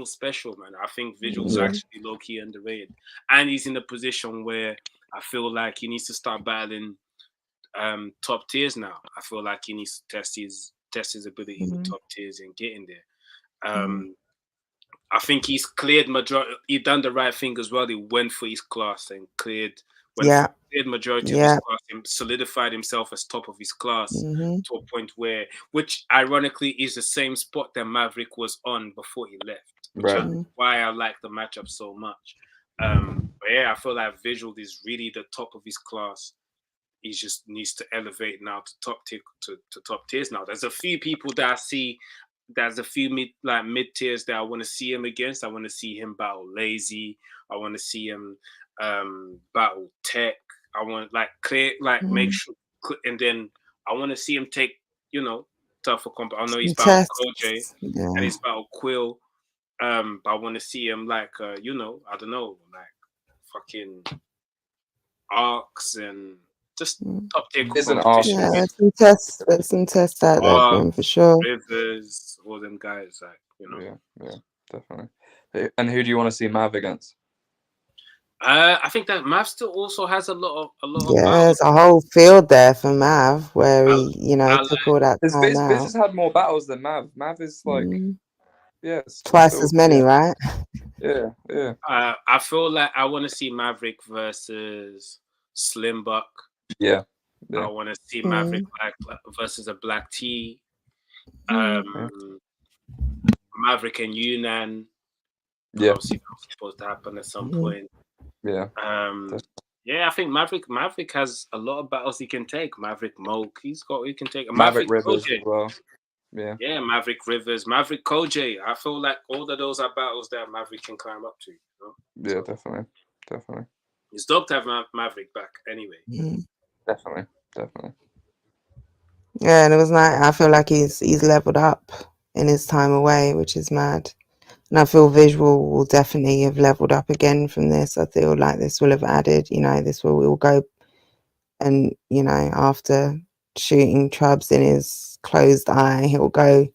special, man. I think Visual's Yeah. actually low key underrated, and he's in a position where I feel like he needs to start battling top tiers now. I feel like he needs to test his ability with top tiers and get in there. I think he's cleared majority. He done the right thing as well. He went for his class and cleared majority of his class and solidified himself as top of his class to a point which ironically is the same spot that Maverick was on before he left, which is why I like the matchup so much. But yeah, I feel like Visual is really the top of his class. He just needs to elevate now to top tier to top tiers now. There's a few people that I see. There's a few mid tiers that I want to see him against. I want to see him battle Lazy. I want to see him battle Tech. I want make sure, and then I want to see him take tougher comp. I know he's battled Crai-G and he's battled Quill. But I want to see him I don't know, fucking Arcs and just top tier competition. Yeah, there's some tests out there for him for sure. Rivers, all them guys, Yeah, definitely. And who do you want to see Mav against? I think that Mav still also has a lot of there's a whole field there for Mav where he took all that time out. Viz has had more battles than Mav. Mav is twice as many, right? Yeah. I feel like I want to see Maverick versus Slim Buck. Yeah. I want to see Maverick versus a Black T. Maverick and Yunnan. Yeah. Obviously, that's supposed to happen at some point. Yeah. I think Maverick has a lot of battles he can take. Maverick Moke, he can take a Maverick Rivers as well. Yeah. Yeah, Maverick Rivers, Maverick Crai-G. I feel like all of those are battles that Maverick can climb up to. Yeah, definitely. It's dope to have Maverick back anyway. Definitely. Yeah, and it was like I feel like he's leveled up in his time away, which is mad. And I feel Visual will definitely have leveled up again from this. I feel like this will have added, this will go, and after shooting Trubs in his closed eye, he'll go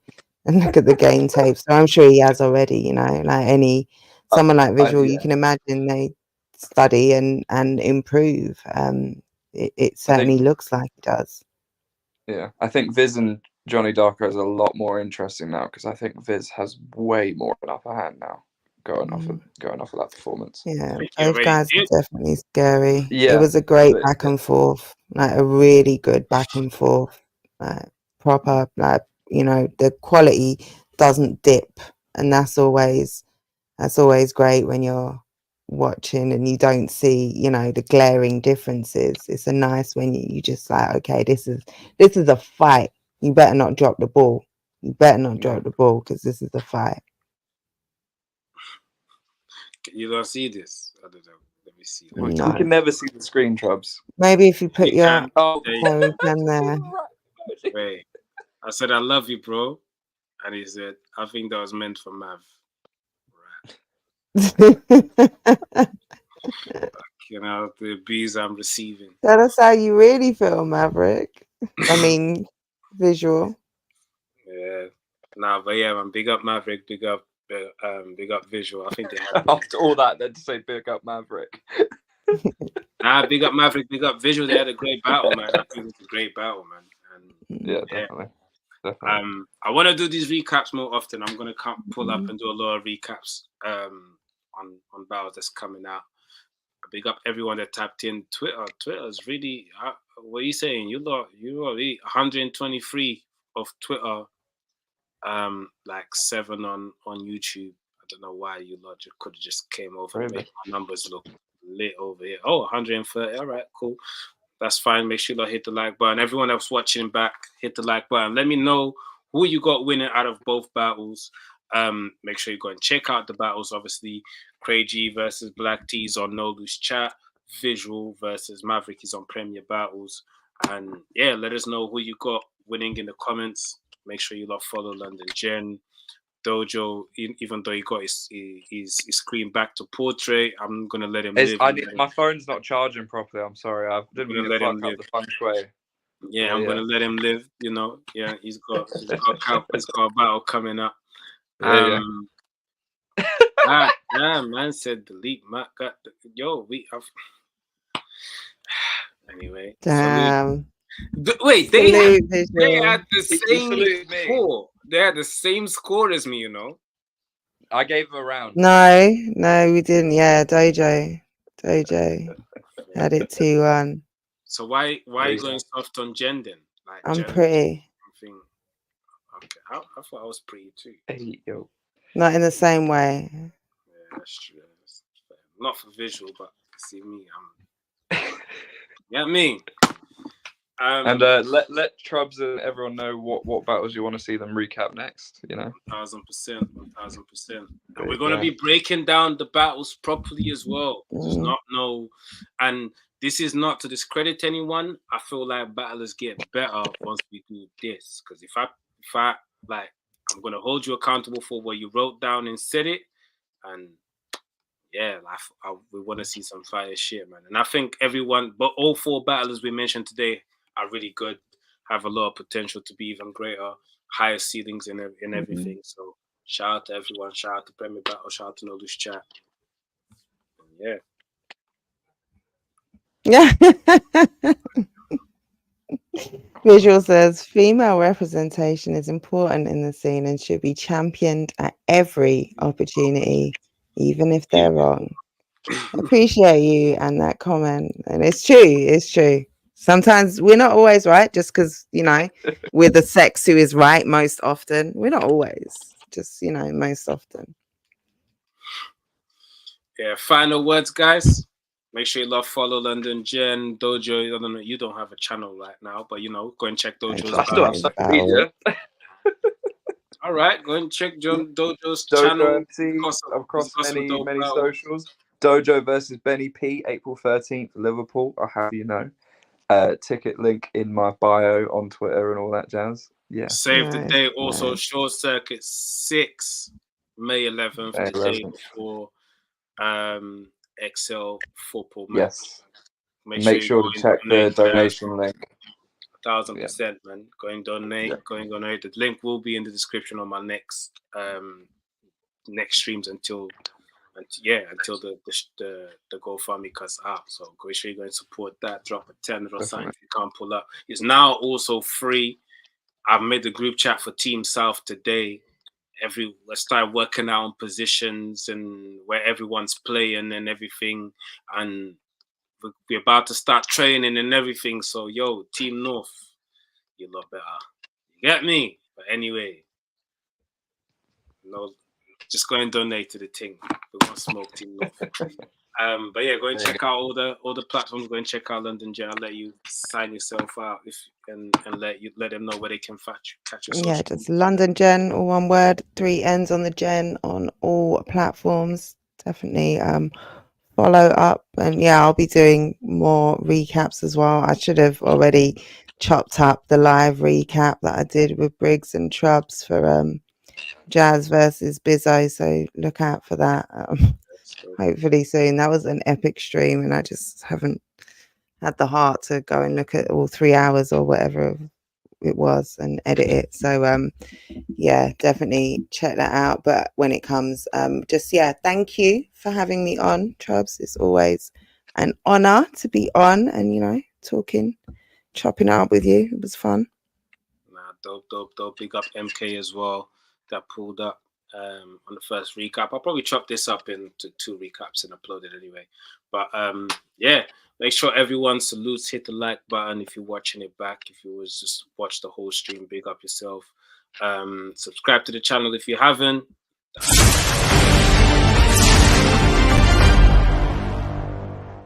and look at the game tape. So I'm sure he has already. Like someone like Visual, you can imagine they study and improve. It certainly looks like he does. Yeah, I think Viz and Johnny Darko is a lot more interesting now because I think Viz has way more of an upper hand now, going off of that performance. Yeah, those guys are definitely scary. Yeah, it was a great back and forth, like a really good back and forth, like proper, like the quality doesn't dip, and that's always great when you're watching and you don't see the glaring differences. It's a nice when you just like, okay, this is a fight. You better not drop the ball. You better not drop the ball because this is a fight. You don't see this? I don't know. Let me see. We No. can never see the screen, Trubs. Maybe if you put You your can. Oh, There you home pen there. Wait. I said I love you, bro, and he said I think that was meant for Mav. Right. You know the abuse I'm receiving. Tell us how you really feel, Maverick. I mean, Visual. Yeah. Nah, but yeah, man. Big up Maverick. Big up Visual. I think they had. After all that, then to say big up Maverick. Big up Maverick. Big up Visual. They had a great battle, man. I think it was a great battle, man. And Yeah, definitely. I want to do these recaps more often. I'm gonna pull up and do a lot of recaps on battles that's coming out. Big up everyone that tapped in. Twitter is really. What are you saying? You are 123 of Twitter. Like 7 on YouTube. I don't know why you lot could have just came over and made my numbers look lit over here. Oh, 130. All right, cool. That's fine. Make sure you hit the like button. Everyone else watching back, hit the like button. Let me know who you got winning out of both battles. Make sure you go and check out the battles. Obviously, Crai-G versus Black T's on No Loose Chat. Visual versus Maverick is on Premier Battles. And yeah, let us know who you got winning in the comments. Make sure you follow London Gen. Doejoe, even though he got his screen back to portrait, I'm gonna let him live. My phone's not charging properly. I'm sorry. I didn't mean to fuck up the feng shui. Yeah, I'm gonna let him live. You know, yeah, he's got a battle coming up. Man said delete. Matt got anyway. Damn. Wait, they had Visual. the same score. They had the same score as me, you know. I gave him a round. No, we didn't. Yeah, Doejoe had it 2-1. So why are you going soft on Jen then? Like, I'm pretty. Okay, I thought I was pretty too. Hey, yo. Not in the same way. Yeah, that's true. That's fair. Not for Visual, but see me, I'm. Yeah, me. And let Trubs and everyone know what battles you want to see them recap next. 1,000%. And we're gonna be breaking down the battles properly as well. Just not know, and this is not to discredit anyone. I feel like battlers get better once we do this. Because if I like, I'm gonna hold you accountable for what you wrote down and said it, and yeah, we want to see some fire shit, man. And I think but all 4 battlers we mentioned today are really good, have a lot of potential to be even greater, higher ceilings in everything. So shout out to everyone, shout out to Premier Battle, shout out to No Loose Chat. Yeah. Visual says female representation is important in the scene and should be championed at every opportunity, even if they're wrong. Appreciate you and that comment. And it's true. Sometimes we're not always right, just because, we're the sex who is right most often. We're not always, just, most often. Yeah, final words, guys. Make sure you follow London Gen, Doejoe. I don't know, you don't have a channel right now, but go and check Doejoe's I still have social media. All right, go and check Doejoe's Doejoe channel. MC across many socials. Doejoe versus Benny P, April 13th, Liverpool. I have ticket link in my bio on Twitter and all that jazz. Yeah. Save the date. Also, Short Circuit 6, May 11th, the day before XL football match. Yes. Make sure to check the donation link. 1,000%, man. Go and donate. The link will be in the description on my next streams until the GoFundMe cuts out. So go sure you go and support that. Drop a 10 or something if you can't pull up. It's now also free. I've made the group chat for Team South today. Let's start working out on positions and where everyone's playing and everything. And we're about to start training and everything. So, Team North, you lot better. You get me? But anyway, just go and donate to the thing. We want to smoke Team North. But yeah, go and check out all the platforms. Go and check out London Gen. I'll let you sign yourself out and let them know where they can catch your social. Yeah, just London Gen, all one word, 3 N's on the Gen on all platforms. definitely follow up, and yeah, I'll be doing more recaps as well. I should have already chopped up the live recap that I did with Briggs and Trubs for Jazz versus Bizzo, so look out for that. Hopefully soon. That was an epic stream, and I just haven't had the heart to go and look at all 3 hours or whatever it was and edit it. So yeah, definitely check that out. But when it comes, just yeah, thank you for having me on, Trubs. It's always an honor to be on and, you know, chopping up with you. It was fun. Nah, dope. Big up MK as well that pulled up on the first recap. I'll probably chop this up into 2 recaps and upload it anyway. But yeah, make sure everyone salutes, hit the like button if you're watching it back. If you was just watch the whole stream, big up yourself. Subscribe to the channel if you haven't.